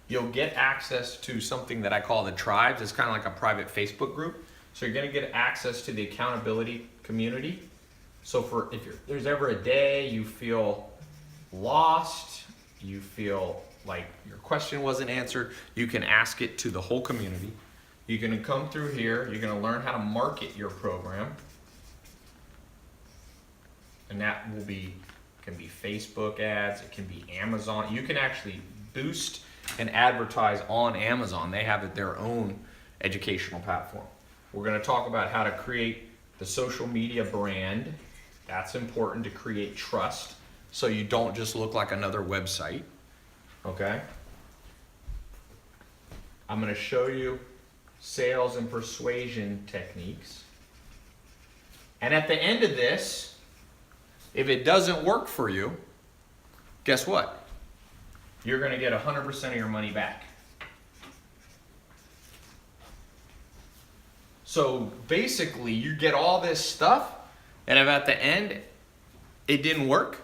You'll get access to something that I call the tribes. It's kind of like a private Facebook group. So you're going to get access to the accountability community. So if there's ever a day you feel lost, you feel like your question wasn't answered, you can ask it to the whole community. You're going to come through here. You're going to learn how to market your program. And that can be Facebook ads. It can be Amazon. You can actually boost and advertise on Amazon. They have their own educational platform. We're going to talk about how to create the social media brand. That's important to create trust so you don't just look like another website. Okay? I'm going to show you sales and persuasion techniques. And at the end of this, if it doesn't work for you, guess what? You're going to get 100% of your money back. So basically, you get all this stuff, and if at the end it didn't work,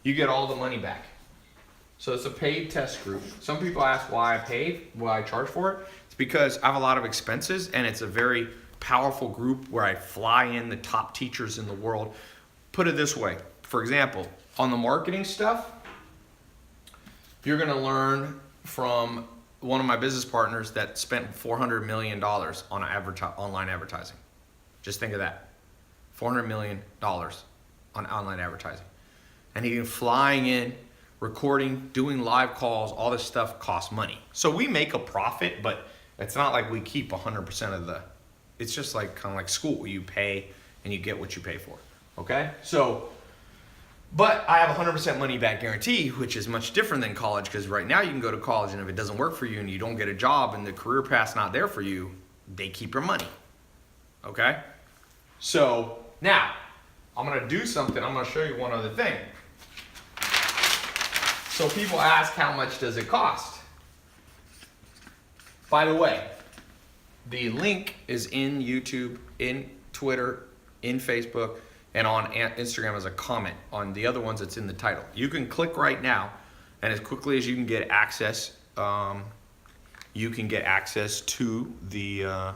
you get all the money back. So it's a paid test group. Some people ask why I charge for it. It's because I have a lot of expenses, and it's a very powerful group where I fly in the top teachers in the world. Put it this way. For example, on the marketing stuff, you're going to learn from one of my business partners that spent $400 million on online advertising. Just think of that. $400 million on online advertising. And he's flying in, recording, doing live calls, all this stuff costs money. So we make a profit, but it's not like we keep 100% of the, it's just like kind of like school. You pay and you get what you pay for. Okay? So, but I have 100% money back guarantee, which is much different than college, because right now you can go to college and if it doesn't work for you and you don't get a job and the career path's not there for you, they keep your money. Okay? So now I'm going to do something. I'm going to show you one other thing. So people ask, how much does it cost? By the way, the link is in YouTube, in Twitter, in Facebook, and on Instagram as a comment. On the other ones, it's in the title. You can click right now, and as quickly as you can get access, to the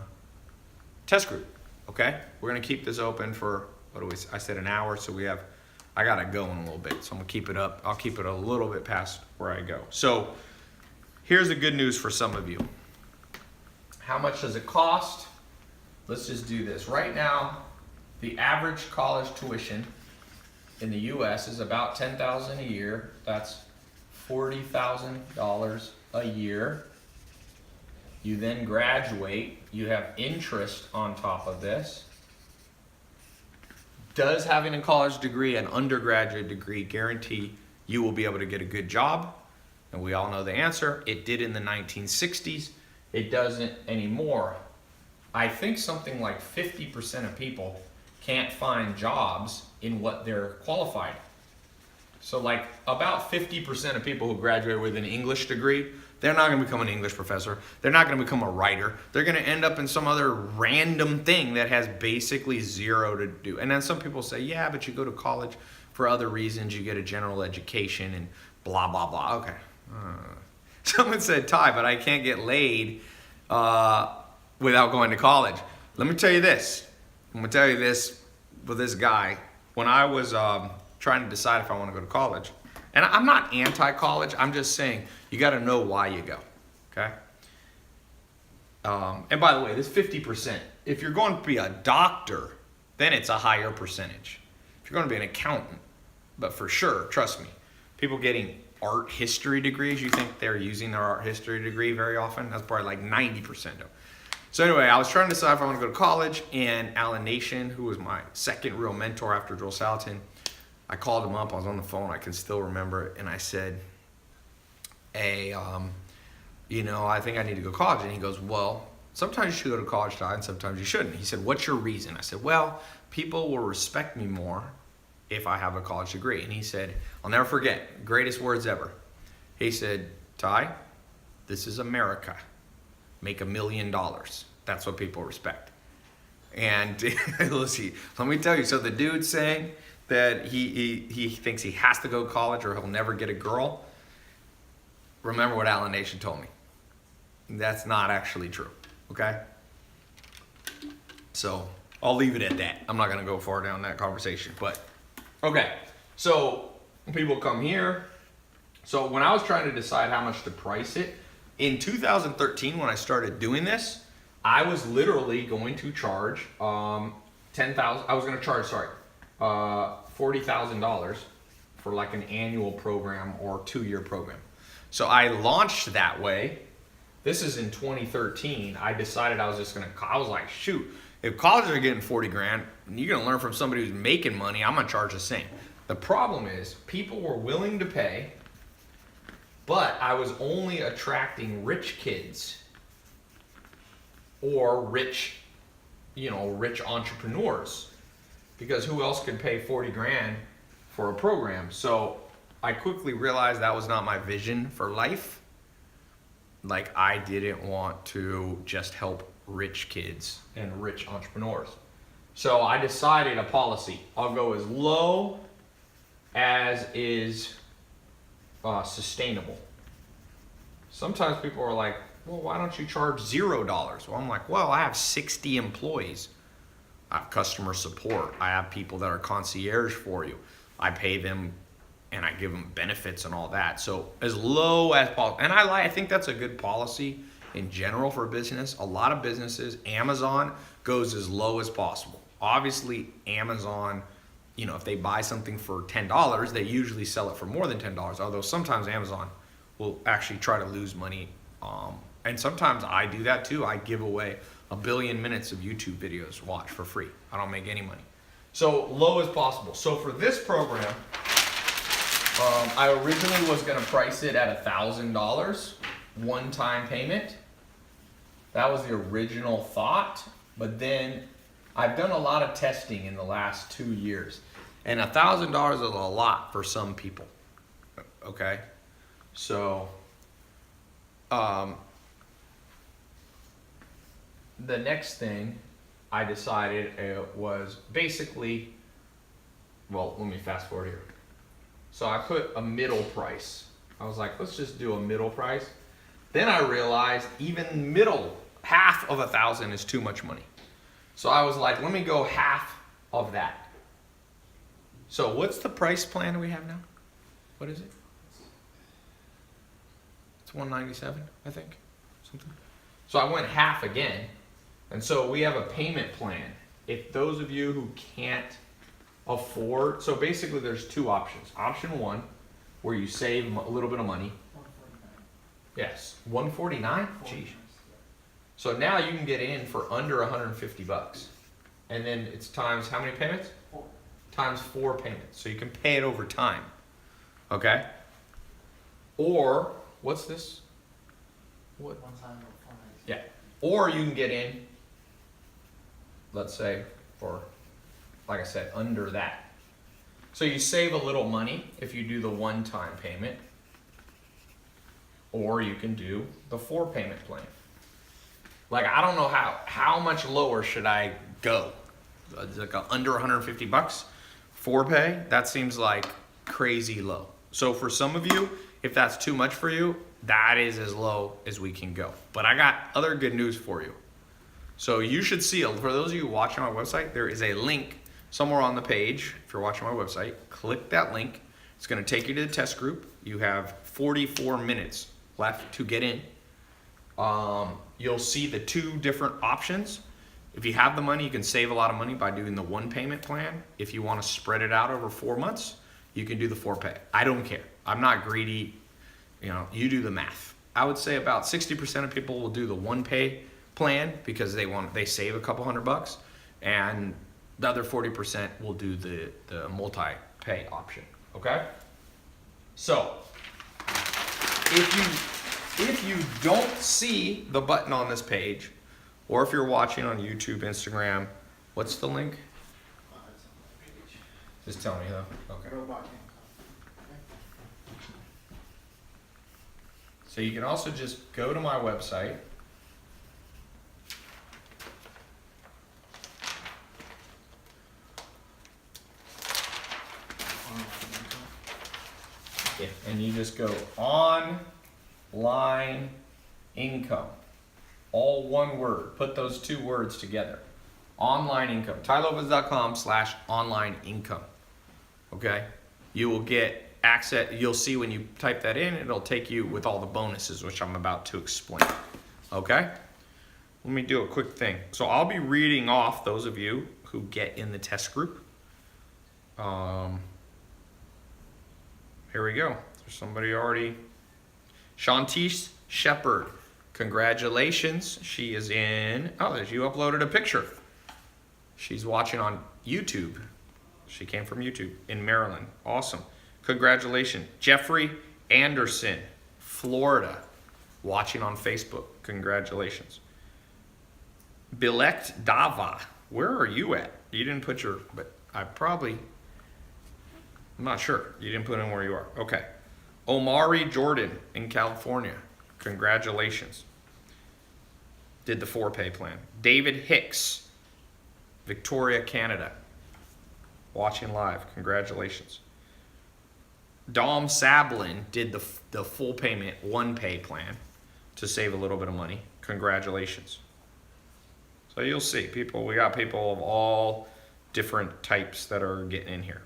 test group. Okay, we're gonna keep this open for I said an hour, so I gotta go in a little bit, so I'm gonna keep it up. I'll keep it a little bit past where I go. So here's the good news for some of you. How much does it cost? Let's just do this right now. The average college tuition in the U.S. is about $10,000 a year. That's $40,000 a year. You then graduate. You have interest on top of this. Does having a college degree, an undergraduate degree, guarantee you will be able to get a good job? And we all know the answer. It did in the 1960s. It doesn't anymore. I think something like 50% of people can't find jobs in what they're qualified. So like about 50% of people who graduate with an English degree, they're not going to become an English professor. They're not going to become a writer. They're going to end up in some other random thing that has basically zero to do. And then some people say, yeah, but you go to college for other reasons. You get a general education and blah, blah, blah. Okay. Someone said, Tai, but I can't get laid without going to college. Let me tell you this. I'm going to tell you this with this guy. When I was trying to decide if I want to go to college, and I'm not anti-college, I'm just saying you got to know why you go, okay? And by the way, this 50%, if you're going to be a doctor, then it's a higher percentage. If you're going to be an accountant, but for sure, trust me, people getting art history degrees, you think they're using their art history degree very often? That's probably like 90% of. So anyway, I was trying to decide if I want to go to college, and Alan Nation, who was my second real mentor after Joel Salatin, I called him up. I was on the phone. I can still remember it. And I said, hey, I think I need to go to college. And he goes, well, sometimes you should go to college, Tai, and sometimes you shouldn't. He said, what's your reason? I said, well, people will respect me more if I have a college degree. And he said, I'll never forget, greatest words ever. He said, Tai, this is America. Make $1 million. That's what people respect. And let's see, let me tell you, so the dude's saying that he thinks he has to go to college or he'll never get a girl. Remember what Alan Nation told me. That's not actually true, okay? So I'll leave it at that. I'm not gonna go far down that conversation, but okay. So people come here. So when I was trying to decide how much to price it, in 2013 when I started doing this, I was literally going to charge $40,000 for like an annual program or 2-year program. So I launched that way. This is in 2013. I decided I was like, shoot, if colleges are getting 40 grand, and you're gonna learn from somebody who's making money, I'm gonna charge the same. The problem is people were willing to pay, but I was only attracting rich kids or rich entrepreneurs, because who else could pay 40 grand for a program? So I quickly realized that was not my vision for life. Like, I didn't want to just help rich kids and rich entrepreneurs. So I decided a policy. I'll go as low as is sustainable. Sometimes people are like, well, why don't you charge $0? Well, I'm like, well, I have 60 employees. I have customer support. I have people that are concierge for you. I pay them and I give them benefits and all that. So as low as possible. And I think that's a good policy in general for business. A lot of businesses, Amazon goes as low as possible. Obviously, Amazon, if they buy something for $10, they usually sell it for more than $10. Although sometimes Amazon will actually try to lose money. And sometimes I do that too. I give away 1 billion minutes of YouTube videos to watch for free. I don't make any money. So low as possible. So for this program, I originally was going to price it at $1,000, one-time payment. That was the original thought. But then I've done a lot of testing in the last 2 years. And $1,000 is a lot for some people. Okay? So the next thing I decided was basically, well, let me fast forward here. So I put a middle price. I was like, let's just do a middle price. Then I realized even middle, half of 1,000 is too much money. So I was like, let me go half of that. So what's the price plan we have now? What is it? It's $197, I think, something. So I went half again. And so we have a payment plan. If those of you who can't afford, so basically there's 2 options. Option 1, where you save a little bit of money. 149. Yes, 149? Geez. So now you can get in for under 150 bucks. And then it's times how many payments? 4. Times 4 payments. So you can pay it over time. Okay? Or, what's this? What? One time or 4 nights. Yeah. Or you can get in, let's say, for, like I said, under that. So you save a little money if you do the one-time payment, or you can do the 4-payment plan. Like, I don't know how much lower should I go? It's like under 150 bucks, 4-pay, that seems like crazy low. So for some of you, if that's too much for you, that is as low as we can go. But I got other good news for you. So you should see, for those of you watching my website, there is a link somewhere on the page. If you're watching my website, click that link. It's gonna take you to the test group. You have 44 minutes left to get in. You'll see the 2 different options. If you have the money, you can save a lot of money by doing the 1-payment plan. If you want to spread it out over 4 months, you can do the 4-pay. I don't care. I'm not greedy. You know, you do the math. I would say about 60% of people will do the 1-pay plan because they save a couple $100, and the other 40% will do the multi-pay option. Okay? So if you don't see the button on this page, or if you're watching on YouTube, Instagram, what's the link? It's on my page. Just tell me though. Okay. Robot income. So you can also just go to my website. Yeah, and you just go online income. All one word. Put those 2 words together. Online income. TaiLopez.com/online income. Okay? You will get access. You'll see when you type that in, it'll take you with all the bonuses, which I'm about to explain. Okay? Let me do a quick thing. So I'll be reading off those of you who get in the test group. Here we go. There's somebody already. Shantice Shepherd. Congratulations. She is in. Oh, you uploaded a picture. She's watching on YouTube. She came from YouTube in Maryland. Awesome. Congratulations. Jeffrey Anderson, Florida, watching on Facebook. Congratulations. Bilekt Dava. Where are you at? You didn't put your, but I'm not sure. You didn't put in where you are. Okay. Omari Jordan in California. Congratulations. Did the 4-pay plan. David Hicks, Victoria, Canada. Watching live. Congratulations. Dom Sablin did the full payment 1-pay plan to save a little bit of money. Congratulations. So you'll see we got people of all different types that are getting in here.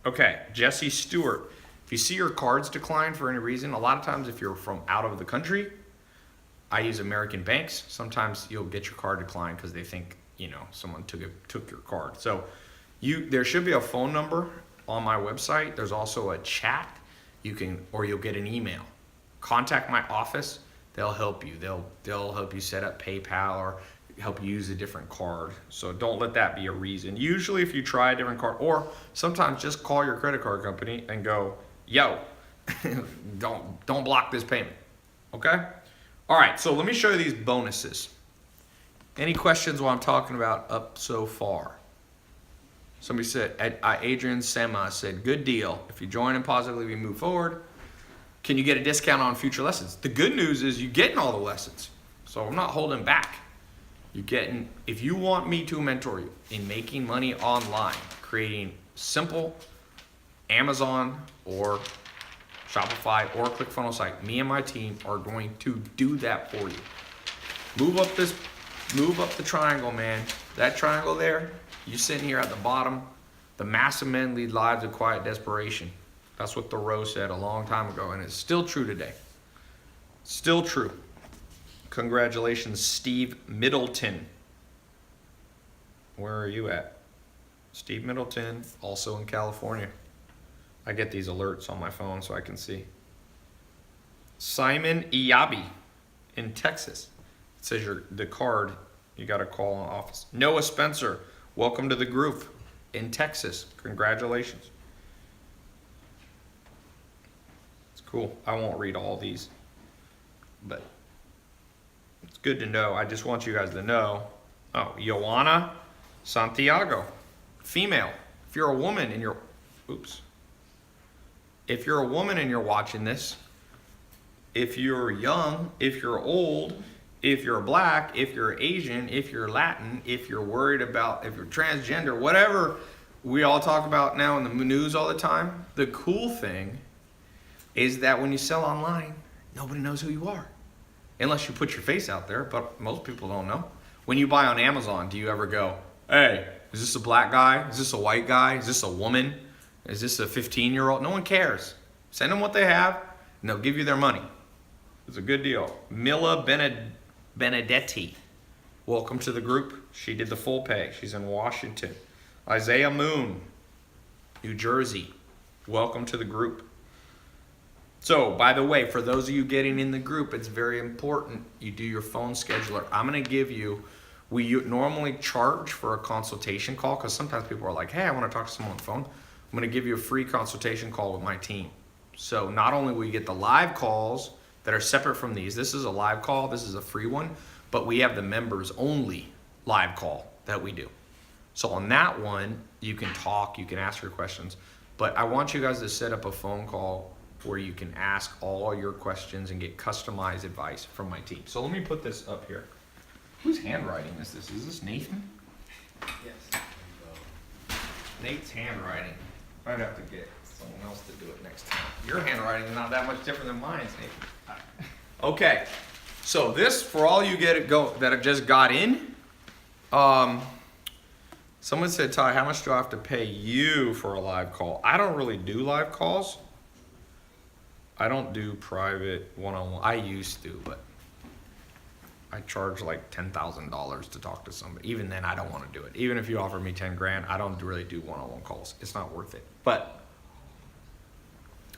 Okay, Jesse Stewart. If you see your cards decline for any reason, a lot of times if you're from out of the country, I use American banks. Sometimes you'll get your card declined because they think, someone took your card. So there should be a phone number on my website. There's also a chat. Or you'll get an email. Contact my office. They'll help you. They'll help you set up PayPal or help you use a different card. So don't let that be a reason. Usually if you try a different card, or sometimes just call your credit card company and go, yo, don't block this payment. Okay? All right, so let me show you these bonuses. Any questions while I'm talking about up so far? Somebody said, Adrian Sema said, good deal. If you join and positively move forward, can you get a discount on future lessons? The good news is you're getting all the lessons. So I'm not holding back. If you want me to mentor you in making money online, creating simple Amazon or Shopify or ClickFunnels site, me and my team are going to do that for you. Move up the triangle, man. That triangle there, you sitting here at the bottom. The massive men lead lives of quiet desperation. That's what Thoreau said a long time ago, and it's still true today. Still true. Congratulations, Steve Middleton. Where are you at? Steve Middleton, also in California. I get these alerts on my phone so I can see. Simon Iyabi in Texas. It says the card, you got to call in office. Noah Spencer, welcome to the group in Texas. Congratulations. It's cool. I won't read all these, but it's good to know. I just want you guys to know. Oh, Joanna Santiago, female. If you're a woman and you're Oops. If you're a woman and you're watching this, if you're young, if you're old, if you're black, if you're Asian, if you're Latin, if you're worried about, if you're transgender, whatever we all talk about now in the news all the time, the cool thing is that when you sell online, nobody knows who you are. Unless you put your face out there, but most people don't know. When you buy on Amazon, do you ever go, hey, is this a black guy? Is this a white guy? Is this a woman? Is this a 15-year-old? No one cares. Send them what they have, and they'll give you their money. It's a good deal. Mila Benedetti, welcome to the group. She did the full pay. She's in Washington. Isaiah Moon, New Jersey, welcome to the group. So, by the way, for those of you getting in the group, it's very important you do your phone scheduler. I'm going to give you, we normally charge for a consultation call because sometimes people are like, hey, I want to talk to someone on the phone. I'm going to give you a free consultation call with my team. So not only will you get the live calls that are separate from these, this is a live call, this is a free one, but we have the members only live call that we do. So on that one, you can talk, you can ask your questions, but I want you guys to set up a phone call where you can ask all your questions and get customized advice from my team. So let me put this up here. Whose handwriting is this? Is this Nathan? Yes. Nate's handwriting. I'd have to get someone else to do it next time. Your handwriting is not that much different than mine, Nathan. Okay, so this, for all you that have just got in, someone said, Ty, how much do I have to pay you for a live call? I don't really do live calls. I don't do private one-on-one. I used to, but I charge like $10,000 to talk to somebody. Even then, I don't want to do it. Even if you offer me 10 grand, I don't really do one-on-one calls. It's not worth it. But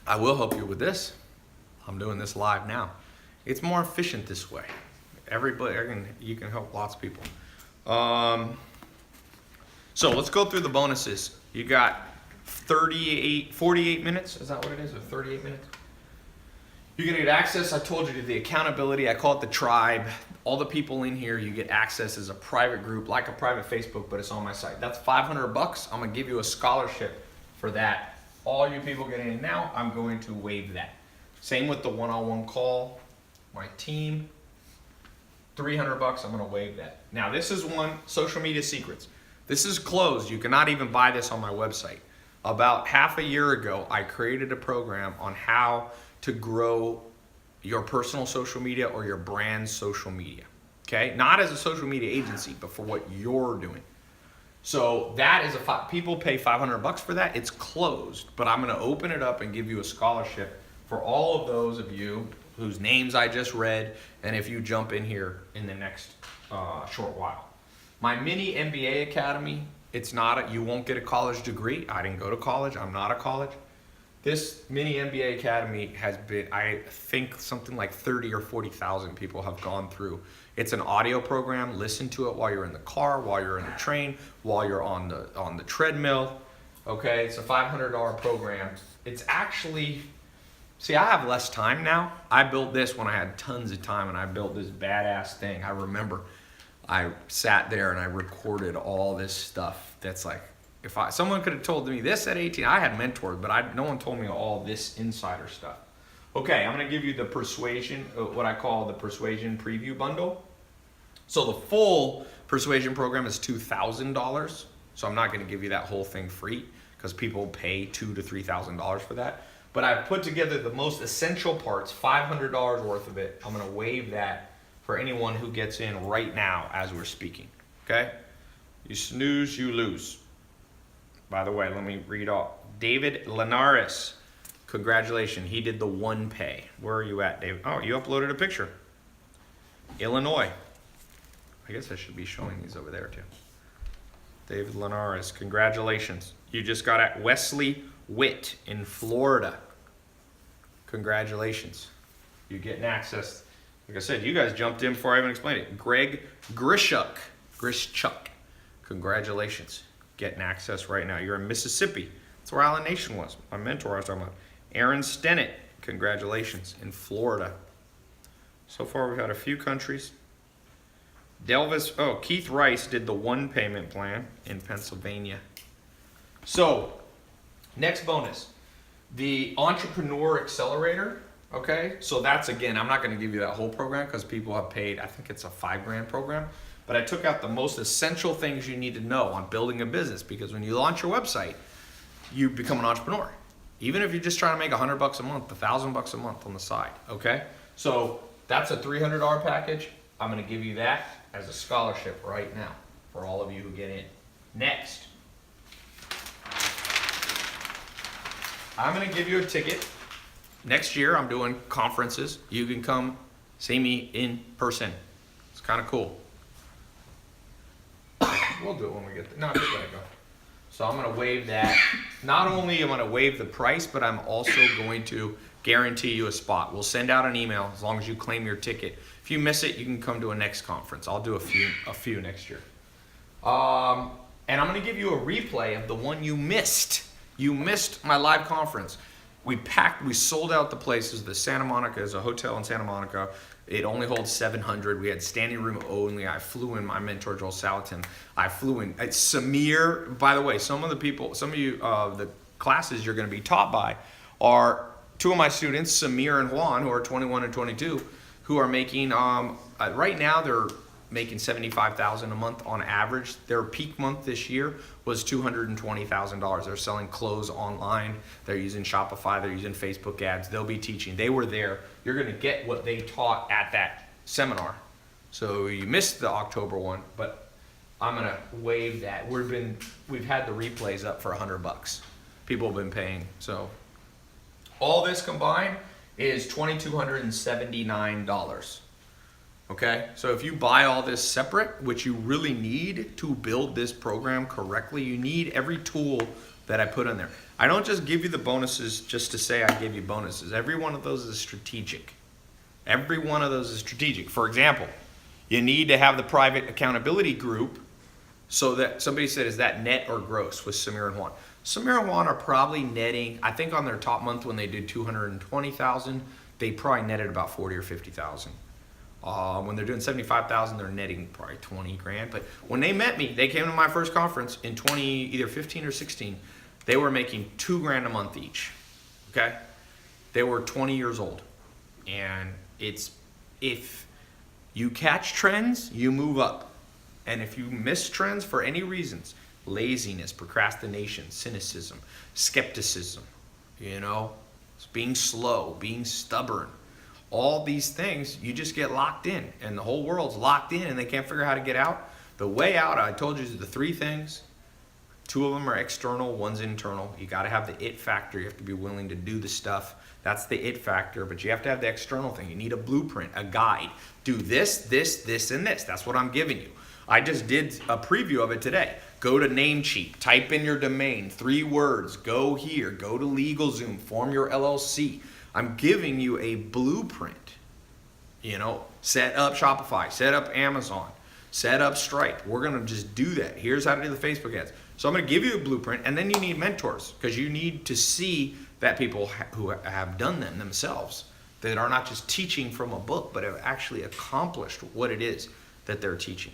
I will help you with this. I'm doing this live now. It's more efficient this way. You can help lots of people. So let's go through the bonuses. You got 48 minutes. Is that what it is? Or 38 minutes? You're going to get access, I told you, to the accountability. I call it the tribe. All the people in here, you get access as a private group, like a private Facebook, but it's on my site. That's $500. I'm going to give you a scholarship for that. All you people getting in now, I'm going to waive that. Same with the one-on-one call. My team, $300. I'm going to waive that. Now, this is one, social media secrets. This is closed. You cannot even buy this on my website. About half a year ago, I created a program on how to grow your personal social media or your brand's social media, okay? Not as a social media agency, but for what you're doing. So that is people pay $500 for that. It's closed, but I'm gonna open it up and give you a scholarship for all of those of you whose names I just read, and if you jump in here in the next short while. My mini MBA Academy, you won't get a college degree. I didn't go to college, I'm not a college. This mini MBA Academy has been, I think something like 30 or 40,000 people have gone through. It's an audio program. Listen to it while you're in the car, while you're in the train, while you're on the treadmill. Okay, it's a $500 program. It's actually, see, I have less time now. I built this when I had tons of time, and I built this badass thing. I remember I sat there and I recorded all this stuff that's like, someone could have told me this at 18, I had mentors, but no one told me all this insider stuff. Okay, I'm gonna give you the persuasion, what I call the persuasion preview bundle. So the full persuasion program is $2,000. So I'm not gonna give you that whole thing free because people pay $2,000 to $3,000 for that. But I've put together the most essential parts, $500 worth of it. I'm gonna waive that for anyone who gets in right now as we're speaking, okay? You snooze, you lose. By the way, let me read off. David Linares, congratulations. He did the one pay. Where are you at, David? Oh, you uploaded a picture. Illinois. I guess I should be showing these over there too. David Linares, congratulations. You just got at Wesley Witt in Florida. Congratulations. You're getting access. Like I said, you guys jumped in before I even explained it. Greg Grishuk. Congratulations. Getting access right now. You're in Mississippi. That's where Island Nation was. My mentor I was talking about. Aaron Stennett, congratulations, in Florida. So far we've had a few countries. Keith Rice did the one payment plan in Pennsylvania. So Next bonus, the Entrepreneur Accelerator. Okay, so that's, again, I'm not going to give you that whole program because people have paid, I think it's a $5,000 program, but I took out the most essential things you need to know on building a business, because when you launch your website, you become an entrepreneur. Even if you're just trying to make $100 a month, $1,000 a month on the side. Okay, so that's a $300 package. I'm going to give you that as a scholarship right now for all of you who get in. Next, I'm going to give you a ticket. Next year, I'm doing conferences. You can come see me in person. It's kind of cool. We'll do it when we get there. No, just let it go. So I'm going to waive that. Not only am I going to waive the price, but I'm also going to guarantee you a spot. We'll send out an email as long as you claim your ticket. If you miss it, you can come to a next conference. I'll do a few next year. And I'm going to give you a replay of the one you missed. You missed my live conference. We sold out the places. The Santa Monica is a hotel in Santa Monica. It only holds 700. We had standing room only. I flew in my mentor, Joel Salatin. I flew in. It's Samir. By the way, some of you, the classes you're going to be taught by are two of my students, Samir and Juan, who are 21 and 22, who are making, right now they're making $75,000 a month on average. Their peak month this year was $220,000. They're selling clothes online. They're using Shopify. They're using Facebook ads. They'll be teaching. They were there. You're going to get what they taught at that seminar. So you missed the October one, but I'm going to waive that. We've had the replays up for $100. People have been paying. So all this combined is $2,279. Okay, so if you buy all this separate, which you really need to build this program correctly, you need every tool that I put in there. I don't just give you the bonuses just to say I give you bonuses. Every one of those is strategic. Every one of those is strategic. For example, you need to have the private accountability group so that somebody said, is that net or gross with Samir and Juan? Samir and Juan are probably netting, I think on their top month when they did 220,000, they probably netted about 40 or 50,000. When they're doing 75,000, they're netting probably 20 grand. But when they met me, they came to my first conference in either 15 or 16. They were making $2,000 a month each. Okay, they were 20 years old, and if you catch trends, you move up, and if you miss trends for any reasons, laziness, procrastination, cynicism, skepticism, being slow, being stubborn. All these things, you just get locked in, and the whole world's locked in and they can't figure out how to get out. The way out, I told you, is the three things. Two of them are external, one's internal. You got to have the it factor. You have to be willing to do the stuff. That's the it factor, but you have to have the external thing. You need a blueprint, a guide. Do this, this, this, and this. That's what I'm giving you. I just did a preview of it today. Go to Namecheap, type in your domain, 3 words, go here, go to LegalZoom, form your LLC. I'm giving you a blueprint. Set up Shopify, set up Amazon, set up Stripe. We're going to just do that. Here's how to do the Facebook ads. So I'm going to give you a blueprint, and then you need mentors because you need to see that people who have done them themselves, that are not just teaching from a book, but have actually accomplished what it is that they're teaching.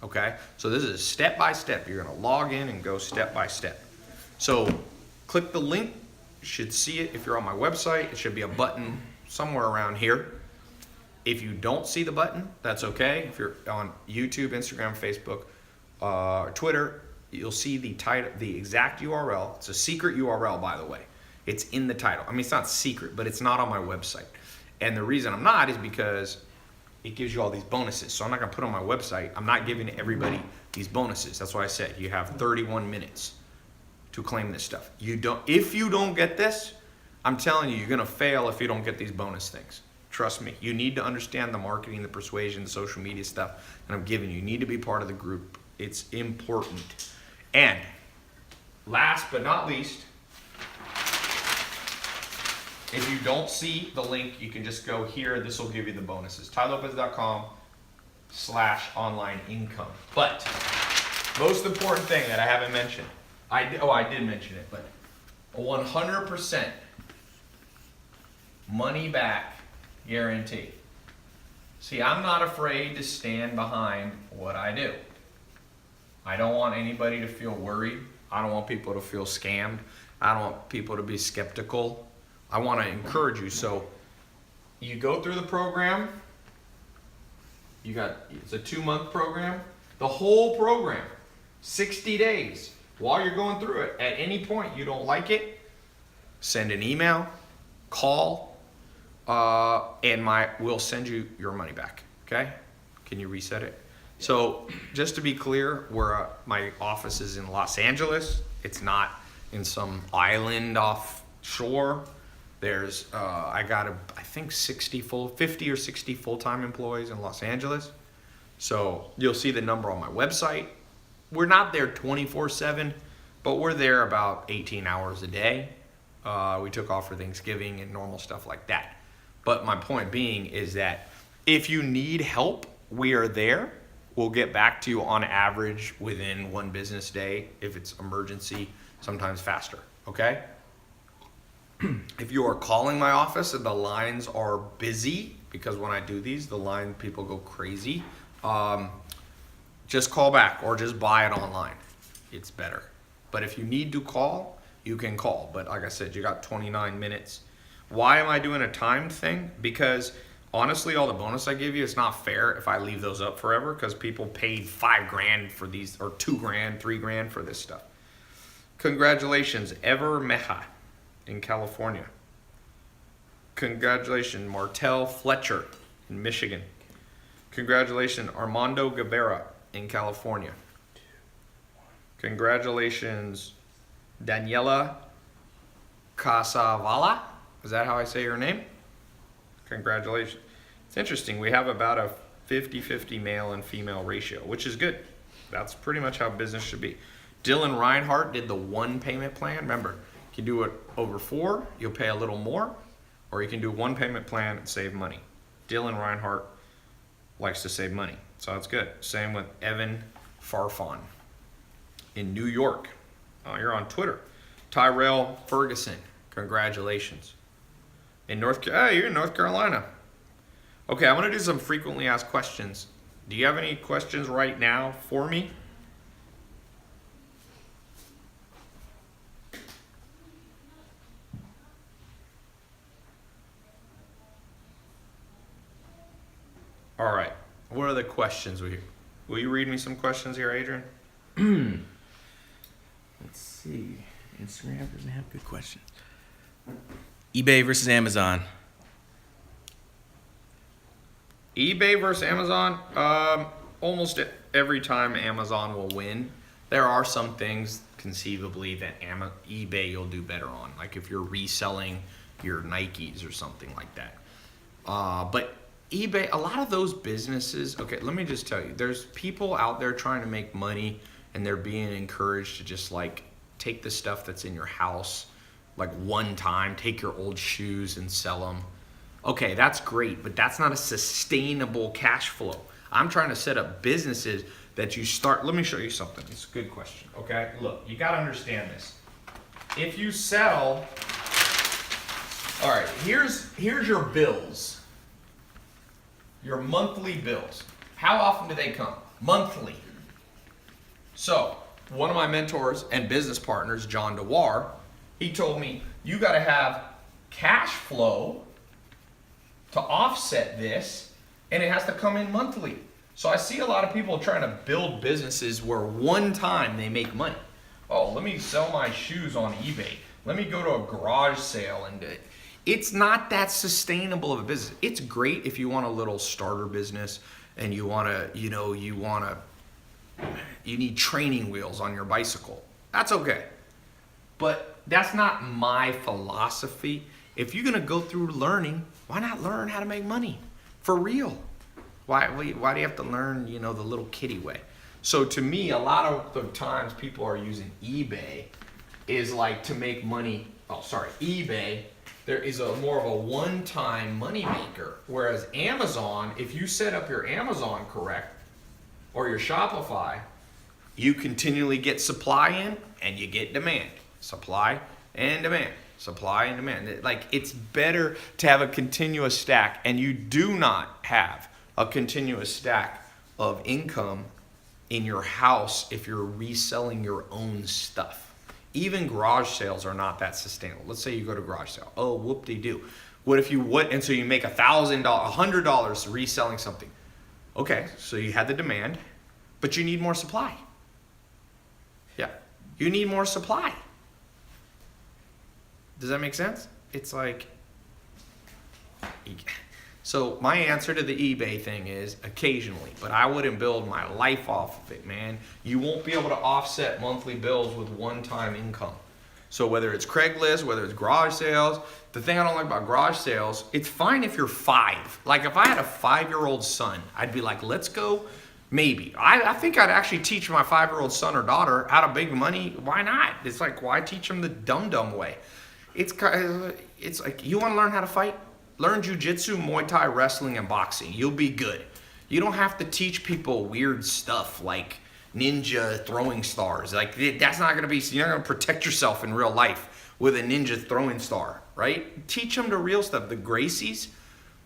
Okay? So this is step by step. You're going to log in and go step by step. So click the link. You should see it if you're on my website. It should be a button somewhere around here. If you don't see the button, that's okay. If you're on YouTube, Instagram, Facebook, or Twitter, you'll see the title, the exact URL. It's a secret URL, by the way. It's in the title. I mean, it's not secret, but it's not on my website. And the reason I'm not is because it gives you all these bonuses. So I'm not going to put it on my website. I'm not giving everybody these bonuses. That's why I said you have 31 minutes to claim this stuff. If you don't get this, I'm telling you, you're going to fail if you don't get these bonus things. Trust me. You need to understand the marketing, the persuasion, the social media stuff that I'm giving you. You need to be part of the group. It's important. And last but not least, if you don't see the link, you can just go here. This will give you the bonuses. TaiLopez.com/online income. But most important thing that I haven't mentioned, I did mention it, but a 100% money back guarantee. See, I'm not afraid to stand behind what I do. I don't want anybody to feel worried. I don't want people to feel scammed. I don't want people to be skeptical. I want to encourage you. So you go through the program. It's a 2-month program. The whole program, 60 days. While you're going through it, at any point you don't like it, send an email, call, and we'll send you your money back. Okay? Can you reset it? So just to be clear, my office is in Los Angeles. It's not in some island offshore. There's I got I think 50 or 60 full-time employees in Los Angeles. So you'll see the number on my website. We're not there 24/7, but we're there about 18 hours a day. We took off for Thanksgiving and normal stuff like that. But my point being is that if you need help, we are there. We'll get back to you on average within 1 business day. If it's emergency, sometimes faster, okay? If you are calling my office and the lines are busy, because when I do these, people go crazy, just call back or just buy it online. It's better. But if you need to call, you can call. But like I said, you got 29 minutes. Why am I doing a timed thing? Because honestly, all the bonus I give you, it's not fair if I leave those up forever, because people paid $5,000 for these, or $2,000, $3,000 for this stuff. Congratulations, Ever Meha in California. Congratulations, Martel Fletcher in Michigan. Congratulations, Armando Guevara in California. Congratulations, Daniela Casavala. Is that how I say your name? Congratulations. It's interesting. We have about a 50-50 male and female ratio, which is good. That's pretty much how business should be. Dylan Reinhardt did the 1 payment plan. Remember, you can do it over 4, you'll pay a little more, or you can do 1 payment plan and save money. Dylan Reinhardt likes to save money, so that's good. Same with Evan Farfan in New York. Oh, you're on Twitter. Tyrell Ferguson, congratulations. You're in North Carolina. Okay, I'm going to do some frequently asked questions. Do you have any questions right now for me? All right. What are the questions? Will you read me some questions here, Adrian? Let's see. Instagram doesn't have good questions. eBay versus Amazon. eBay versus Amazon. Almost every time Amazon will win. There are some things conceivably that eBay you'll do better on, like if you're reselling your Nikes or something like that. But eBay, a lot of those businesses, okay, let me just tell you, there's people out there trying to make money and they're being encouraged to just like take the stuff that's in your house, like one time, take your old shoes and sell them. Okay, that's great, but that's not a sustainable cash flow. I'm trying to set up businesses that you start. Let me show you something. It's a good question, okay? Look, you got to understand this. If you sell, all right, here's your bills. Your monthly bills. How often do they come? Monthly. So, one of my mentors and business partners, John DeWar, he told me, you got to have cash flow to offset this, and it has to come in monthly. So I see a lot of people trying to build businesses where one time they make money. Oh, let me sell my shoes on eBay. Let me go to a garage sale and it's not that sustainable of a business. It's great if you want a little starter business and you need training wheels on your bicycle. That's okay. But that's not my philosophy. If you're gonna go through learning, why not learn how to make money for real? Why do you have to learn, the little kiddie way? So to me, a lot of the times people are using eBay is like to make money. eBay, there is more of a one-time money maker. Whereas Amazon, if you set up your Amazon correct, or your Shopify, you continually get supply in and you get demand. Supply and demand. Supply and demand. Like, it's better to have a continuous stack, and you do not have a continuous stack of income in your house if you're reselling your own stuff. even garage sales are not that sustainable. Let's say you go to garage sale. Oh, whoop-de-doo. What if you would, and so you make $1,000, $100 reselling something. Okay, so you had the demand, but you need more supply. Yeah, you need more supply. Does that make sense? It's like, so my answer to the eBay thing is occasionally, but I wouldn't build my life off of it, man. You won't be able to offset monthly bills with one-time income. So whether it's Craigslist, whether it's garage sales, the thing I don't like about garage sales, it's fine if you're 5. Like if I had a 5-year-old son, I'd be like, let's go. Maybe. I think I'd actually teach my 5-year-old son or daughter how to make money. Why not? It's like, why teach them the dumb way? It's like, you want to learn how to fight? Learn jujitsu, Muay Thai, wrestling, and boxing. You'll be good. You don't have to teach people weird stuff like ninja throwing stars. Like that's not gonna be. You're not gonna protect yourself in real life with a ninja throwing star, right? Teach them the real stuff. The Gracies,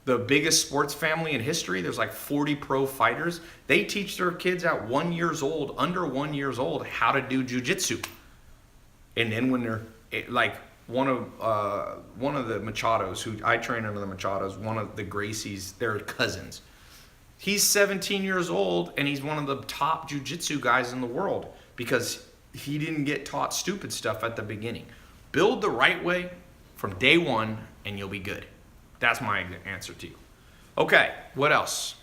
the biggest sports family in history. There's like 40 pro fighters. They teach their kids at 1 year old, under 1 year old, how to do jujitsu. And then when they're like one of the Machados, who I train under the Machados, one of the Gracies, they're cousins. He's 17 years old, and he's one of the top jiu-jitsu guys in the world because he didn't get taught stupid stuff at the beginning. Build the right way from day one, and you'll be good. That's my answer to you. Okay, what else?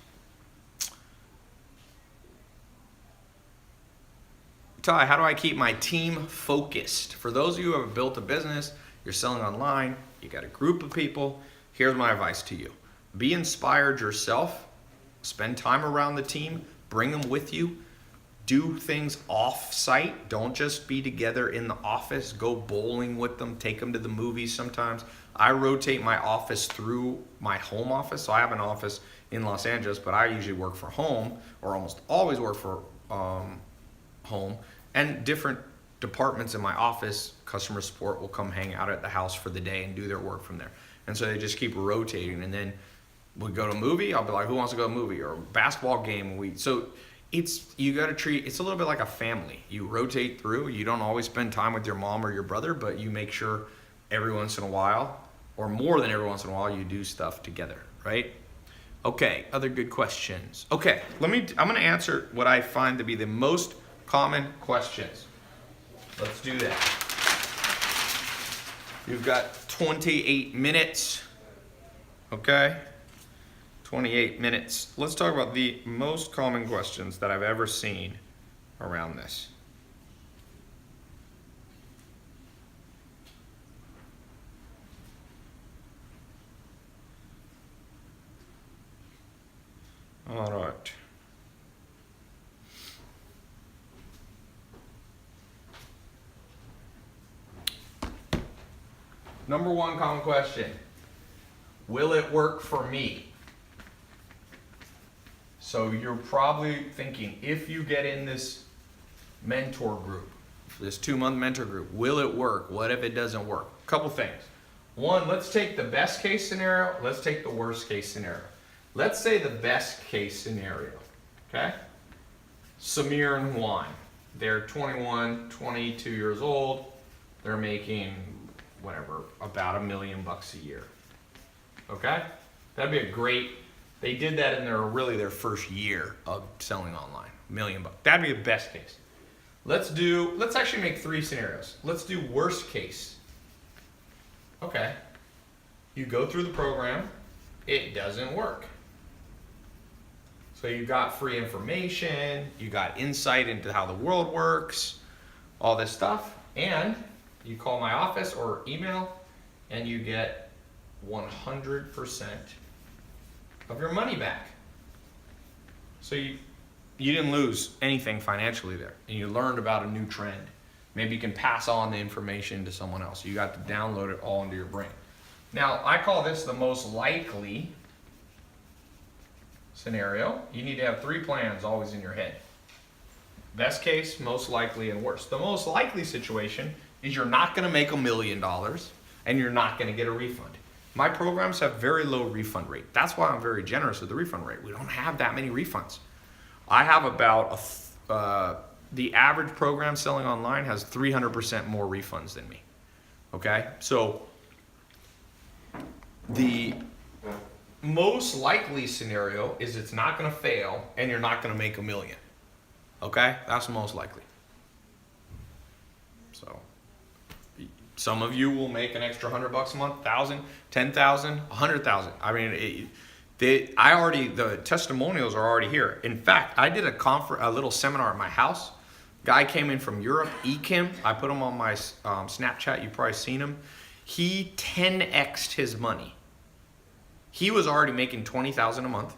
Tai, how do I keep my team focused? For those of you who have built a business, you're selling online, you got a group of people, here's my advice to you. Be inspired yourself. Spend time around the team, bring them with you, do things off-site. Don't just be together in the office. Go bowling with them, take them to the movies sometimes. I rotate my office through my home office. So I have an office in Los Angeles, but I usually work for home, or almost always work for home. And different departments in my office, customer support will come hang out at the house for the day and do their work from there. And so they just keep rotating, and then we go to a movie, I'll be like, who wants to go to a movie? Or a basketball game. So you got to treat, it's a little bit like a family. You rotate through. You don't always spend time with your mom or your brother, but you make sure every once in a while, or more than every once in a while, you do stuff together, right? Okay, other good questions. Okay, I'm going to answer what I find to be the most common questions. Let's do that. You've got 28 minutes, okay? 28 minutes. Let's talk about the most common questions that I've ever seen around this. All right. Number one common question. Will it work for me? So you're probably thinking, if you get in this mentor group, this 2-month mentor group, will it work? What if it doesn't work? Couple things. One, let's take the best case scenario. Let's take the worst case scenario. Let's say the best case scenario, okay? Samir and Juan, they're 21, 22 years old. They're making, whatever, about $1 million a year, okay? That'd be a great, they did that in their first year of selling online, $1 million. That'd be the best case. Let's actually make 3 scenarios. Let's do worst case. Okay. You go through the program, it doesn't work. So you got free information, you got insight into how the world works, all this stuff, and you call my office or email and you get 100% of your money back. So you didn't lose anything financially there, and you learned about a new trend. Maybe you can pass on the information to someone else. You got to download it all into your brain. Now, I call this the most likely scenario. You need to have 3 plans always in your head. Best case, most likely, and worst. The most likely situation is you're not going to make $1 million and you're not going to get a refund. My programs have very low refund rate. That's why I'm very generous with the refund rate. We don't have that many refunds. I have about the average program selling online has 300% more refunds than me. Okay? So the most likely scenario is it's not going to fail and you're not going to make $1 million. Okay? That's the most likely. So some of you will make an extra $100 a month, 1,000, 10,000, 100,000. I mean, the testimonials are already here. In fact, I did a little seminar at my house. Guy came in from Europe, Ekim. I put him on my Snapchat. You've probably seen him. He 10x'd his money. He was already making 20,000 a month,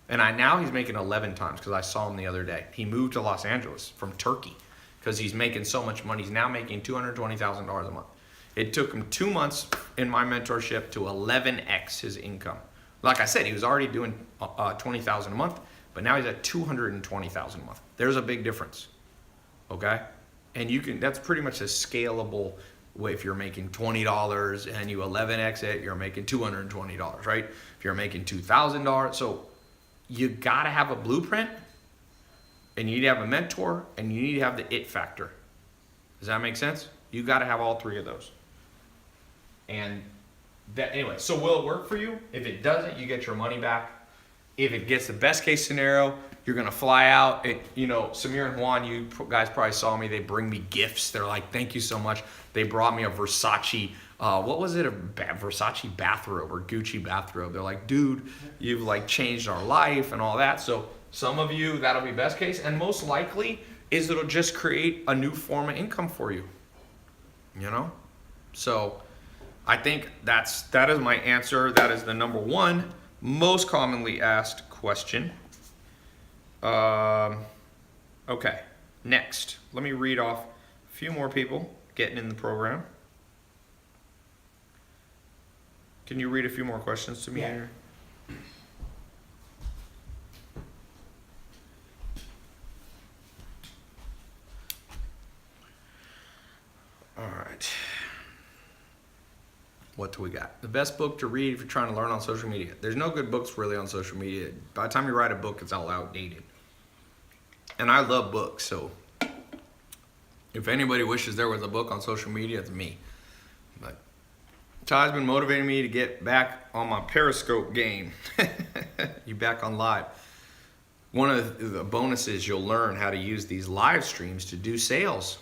and now he's making 11 times because I saw him the other day. He moved to Los Angeles from Turkey because he's making so much money. He's now making $220,000 a month. It took him 2 months in my mentorship to 11x his income. Like I said, he was already doing 20,000 a month, but now he's at 220,000 a month. There's a big difference, okay? And that's pretty much a scalable way. If you're making $20 and you 11x it, you're making $220, right? If you're making $2,000, so you gotta have a blueprint, and you need to have a mentor, and you need to have the it factor. Does that make sense? You gotta have all three of those. And anyway, so will it work for you? If it doesn't, you get your money back. If it gets the best case scenario, you're gonna fly out. Samir and Juan, you guys probably saw me. They bring me gifts. They're like, "Thank you so much." They brought me a Versace. What was it? A Versace bathrobe or Gucci bathrobe. They're like, "Dude, you've like changed our life and all that." So some of you, that'll be best case, and most likely is it'll just create a new form of income for you. So I think that is my answer. That is the number one most commonly asked question. Okay, next. Let me read off a few more people getting in the program. Can you read a few more questions to me here? All right. What do we got? The best book to read if you're trying to learn on social media. There's no good books really on social media. By the time you write a book, it's all outdated. And I love books, so if anybody wishes there was a book on social media, it's me. But Ty's been motivating me to get back on my Periscope game. You back on live. One of the bonuses, you'll learn how to use these live streams to do sales.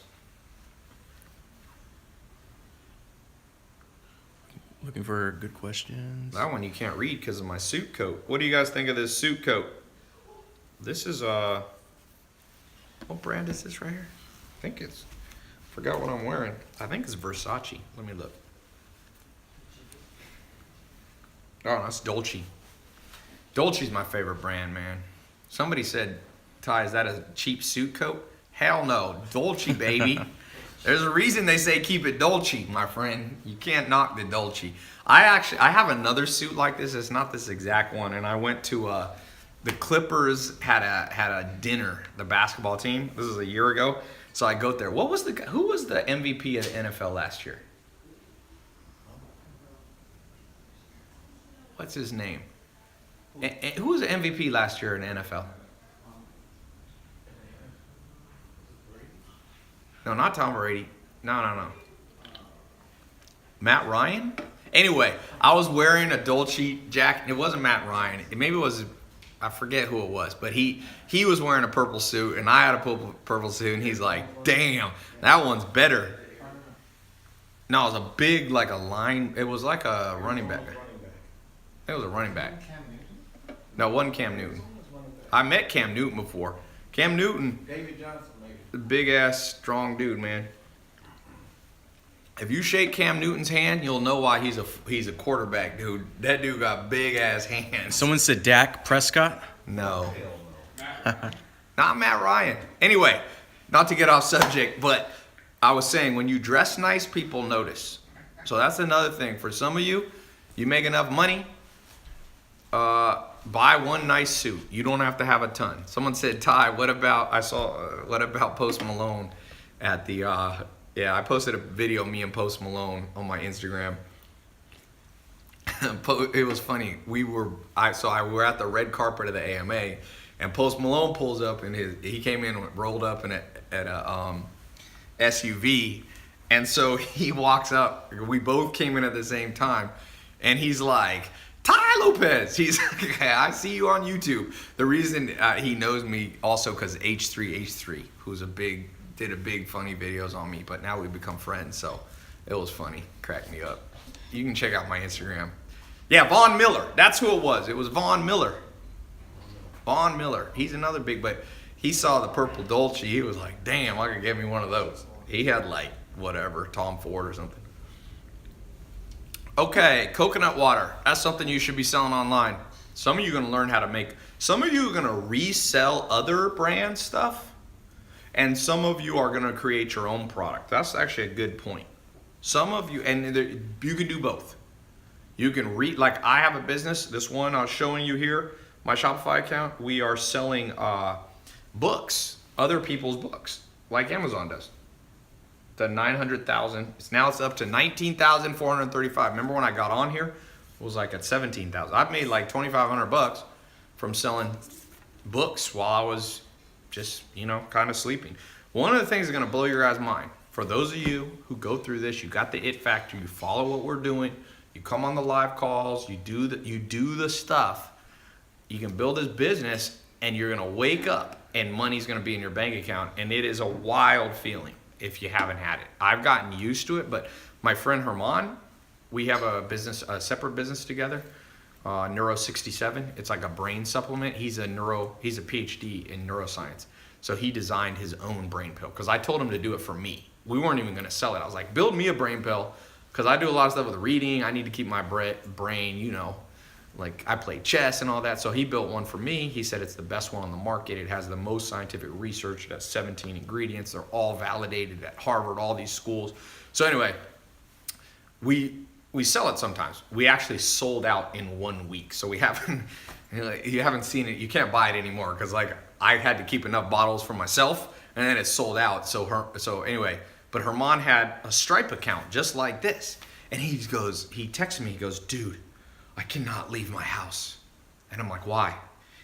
Looking for good questions. That one you can't read because of my suit coat. What do you guys think of this suit coat? This is what brand is this right here? I think forgot what I'm wearing. I think it's Versace. Let me look. Oh, that's Dolce. Dolce's my favorite brand, man. Somebody said, "Ty, is that a cheap suit coat?" Hell no, Dolce, baby. There's a reason they say keep it Dolce, my friend. You can't knock the Dolce. I have another suit like this. It's not this exact one. And I went to the Clippers had a dinner. The basketball team. This is a year ago. So I go there. Who was the MVP of the NFL last year? What's his name? Who was the MVP last year in the NFL? No, not Tom Brady. No. Matt Ryan? Anyway, I was wearing a Dolce jacket. It wasn't Matt Ryan. Maybe it was, I forget who it was. But he was wearing a purple suit, and I had a purple suit, and he's like, "Damn, that one's better." No, it was a big, like a line. It was like a running back. It was a running back. No, it wasn't Cam Newton. I met Cam Newton before. Cam Newton. David Johnson, maybe. Big ass strong dude, man. If you shake Cam Newton's hand, you'll know why he's a quarterback, dude. That dude got big ass hands. Someone said Dak Prescott? No. Not Matt Ryan. Anyway, not to get off subject, but I was saying when you dress nice, people notice. So that's another thing. For some of you, you make enough money, buy one nice suit. You don't have to have a ton. Someone said, "Ty, what about Post Malone at the I posted a video of me and Post Malone on my Instagram. It was funny. We were at the red carpet of the AMA. And Post Malone pulls up in he came in rolled up in a SUV, and so he walks up. We both came in at the same time, and he's like, Tai Lopez. He's like, I see you on YouTube. The reason he knows me also because H3H3, who's did a big funny videos on me, but now we've become friends, so it was funny, cracked me up. You can check out my Instagram. Yeah, Von Miller. That's who it was. It was Von Miller. Von Miller. He's another big, but he saw the purple Dolce. He was like, damn, I could get me one of those. He had like whatever, Tom Ford or something. Okay, coconut water. That's something you should be selling online. Some of you are going to learn how to make, some of you are going to resell other brand stuff, and some of you are going to create your own product. That's actually a good point. Some of you, and you can do both. You can like I have a business, this one I was showing you here, my Shopify account, we are selling books, other people's books, like Amazon does. The 900,000, it's up to 19,435. Remember when I got on here, it was like at 17,000. I've made like 2,500 bucks from selling books while I was just, kind of sleeping. One of the things that's gonna blow your guys' mind, for those of you who go through this, you got the it factor, you follow what we're doing, you come on the live calls, you do the stuff, you can build this business, and you're gonna wake up and money's gonna be in your bank account, and it is a wild feeling if you haven't had it. I've gotten used to it, but my friend Herman, we have a separate business together, Neuro 67. It's like a brain supplement. He's a PhD in neuroscience. So he designed his own brain pill because I told him to do it for me. We weren't even gonna sell it. I was like, build me a brain pill because I do a lot of stuff with reading. I need to keep my brain, like I play chess and all that. So he built one for me. He said it's the best one on the market. It has the most scientific research. It has 17 ingredients. They're all validated at Harvard, all these schools. So anyway, we sell it sometimes. We actually sold out in 1 week. So you haven't seen it. You can't buy it anymore because like I had to keep enough bottles for myself, and then it sold out. So anyway, but Herman had a Stripe account just like this, and he texted me. He goes, dude, I cannot leave my house. And I'm like, why?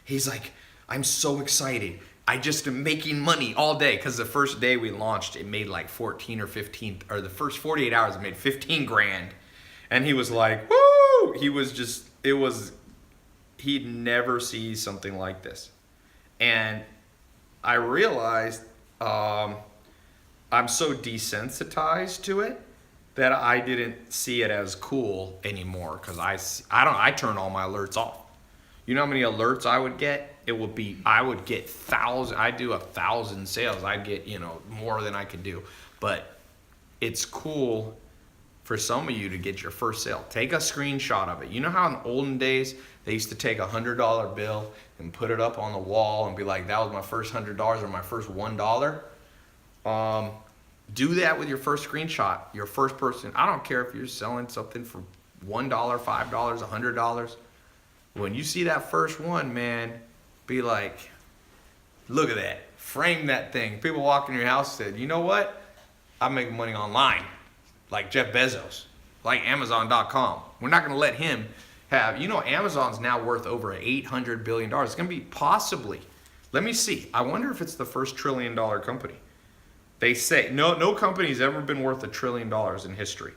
He's like, I'm so excited. I just am making money all day. Because the first day we launched, it made like 14 or 15, or the first 48 hours, it made 15 grand. And he was like, woo! He'd never see something like this. And I realized I'm so desensitized to it that I didn't see it as cool anymore because I turn all my alerts off. You know how many alerts I would get? I would get thousands. I do 1,000 sales. I'd get more than I could do. But it's cool for some of you to get your first sale. Take a screenshot of it. You know how in olden days they used to take a $100 bill and put it up on the wall and be like, that was my first $100 or my first $1. Do that with your first screenshot, your first person. I don't care if you're selling something for $1, $5, $100. When you see that first one, man, be like, look at that. Frame that thing. People walk in your house and said, you know what? I'm making money online. Like Jeff Bezos, like Amazon.com. We're not going to let him have, Amazon's now worth over $800 billion. It's going to be possibly, let me see. I wonder if it's the first $1 trillion company. They say no company's ever been worth $1 trillion in history.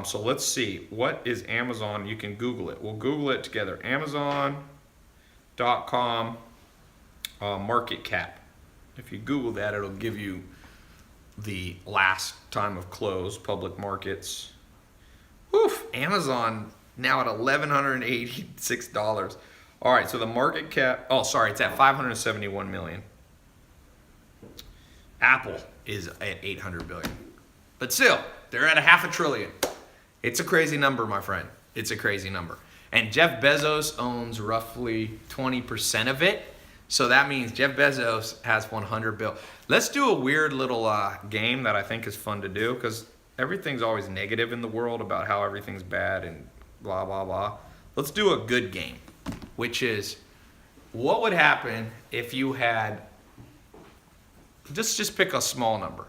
So let's see. What is Amazon? You can Google it. We'll Google it together. Amazon.com market cap. If you Google that, it'll give you the last time of close, public markets. Woof, Amazon now at $1,186. All right, so the market cap, it's at 571 million. Apple is at 800 billion. But still, they're at $500 billion. It's a crazy number, my friend. It's a crazy number. And Jeff Bezos owns roughly 20% of it. So that means Jeff Bezos has 100 billion. Let's do a weird little game that I think is fun to do because everything's always negative in the world about how everything's bad and blah, blah, blah. Let's do a good game, which is what would happen if you had, just pick a small number,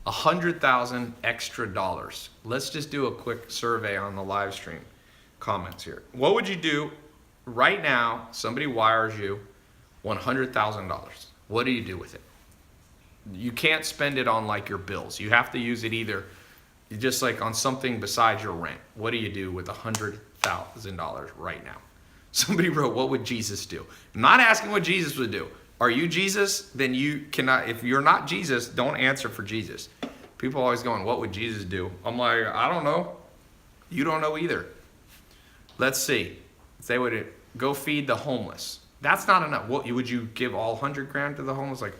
100,000 extra dollars. Let's just do a quick survey on the live stream comments here. What would you do right now? Somebody wires you $100,000. What do you do with it? You can't spend it on like your bills. You have to use it either just like on something besides your rent. What do you do with $100,000 right now? Somebody wrote, what would Jesus do? I'm not asking what Jesus would do. Are you Jesus? Then you cannot, if you're not Jesus, don't answer for Jesus. People are always going, what would Jesus do? I'm like, I don't know. You don't know either. Let's see. If they would go feed the homeless. That's not enough. What would you give all 100 grand to the homeless? Like,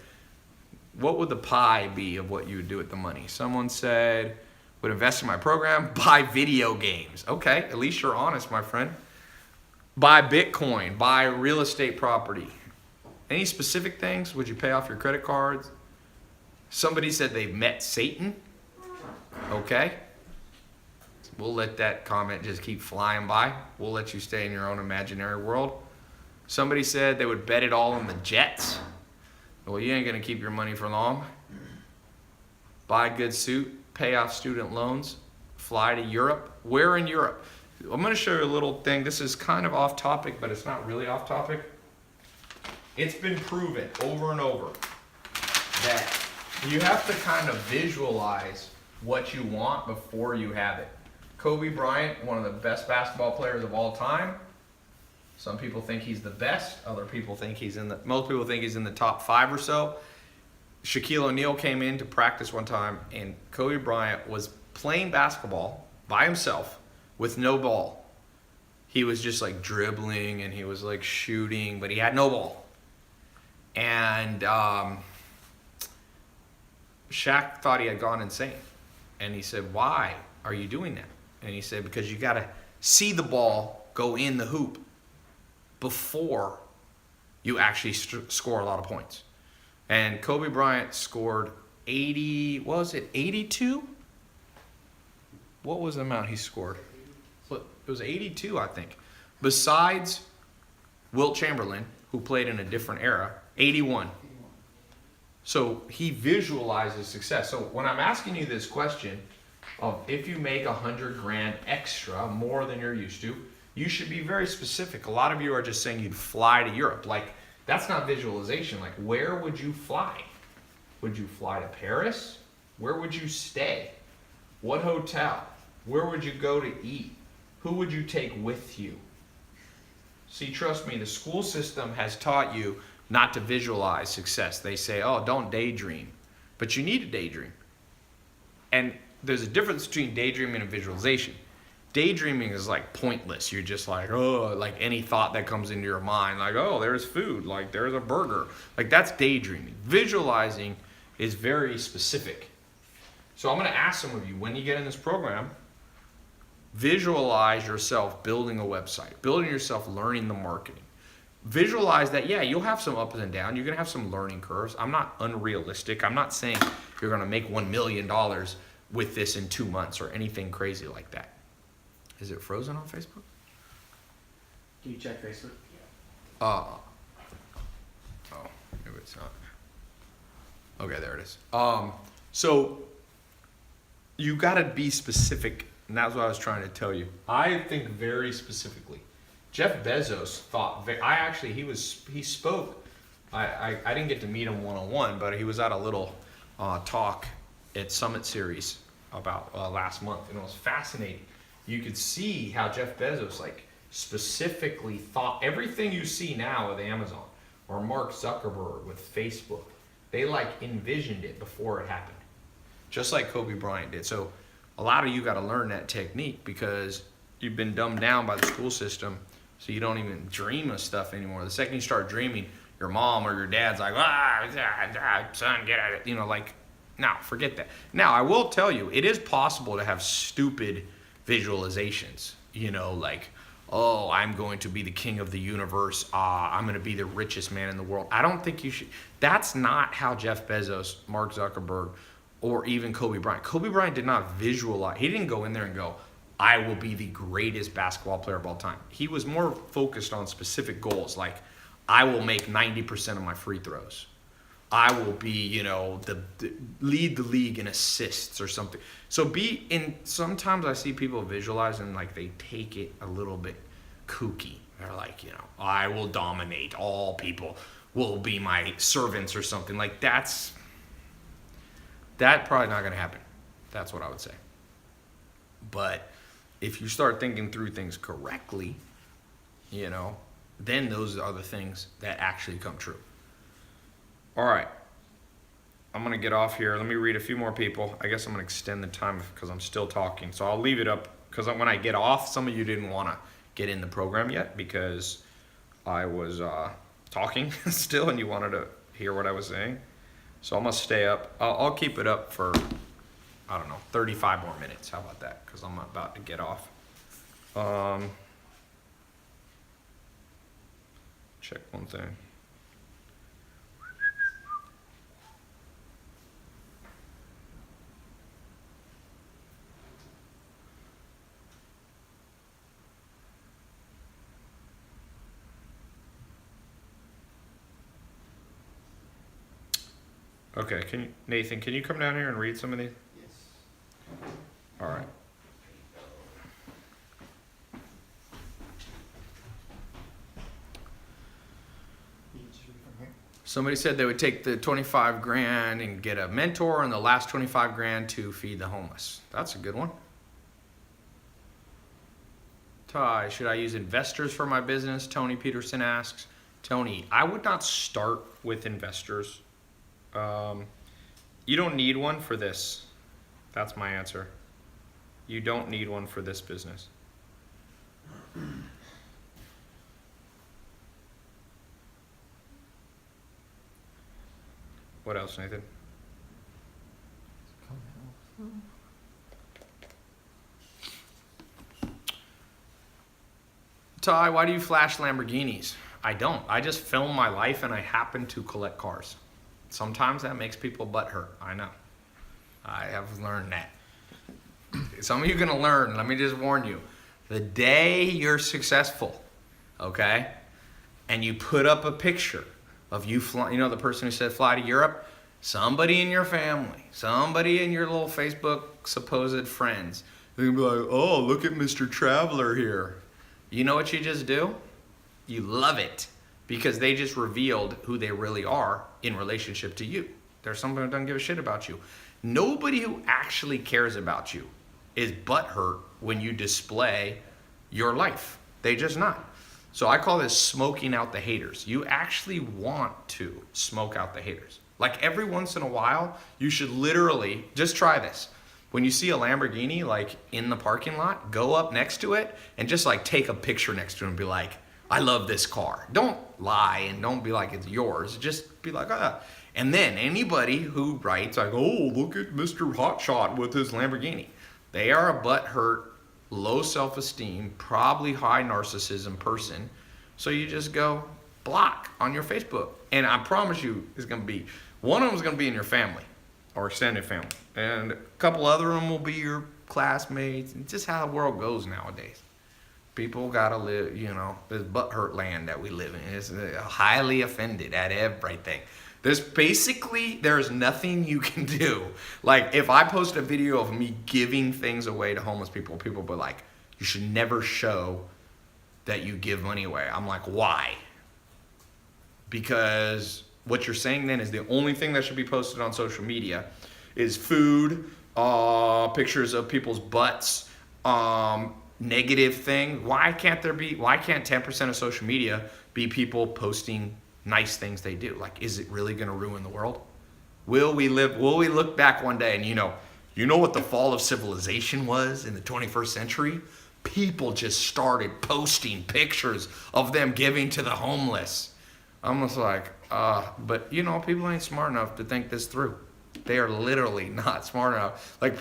what would the pie be of what you would do with the money? Someone said, would invest in my program, buy video games. Okay, at least you're honest, my friend. Buy Bitcoin, buy real estate property. Any specific things? Would you pay off your credit cards? Somebody said they've met Satan. Okay. We'll let that comment just keep flying by. We'll let you stay in your own imaginary world. Somebody said they would bet it all on the Jets. Well, you ain't going to keep your money for long. Buy a good suit, pay off student loans, fly to Europe. Where in Europe? I'm going to show you a little thing. This is kind of off topic, but it's not really off topic. It's been proven over and over that you have to kind of visualize what you want before you have it. Kobe Bryant, one of the best basketball players of all time. Some people think he's the best. Other people think most people think he's in the top 5 or so. Shaquille O'Neal came in to practice one time, and Kobe Bryant was playing basketball by himself with no ball. He was just like dribbling and he was like shooting, but he had no ball. And Shaq thought he had gone insane. And he said, why are you doing that? And he said, because you got to see the ball go in the hoop before you actually score a lot of points. And Kobe Bryant scored 82? What was the amount he scored? It was 82, I think. Besides Wilt Chamberlain, who played in a different era, 81. So he visualizes success. So when I'm asking you this question of if you make 100 grand extra, more than you're used to, you should be very specific. A lot of you are just saying you'd fly to Europe. Like, that's not visualization. Like, where would you fly? Would you fly to Paris? Where would you stay? What hotel? Where would you go to eat? Who would you take with you? See, trust me, the school system has taught you not to visualize success. They say, oh, don't daydream. But you need to daydream. And there's a difference between daydreaming and visualization. Daydreaming is like pointless. You're just like, oh, like any thought that comes into your mind, like, oh, there's food, like there's a burger. Like, that's daydreaming. Visualizing is very specific. So I'm going to ask some of you, when you get in this program, visualize yourself building a website, building yourself learning the marketing. Visualize that, yeah, you'll have some ups and downs. You're going to have some learning curves. I'm not unrealistic. I'm not saying you're going to make $1 million with this in 2 months or anything crazy like that. Is it frozen on Facebook? Can you check Facebook? Oh, maybe it's not. Okay, there it is. So you got to be specific, and that's what I was trying to tell you. I think very specifically. Jeff Bezos thought. He spoke. I didn't get to meet him one-on-one, but he was at a little talk at Summit Series about last month, and it was fascinating. You could see how Jeff Bezos specifically thought everything you see now with Amazon or Mark Zuckerberg with Facebook. They envisioned it before it happened, just like Kobe Bryant did. So a lot of you got to learn that technique because you've been dumbed down by the school system, so you don't even dream of stuff anymore. The second you start dreaming, your mom or your dad's like, son, get at it. No, forget that. Now, I will tell you, it is possible to have stupid visualizations, oh, I'm going to be the king of the universe. I'm going to be the richest man in the world. I don't think you should. That's not how Jeff Bezos, Mark Zuckerberg, or even Kobe Bryant. Kobe Bryant did not visualize. He didn't go in there and go, I will be the greatest basketball player of all time. He was more focused on specific goals, like I will make 90% of my free throws. I will be, lead the league in assists or something. So sometimes I see people visualize and they take it a little bit kooky. They're like, I will dominate all people. will be my servants or something. Like that probably not going to happen. That's what I would say. But if you start thinking through things correctly, you know, then those are the things that actually come true. All right. I'm going to get off here. Let me read a few more people. I guess I'm going to extend the time because I'm still talking. So I'll leave it up because when I get off, some of you didn't want to get in the program yet because I was talking still and you wanted to hear what I was saying. So I'm going to stay up. I'll keep it up for, I don't know, 35 more minutes. How about that? Because I'm about to get off. Check one thing. Okay, Nathan, can you come down here and read some of these? Yes. All right. You can just read from here. Somebody said they would take the 25 grand and get a mentor and the last 25 grand to feed the homeless. That's a good one. Tai, should I use investors for my business? Tony Peterson asks. Tony, I would not start with investors. You don't need one for this. That's my answer. You don't need one for this business. What else, Nathan? Tai, why do you flash Lamborghinis? I don't. I just film my life and I happen to collect cars. Sometimes that makes people butthurt. I know. I have learned that. Some of you are going to learn. Let me just warn you. The day you're successful, okay, and you put up a picture of you flying, you know the person who said fly to Europe? Somebody in your family, somebody in your little Facebook supposed friends, they're going to be like, oh, look at Mr. Traveler here. You know what you just do? You love it because they just revealed who they really are in relationship to you. There's someone who doesn't give a shit about you. Nobody who actually cares about you is butthurt when you display your life. They just not. So I call this smoking out the haters. You actually want to smoke out the haters. Like every once in a while, you should literally, just try this. When you see a Lamborghini like in the parking lot, go up next to it and just like take a picture next to it and be like, I love this car. Don't lie and don't be like it's yours. Just be like, ah. And then anybody who writes like, oh, look at Mr. Hotshot with his Lamborghini. They are a butthurt, low self-esteem, probably high narcissism person. So you just go block on your Facebook. And I promise you, it's going to be, one of them is going to be in your family or extended family. And a couple other of them will be your classmates. It's just how the world goes nowadays. People gotta live, you know, this butthurt land that we live in. It's highly offended at everything. There's nothing you can do. Like if I post a video of me giving things away to homeless people, people will be like, you should never show that you give money away. I'm like, why? Because what you're saying then is the only thing that should be posted on social media is food, pictures of people's butts, negative thing. Why can't 10% of social media be people posting nice things they do? Like, is it really going to ruin the world? Will we look back one day and you know what the fall of civilization was in the 21st century? People just started posting pictures of them giving to the homeless. I'm just like, but people ain't smart enough to think this through. They are literally not smart enough. Like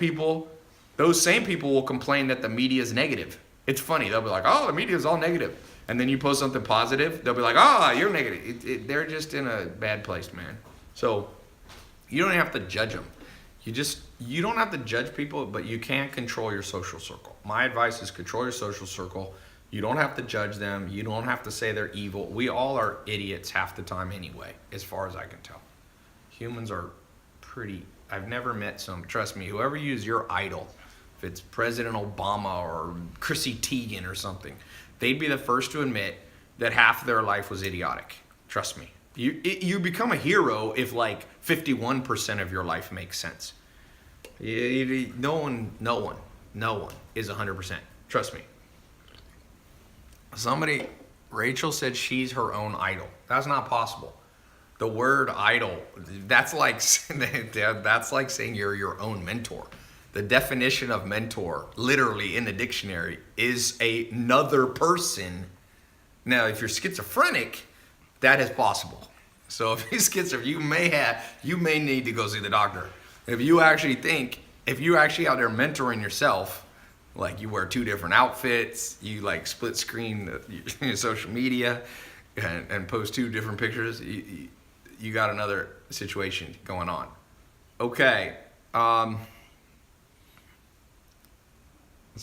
those same people will complain that the media is negative. It's funny. They'll be like, oh, the media is all negative. And then you post something positive, they'll be like, oh, you're negative. They're just in a bad place, man. So you don't have to judge them. You don't have to judge people, but you can control your social circle. My advice is control your social circle. You don't have to judge them. You don't have to say they're evil. We all are idiots half the time anyway, as far as I can tell. Humans are I've never met trust me, whoever you use your idol, if it's President Obama or Chrissy Teigen or something, they'd be the first to admit that half of their life was idiotic. Trust me. You become a hero if like 51% of your life makes sense. No one is 100%. Trust me. Rachel said she's her own idol. That's not possible. The word idol, that's like saying you're your own mentor. The definition of mentor, literally in the dictionary, is another person. Now, if you're schizophrenic, that is possible. So if you're schizophrenic, you may need to go see the doctor. If you actually out there mentoring yourself, like you wear 2 different outfits, you like split screen your social media and post 2 different pictures, you got another situation going on. Okay.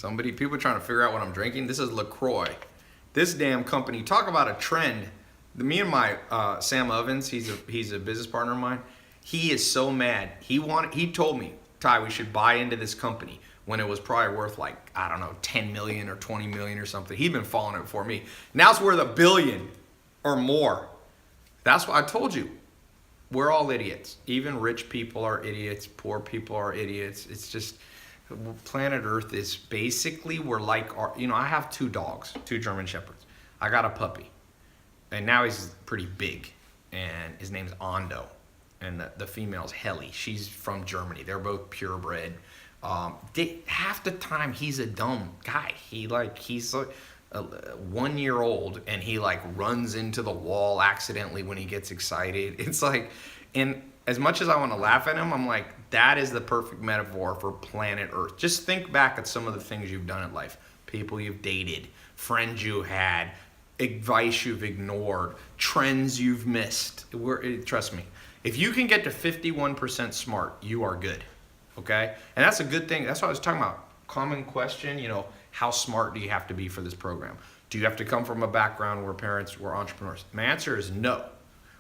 People are trying to figure out what I'm drinking. This is LaCroix. This damn company, talk about a trend. Me and my Sam Ovens, he's a business partner of mine. He is so mad. He told me, Ty, we should buy into this company when it was probably worth like, I don't know, 10 million or 20 million or something. He'd been following it before me. Now it's worth $1 billion or more. That's what I told you. We're all idiots. Even rich people are idiots. Poor people are idiots. It's just, planet Earth is basically, we're like, I have 2 dogs, 2 German Shepherds. I got a puppy. And now he's pretty big. And his name's Ando. And the female's Helly. She's from Germany. They're both purebred. Half the time he's a dumb guy. He's like 1 year old and he like runs into the wall accidentally when he gets excited. It's like, and as much as I want to laugh at him, I'm like, that is the perfect metaphor for planet Earth. Just think back at some of the things you've done in life. People you've dated, friends you had, advice you've ignored, trends you've missed. Trust me, if you can get to 51% smart, you are good. Okay? And that's a good thing. That's what I was talking about. Common question, how smart do you have to be for this program? Do you have to come from a background where parents were entrepreneurs? My answer is no.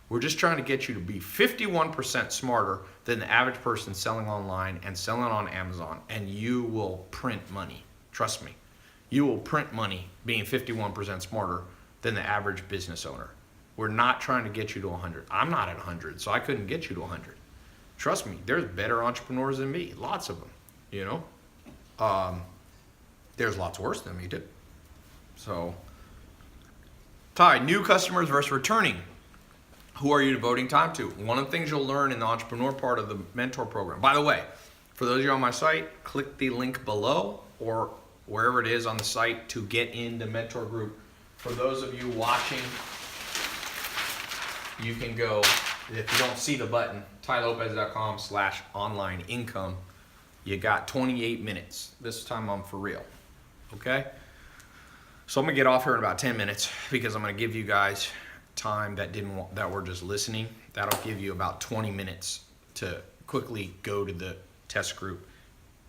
We're just trying to get you to be 51% smarter than the average person selling online and selling on Amazon, and you will print money. Trust me. You will print money being 51% smarter than the average business owner. We're not trying to get you to 100. I'm not at 100, so I couldn't get you to 100. Trust me, there's better entrepreneurs than me. Lots of them, There's lots worse than me, too. So, Ty, new customers versus returning. Who are you devoting time to? One of the things you'll learn in the entrepreneur part of the mentor program. By the way, for those of you on my site, click the link below or wherever it is on the site to get in the mentor group. For those of you watching, you can go, if you don't see the button, tailopez.com/online income. You got 28 minutes. This time I'm for real. Okay? So I'm gonna get off here in about 10 minutes because I'm gonna give you guys time that were just listening. That'll give you about 20 minutes to quickly go to the test group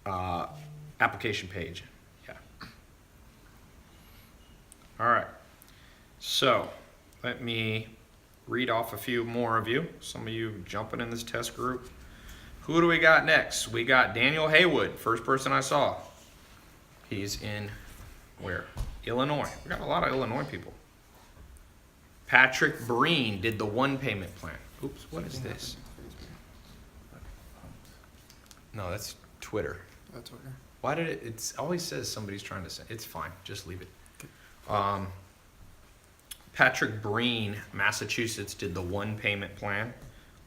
application page. Yeah. All right. So let me read off a few more of you. Some of you jumping in this test group. Who do we got next? We got Daniel Haywood, first person I saw. He's in where? Illinois. We got a lot of Illinois people. Patrick Breen did the 1 payment plan. Oops, what is this? No, that's Twitter. That's Twitter. Why did it always says somebody's trying to say, it's fine, just leave it. Patrick Breen, Massachusetts, did the 1 payment plan.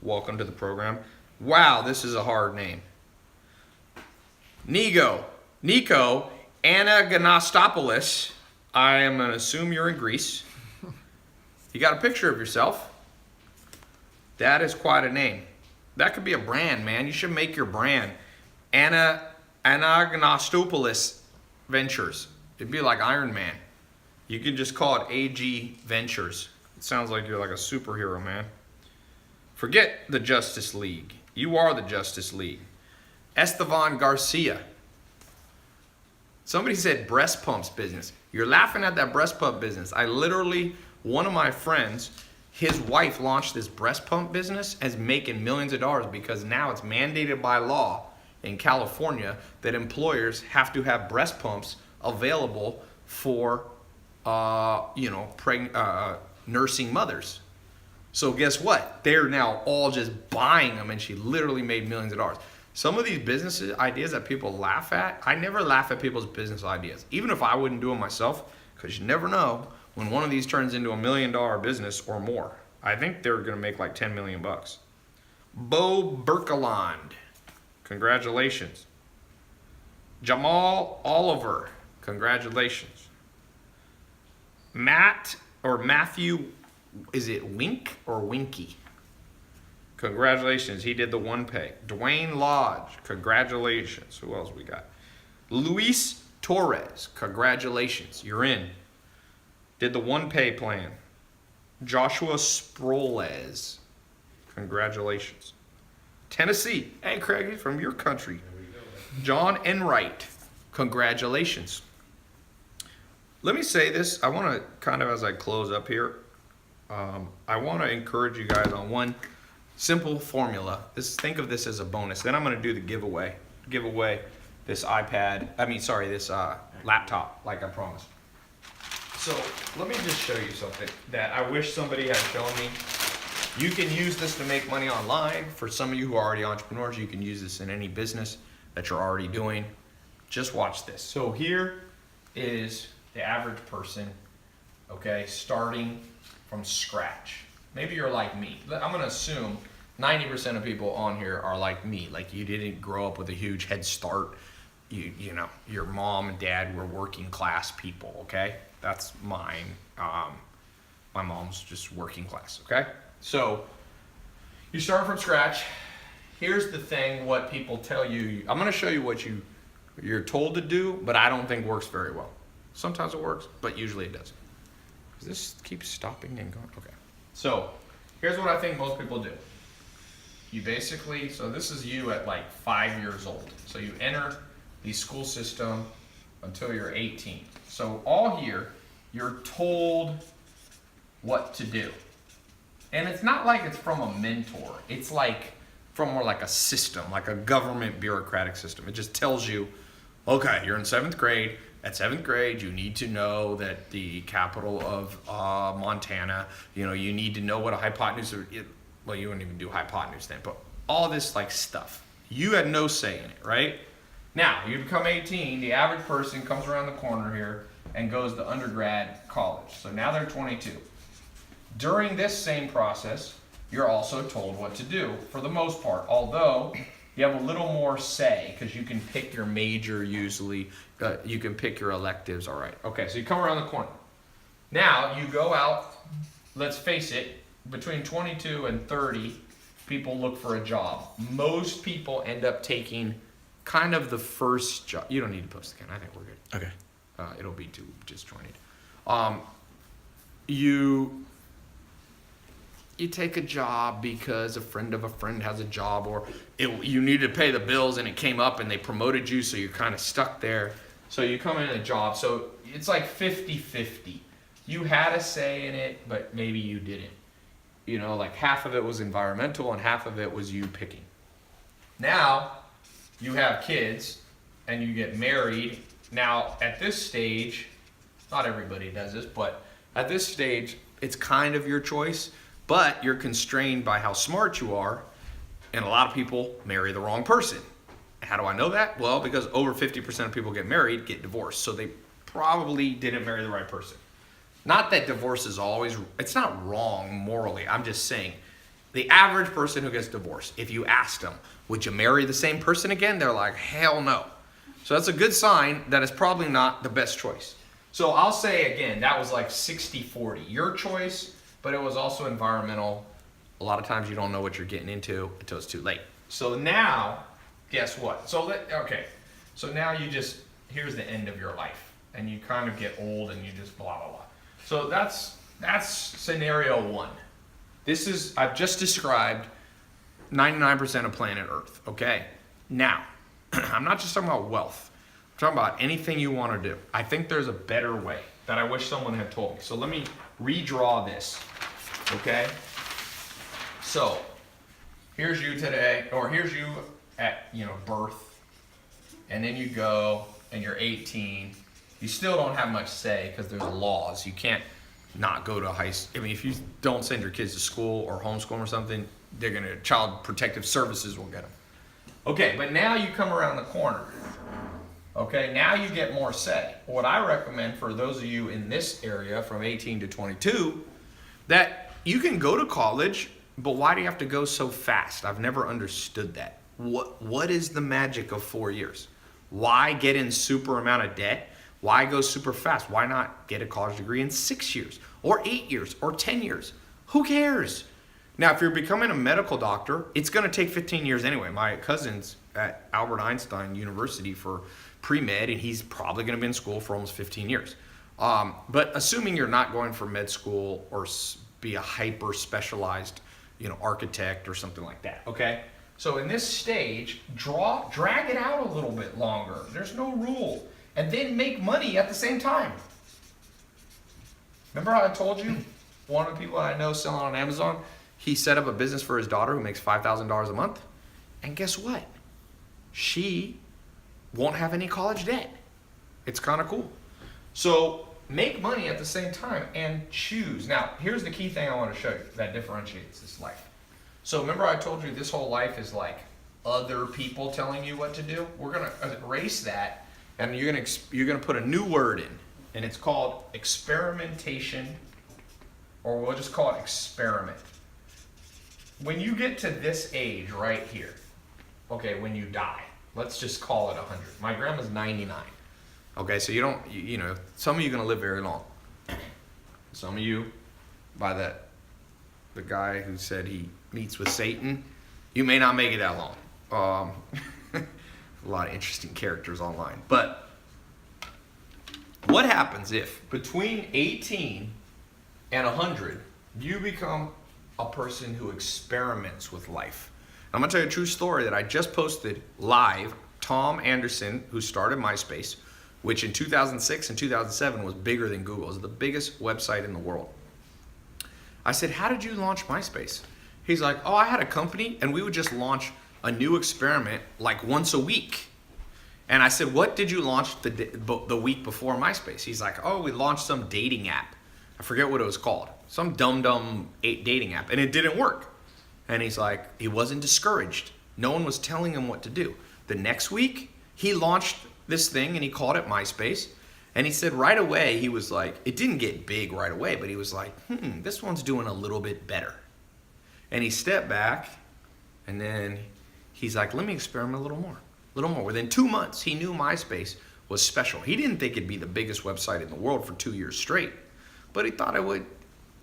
Welcome to the program. Wow, this is a hard name. Nico Anagastopoulos. I am going to assume you're in Greece. You got a picture of yourself. That is quite a name. That could be a brand, man. You should make your brand. Anagastopoulos Ventures. It'd be like Iron Man. You could just call it AG Ventures. It sounds like you're like a superhero, man. Forget the Justice League. You are the Justice League. Estevan Garcia. Somebody said breast pumps business. You're laughing at that breast pump business. One of my friends, his wife launched this breast pump business and is making millions of dollars because now it's mandated by law in California that employers have to have breast pumps available for, nursing mothers. So guess what? They're now all just buying them, and she literally made millions of dollars. Some of these business ideas that people laugh at, I never laugh at people's business ideas, even if I wouldn't do them myself, because you never know when one of these turns into $1 million business or more. I think they're going to make like 10 million bucks. Bo Berkeland, congratulations. Jamal Oliver, congratulations. Matthew, is it Wink or Winky? Congratulations, he did the one pay. Dwayne Lodge, congratulations. Who else we got? Luis Torres, congratulations, you're in. Did the one pay plan. Joshua Sproles, congratulations. Tennessee, hey Craig, he's from your country. John Enright, congratulations. Let me say this, I want to kind of, as I close up here, I want to encourage you guys on one simple formula. Think of this as a bonus. Then I'm going to do the giveaway. Give away this this laptop, like I promised. So let me just show you something that I wish somebody had shown me. You can use this to make money online. For some of you who are already entrepreneurs, you can use this in any business that you're already doing. Just watch this. So here is the average person, okay, starting from scratch. Maybe you're like me. I'm gonna assume 90% of people on here are like me. Like you didn't grow up with a huge head start. You know, your mom and dad were working class people, okay? That's mine. My mom's just working class, okay? So you start from scratch. Here's the thing, what people tell you. I'm gonna show you what you're told to do, but I don't think works very well. Sometimes it works, but usually it doesn't. Does this keep stopping and going? Okay. So here's what I think most people do. You basically, so this is you at like 5 years old. So you enter the school system until you're 18. So all here, you're told what to do. And it's not like it's from a mentor. It's like from more like a system, like a government bureaucratic system. It just tells you, okay, you're in 7th grade. At 7th grade, you need to know that the capital of Montana, you need to know what a hypotenuse, well, you wouldn't even do hypotenuse then, but all this like stuff. You had no say in it, right? Now, you become 18, the average person comes around the corner here and goes to undergrad college. So now they're 22. During this same process, you're also told what to do for the most part, although you have a little more say because you can pick your major usually. You can pick your electives, all right. Okay, so you come around the corner. Now you go out, let's face it, between 22 and 30, people look for a job. Most people end up taking kind of the first job. You don't need to post again, I think we're good. Okay. It'll be too disjointed. You take a job because a friend of a friend has a job, or you needed to pay the bills and it came up and they promoted you, so you're kind of stuck there. So you come in a job, so it's like 50-50. You had a say in it, but maybe you didn't. Like half of it was environmental and half of it was you picking. Now, you have kids and you get married. Now, at this stage, not everybody does this, but at this stage, it's kind of your choice, but you're constrained by how smart you are, and a lot of people marry the wrong person. How do I know that? Well, because over 50% of people get married, get divorced, so they probably didn't marry the right person. Not that divorce is always, it's not wrong morally, I'm just saying, the average person who gets divorced, if you asked them, would you marry the same person again? They're like, hell no. So that's a good sign that it's probably not the best choice. So I'll say again, that was like 60-40. Your choice, but it was also environmental. A lot of times you don't know what you're getting into until it's too late. So now, guess what? So now here's the end of your life. And you kind of get old and you just blah, blah, blah. So that's scenario one. I've just described 99% of planet Earth, okay? Now, I'm not just talking about wealth. I'm talking about anything you want to do. I think there's a better way that I wish someone had told me. So let me redraw this, okay? So here's you today, or here's you at birth, and then you go and you're 18. You still don't have much say because there's laws. You can't not go to high school. I mean, if you don't send your kids to school or homeschool them or something, they're gonna, Child Protective Services will get them. Okay, but now you come around the corner. Okay, now you get more say. What I recommend for those of you in this area from 18 to 22, that you can go to college, but why do you have to go so fast? I've never understood that. What is the magic of 4 years? Why get in super amount of debt? Why go super fast? Why not get a college degree in 6 years or 8 years or 10 years? Who cares? Now, if you're becoming a medical doctor, it's going to take 15 years anyway. My cousin's at Albert Einstein University for pre-med, and he's probably going to be in school for almost 15 years. But assuming you're not going for med school or be a hyper specialized, architect or something like that, okay? So in this stage, drag it out a little bit longer. There's no rule. And then make money at the same time. Remember how I told you, one of the people I know selling on Amazon, he set up a business for his daughter who makes $5,000 a month. And guess what? She won't have any college debt. It's kind of cool. So make money at the same time and choose. Now, here's the key thing I want to show you that differentiates this life. So remember I told you this whole life is like other people telling you what to do? We're going to erase that, and you're going to put a new word in, and it's called experimentation, or we'll just call it experiment. When you get to this age right here, okay, when you die, let's just call it 100. My grandma's 99. Okay, so some of you are going to live very long. Some of you, by the guy who said he meets with Satan, you may not make it that long. A lot of interesting characters online. But what happens if between 18 and 100, you become a person who experiments with life? I'm going to tell you a true story that I just posted live. Tom Anderson, who started MySpace, which in 2006 and 2007 was bigger than Google. It was the biggest website in the world. I said, how did you launch MySpace? He's like, oh, I had a company and we would just launch a new experiment like once a week. And I said, what did you launch the week before MySpace? He's like, oh, we launched some dating app. I forget what it was called. Some dumb dating app. And it didn't work. And he's like, he wasn't discouraged. No one was telling him what to do. The next week, he launched this thing and he called it MySpace. And he said right away, he was like, it didn't get big right away, but he was like, this one's doing a little bit better. And he stepped back, and then he's like, let me experiment a little more. Within 2 months, he knew MySpace was special. He didn't think it'd be the biggest website in the world for 2 years straight, but he thought it would.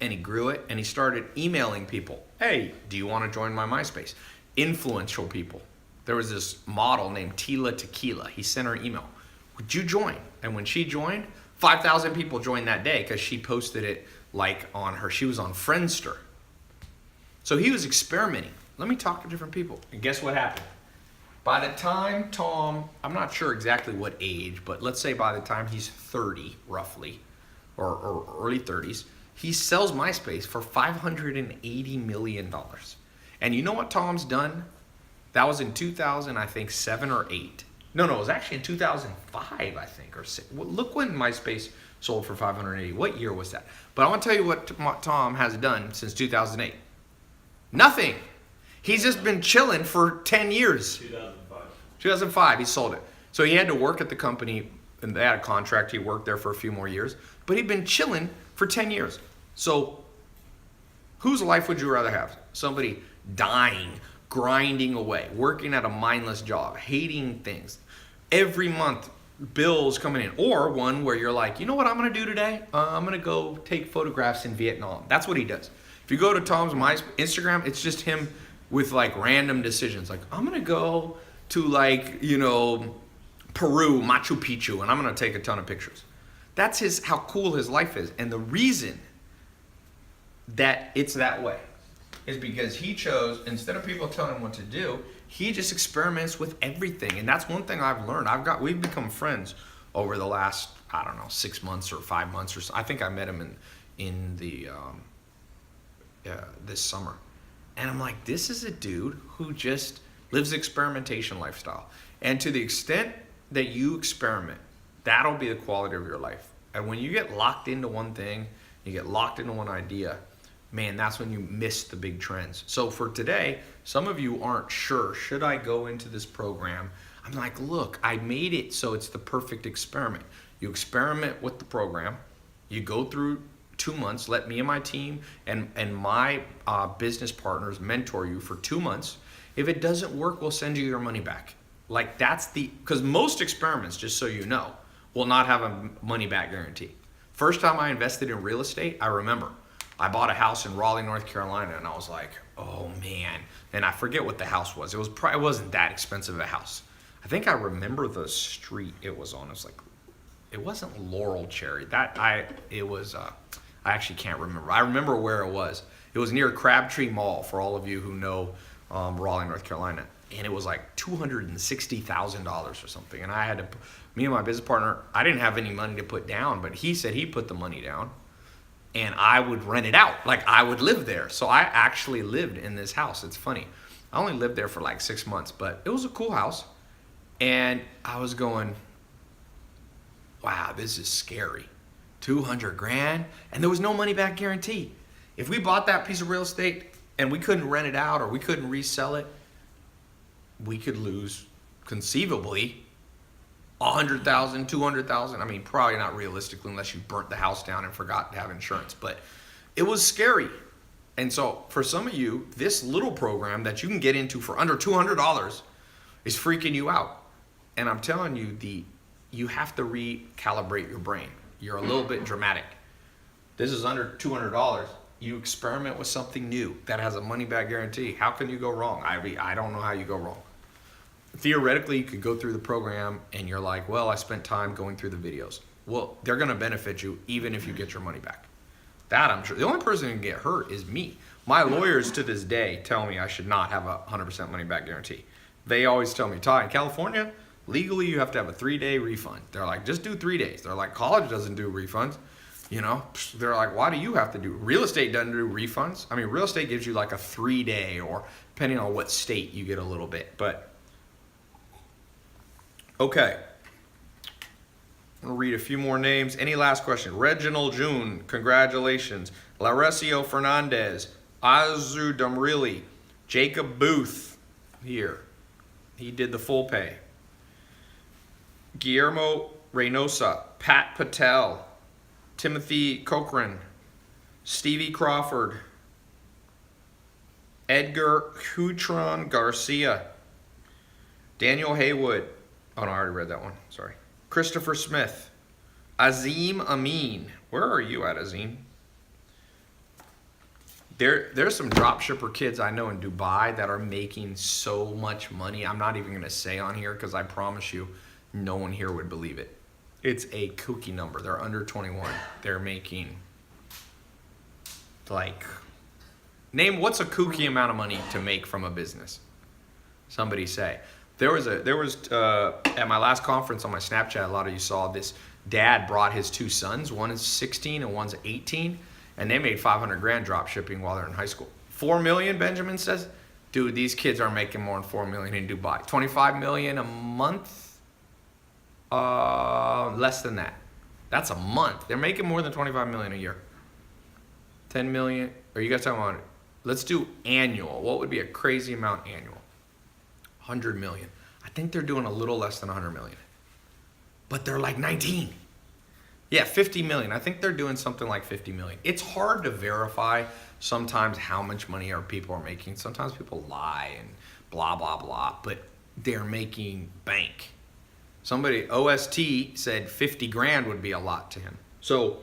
And he grew it, and he started emailing people. Hey, do you want to join my MySpace? Influential people. There was this model named Tila Tequila. He sent her an email. Would you join? And when she joined, 5,000 people joined that day because she posted it she was on Friendster. So he was experimenting. Let me talk to different people. And guess what happened? By the time Tom, I'm not sure exactly what age, but let's say by the time he's 30 roughly, or early 30s, he sells MySpace for $580 million. And you know what Tom's done? That was in 2000, I think, 7 or 8. No, it was actually in 2005, I think, or 6. Well, look when MySpace sold for 580. What year was that? But I want to tell you what Tom has done since 2008. Nothing. He's just been chilling for 10 years. 2005, he sold it. So he had to work at the company, and they had a contract. He worked there for a few more years. But he'd been chilling for 10 years. So whose life would you rather have? Somebody dying, grinding away, working at a mindless job, hating things, every month bills coming in, or one where you're like, you know what I'm going to do today? I'm going to go take photographs in Vietnam. That's what he does. If you go to Tom's Instagram, it's just him with like random decisions. Like, I'm going to go to Peru, Machu Picchu, and I'm going to take a ton of pictures. That's how cool his life is. And the reason that it's that way is because he chose, instead of people telling him what to do, he just experiments with everything. And that's one thing I've learned. We've become friends over the last, 6 months or 5 months or so. I think I met him in this summer. And I'm like, this is a dude who just lives the experimentation lifestyle. And to the extent that you experiment, that'll be the quality of your life. And when you get locked into one thing, you get locked into one idea, man, that's when you miss the big trends. So for today, some of you aren't sure, should I go into this program? I'm like, look, I made it so it's the perfect experiment. You experiment with the program, you go through 2 months, let me and my team and my business partners mentor you for 2 months. If it doesn't work, we'll send you your money back. Like because most experiments, just so you know, will not have a money back guarantee. First time I invested in real estate, I remember I bought a house in Raleigh, North Carolina, and I was like, oh man. And I forget what the house was. It wasn't that expensive of a house. I think I remember the street it was on. It was like, it wasn't Laurel Cherry. I actually can't remember. I remember where it was. It was near Crabtree Mall, for all of you who know Raleigh, North Carolina. And it was like $260,000 or something. And me and my business partner, I didn't have any money to put down, but he said he put the money down and I would rent it out. Like I would live there. So I actually lived in this house. It's funny. I only lived there for like 6 months, but it was a cool house. And I was going, wow, this is scary. 200 grand, and there was no money back guarantee. If we bought that piece of real estate and we couldn't rent it out or we couldn't resell it, we could lose conceivably 100,000, 200,000. I mean, probably not realistically unless you burnt the house down and forgot to have insurance, but it was scary. And so for some of you, this little program that you can get into for under $200 is freaking you out. And I'm telling you, you have to recalibrate your brain. You're a little bit dramatic. This is under $200. You experiment with something new that has a money back guarantee. How can you go wrong? I don't know how you go wrong. Theoretically, you could go through the program and you're like, well, I spent time going through the videos. Well, they're going to benefit you even if you get your money back. That I'm sure. The only person who can get hurt is me. My lawyers to this day tell me I should not have a 100% money back guarantee. They always tell me, Tai, in California, legally you have to have a 3-day refund. They're like, just do 3 days. They're like, college doesn't do refunds. You know, they're like, why do you have to do? Real estate doesn't do refunds. I mean, real estate gives you like a 3-day, or depending on what state, you get a little bit. But okay, I'm gonna read a few more names. Any last question? Reginald June, congratulations. Laresio Fernandez, Azu Dumrili, Jacob Booth, here. He did the full pay. Guillermo Reynosa, Pat Patel, Timothy Cochran, Stevie Crawford, Edgar Hutron Garcia, Daniel Haywood. Oh no, I already read that one. Sorry. Christopher Smith, Azim Amin. Where are you at, Azim? There's some drop shipper kids I know in Dubai that are making so much money. I'm not even going to say on here because I promise you no one here would believe it. It's a kooky number. They're under 21. They're making like, name what's a kooky amount of money to make from a business? Somebody say. There was at my last conference on my Snapchat, a lot of you saw this. Dad brought his 2 sons. One is 16 and one's 18. And they made 500 grand drop shipping while they're in high school. 4 million, Benjamin says. Dude, these kids are making more than 4 million in Dubai. 25 million a month? Less than that. That's a month. They're making more than 25 million a year. 10 million. Are you guys talking about it? Let's do annual. What would be a crazy amount annual? 100 million. I think they're doing a little less than 100 million. But they're like 19. Yeah, 50 million. I think they're doing something like 50 million. It's hard to verify sometimes how much money our people are making. Sometimes people lie and blah, blah, blah. But they're making bank. Somebody, OST, said 50 grand would be a lot to him. So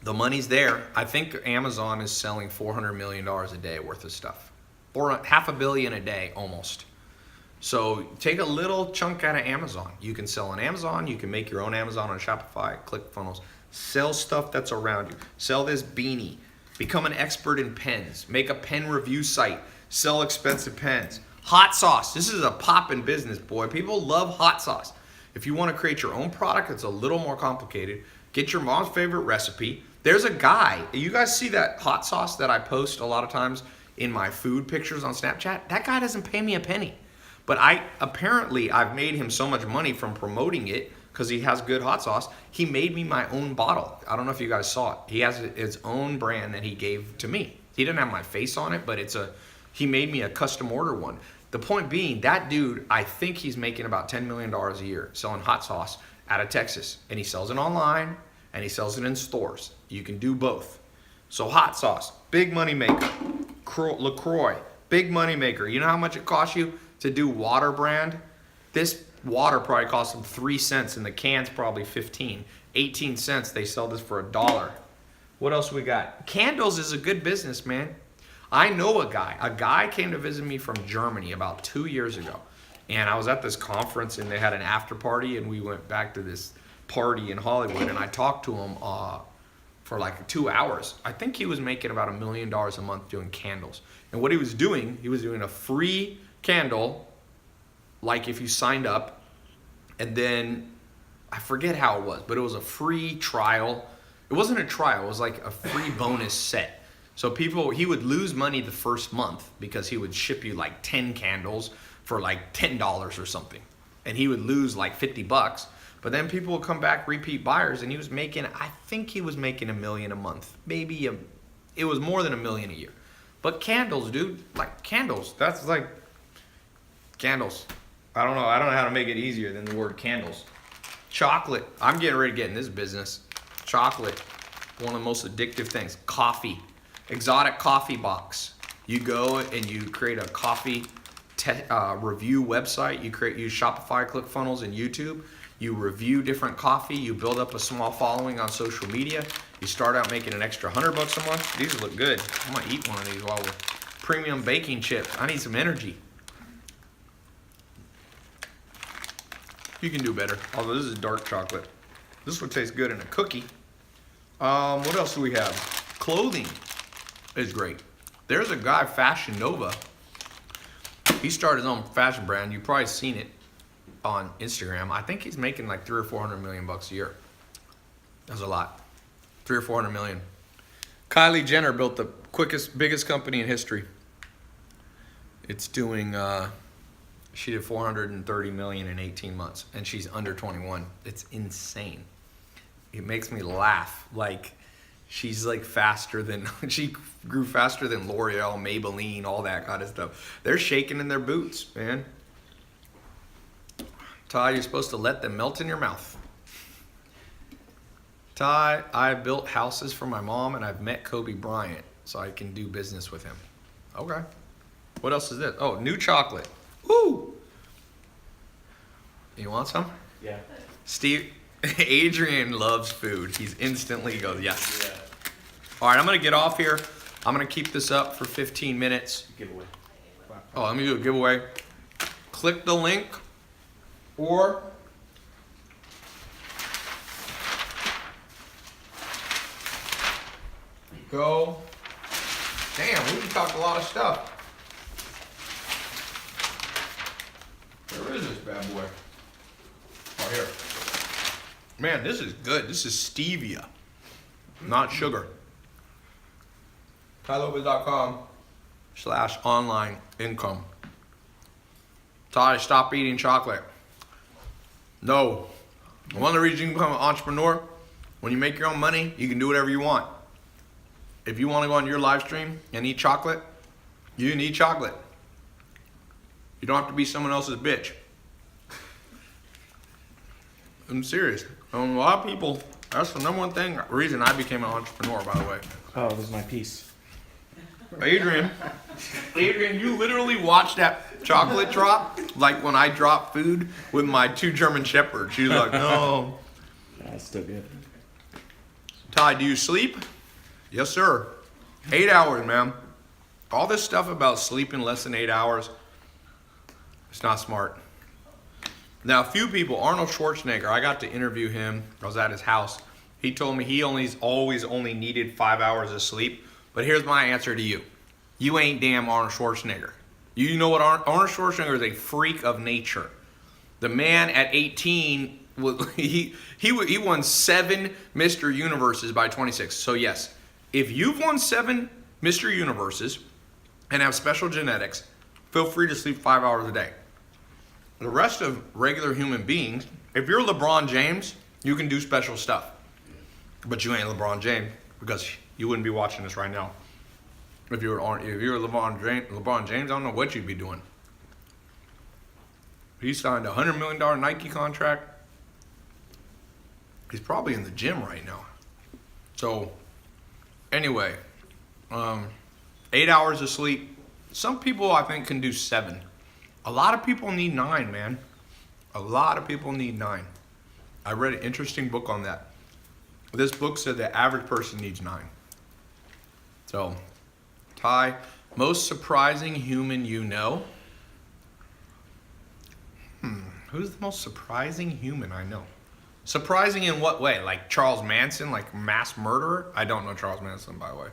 the money's there. I think Amazon is selling $400 million a day worth of stuff. $500 million a day almost. So take a little chunk out of Amazon. You can sell on Amazon. You can make your own Amazon on Shopify, ClickFunnels. Sell stuff that's around you. Sell this beanie. Become an expert in pens. Make a pen review site. Sell expensive pens. Hot sauce. This is a poppin' business, boy. People love hot sauce. If you want to create your own product, it's a little more complicated. Get your mom's favorite recipe. There's a guy. You guys see that hot sauce that I post a lot of times in my food pictures on Snapchat? That guy doesn't pay me a penny. But I've made him so much money from promoting it because he has good hot sauce. He made me my own bottle. I don't know if you guys saw it. He has his own brand that he gave to me. He didn't have my face on it, but he made me a custom order one. The point being, that dude, I think he's making about $10 million a year selling hot sauce out of Texas. And he sells it online and he sells it in stores. You can do both. So hot sauce, big money maker. LaCroix, big money maker. You know how much it costs you to do water brand? This water probably costs them 3 cents and the can's probably 15. 18 cents, they sell this for $1. What else we got? Candles is a good business, man. I know a guy. A guy came to visit me from Germany about 2 years ago. And I was at this conference and they had an after party and we went back to this party in Hollywood and I talked to him for like 2 hours. I think he was making about $1 million a month doing candles. And what he was doing a free candle, like if you signed up, and then I forget how it was, but it was a free trial. It wasn't a trial, it was like a free bonus set. So he would lose money the first month because he would ship you like 10 candles for like $10 or something. And he would lose like $50. But then people would come back, repeat buyers, and I think he was making $1 million a month. It was more than $1 million a year. But candles, dude, like candles, that's like candles. I don't know how to make it easier than the word candles. Chocolate, I'm getting ready to get in this business. Chocolate, one of the most addictive things. Coffee, exotic coffee box. You go and you create a coffee review website. You use Shopify, ClickFunnels, and YouTube. You review different coffee. You build up a small following on social media. You start out making an extra $100 a month. These look good. I'm gonna eat one of these while we're premium baking chips. I need some energy. You can do better. Although this is dark chocolate. This would taste good in a cookie. What else do we have? Clothing is great. There's a guy, Fashion Nova. He started his own fashion brand. You've probably seen it on Instagram. I think he's making like 300 or 400 million bucks a year. That's a lot. 300 or 400 million. Kylie Jenner built the biggest company in history. It's doing, she did 430 million in 18 months, and she's under 21. It's insane. It makes me laugh. Like, she's like she grew faster than L'Oreal, Maybelline, all that kind of stuff. They're shaking in their boots, man. Ty, you're supposed to let them melt in your mouth. Ty, I built houses for my mom and I've met Kobe Bryant, so I can do business with him. Okay. What else is this? Oh, new chocolate. Woo! You want some? Yeah. Adrian loves food. He's instantly goes, yes. Yeah. All right, I'm going to get off here. I'm going to keep this up for 15 minutes. Giveaway. Oh, let me do a giveaway. Click the link or go. Damn, we talked a lot of stuff. Where is this bad boy? Oh, here. Man, this is good. This is stevia, not sugar. TaiLopez.com/online income. Ty, stop eating chocolate. No. One of the reasons you can become an entrepreneur, when you make your own money, you can do whatever you want. If you want to go on your live stream and eat chocolate, you can eat chocolate. You don't have to be someone else's bitch. I'm serious. A lot of people, that's the number one reason I became an entrepreneur, by the way. Oh, this is my piece. Adrian, you literally watched that chocolate drop like when I drop food with my 2 German Shepherds. She's like, no. That's still good. Ty, do you sleep? Yes, sir. 8 hours, man. All this stuff about sleeping less than 8 hours, it's not smart. Now, a few people, Arnold Schwarzenegger, I got to interview him. I was at his house. He told me he always only needed 5 hours of sleep. But here's my answer to you. You ain't damn Arnold Schwarzenegger. You know what? Arnold Schwarzenegger is a freak of nature. The man at 18, he won 7 Mr. Universes by 26. So yes, if you've won 7 Mr. Universes and have special genetics, feel free to sleep 5 hours a day. The rest of regular human beings, if you're LeBron James, you can do special stuff. But you ain't LeBron James because you wouldn't be watching this right now. If you're LeBron James, I don't know what you'd be doing. He signed a $100 million Nike contract. He's probably in the gym right now. So, anyway, 8 hours of sleep. Some people I think can do 7. A lot of people need 9, man. A lot of people need 9. I read an interesting book on that. This book said the average person needs 9. So, Tai, most surprising human you know? Who's the most surprising human I know? Surprising in what way? Like Charles Manson, like mass murderer? I don't know Charles Manson, by the way,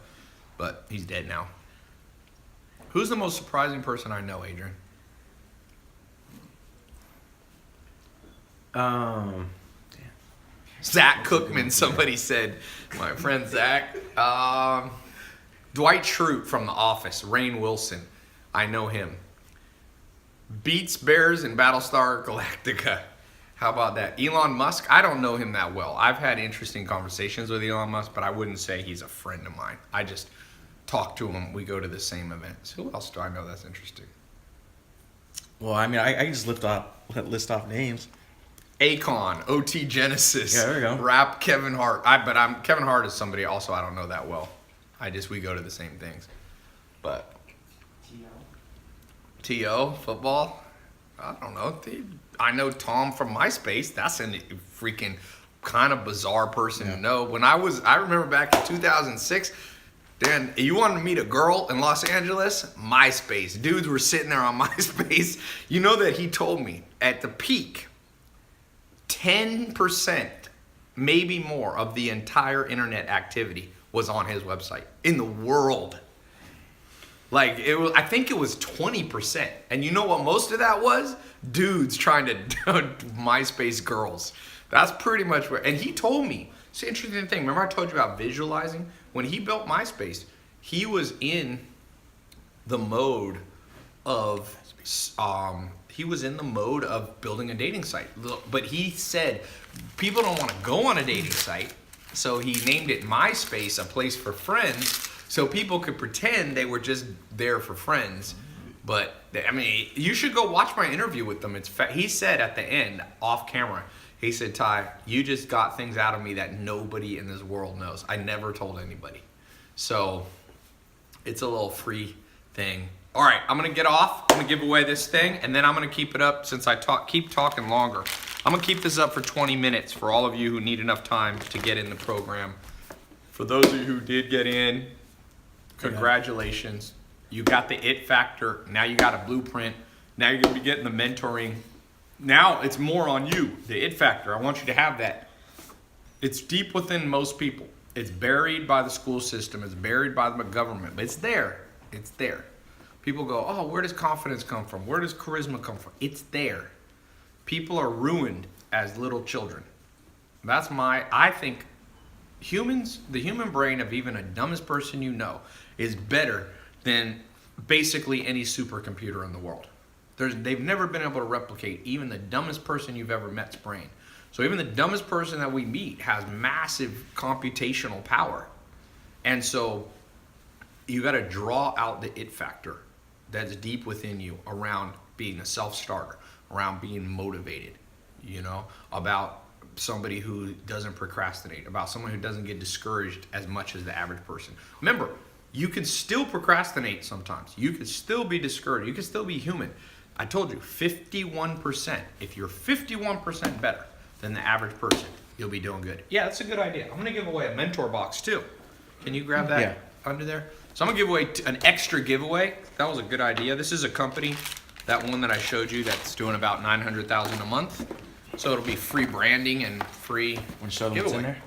but he's dead now. Who's the most surprising person I know, Adrian? Zach Cookman, somebody said. My friend Zach. Dwight Schrute from The Office. Rainn Wilson. I know him. Beats Bears and Battlestar Galactica. How about that? Elon Musk, I don't know him that well. I've had interesting conversations with Elon Musk, but I wouldn't say he's a friend of mine. I just talk to him. We go to the same events. Who else do I know that's interesting? Well, I mean, I can just list off names. Akon, OT Genesis. Yeah, there we go. Rap Kevin Hart. Kevin Hart is somebody also I don't know that well. We go to the same things. But T.O. football? I don't know. I know Tom from MySpace. That's a freaking kind of bizarre person to know. I remember back in 2006, Dan, you wanted to meet a girl in Los Angeles? MySpace. Dudes were sitting there on MySpace. You know that he told me at the peak, 10%, maybe more, of the entire internet activity was on his website in the world. Like, I think it was 20%. And you know what most of that was? Dudes trying to MySpace girls. That's pretty much where, and he told me, it's an interesting thing. Remember I told you about visualizing? When he built MySpace, he was in the mode of, building a dating site. But he said, people don't want to go on a dating site. So he named it MySpace, a place for friends. So people could pretend they were just there for friends. But, I mean, you should go watch my interview with them. He said at the end, off camera, he said, Tai, you just got things out of me that nobody in this world knows. I never told anybody. So, it's a little free thing. All right, I'm going to get off. I'm going to give away this thing, and then I'm going to keep it up since I keep talking longer. I'm going to keep this up for 20 minutes for all of you who need enough time to get in the program. For those of you who did get in, congratulations. You got the it factor. Now you got a blueprint. Now you're going to be getting the mentoring. Now it's more on you, the it factor. I want you to have that. It's deep within most people. It's buried by the school system. It's buried by the government. But it's there. It's there. People go, oh, where does confidence come from? Where does charisma come from? It's there. People are ruined as little children. I think the human brain of even a dumbest person you know is better than basically any supercomputer in the world. They've never been able to replicate even the dumbest person you've ever met's brain. So even the dumbest person that we meet has massive computational power. And so you got to draw out the it factor that's deep within you around being a self-starter, around being motivated, about somebody who doesn't procrastinate, about someone who doesn't get discouraged as much as the average person. Remember, you can still procrastinate sometimes. You can still be discouraged. You can still be human. I told you, 51%. If you're 51% better than the average person, you'll be doing good. Yeah, that's a good idea. I'm going to give away a mentor box too. Can you grab that under there? So I'm going to give away an extra giveaway. That was a good idea. This is a company, that one that I showed you, that's doing about $900,000 a month. So it'll be free branding and free giveaway. In there?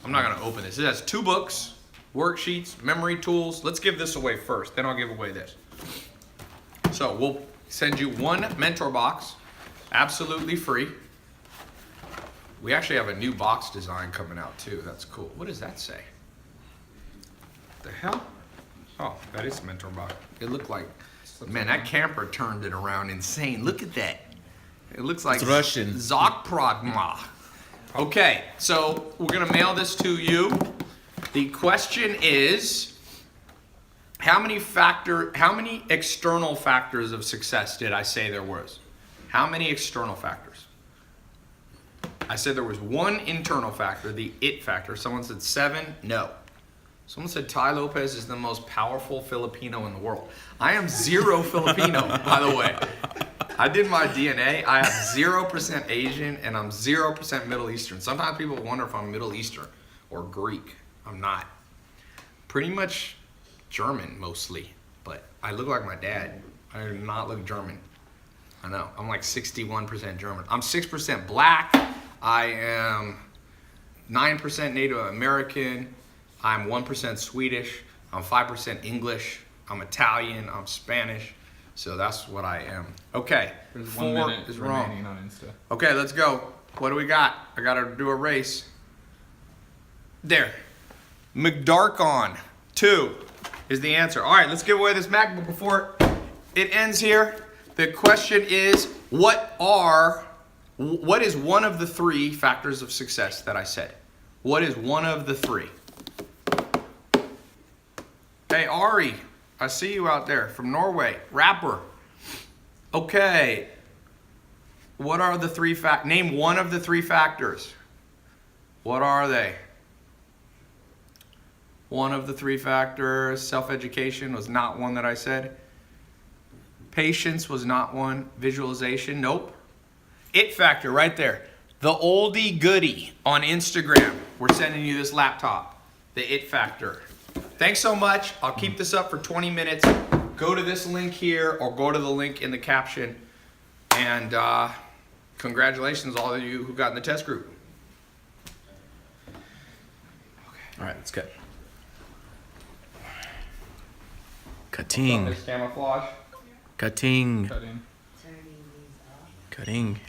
I'm not going to open this. It has 2 books, worksheets, memory tools. Let's give this away first. Then I'll give away this. So we'll send you 1 mentor box, absolutely free. We actually have a new box design coming out too. That's cool. What does that say? The hell? Oh, that is a mentor box. It looked like, man, that camper turned it around insane. Look at that. It looks like It's Russian. Zakpradma. Okay, so we're gonna mail this to you. The question is, how many external factors of success did I say there was? How many external factors? I said there was one internal factor, the it factor. Someone said 7. No. Someone said Tai Lopez is the most powerful Filipino in the world. I am 0 Filipino, by the way. I did my DNA. I have 0% Asian and I'm 0% Middle Eastern. Sometimes people wonder if I'm Middle Eastern or Greek. I'm not. Pretty much German mostly, but I look like my dad. I do not look German. I know. I'm like 61% German. I'm 6% black. I am 9% Native American. I'm 1% Swedish. I'm 5% English. I'm Italian. I'm Spanish. So that's what I am. Okay. There's 4 1 minute is remaining wrong. on Insta. Okay, let's go. What do we got? I gotta do a race. There. McDarkon 2 is the answer. All right, let's give away this MacBook before it ends here. The question is, what is one of the 3 factors of success that I said? What is one of the 3? Hey, Ari, I see you out there from Norway, rapper. Okay. What are the 3 name one of the 3 factors. What are they? One of the 3 factors. Self-education was not one that I said. Patience was not one. Visualization, nope. It factor right there. The oldie goodie on Instagram. We're sending you this laptop. The it factor. Thanks so much. I'll keep this up for 20 minutes. Go to this link here or go to the link in the caption. And congratulations all of you who got in the test group. All right, let's go. Cutting. This camouflage. Cutting. Cut in. Cutting.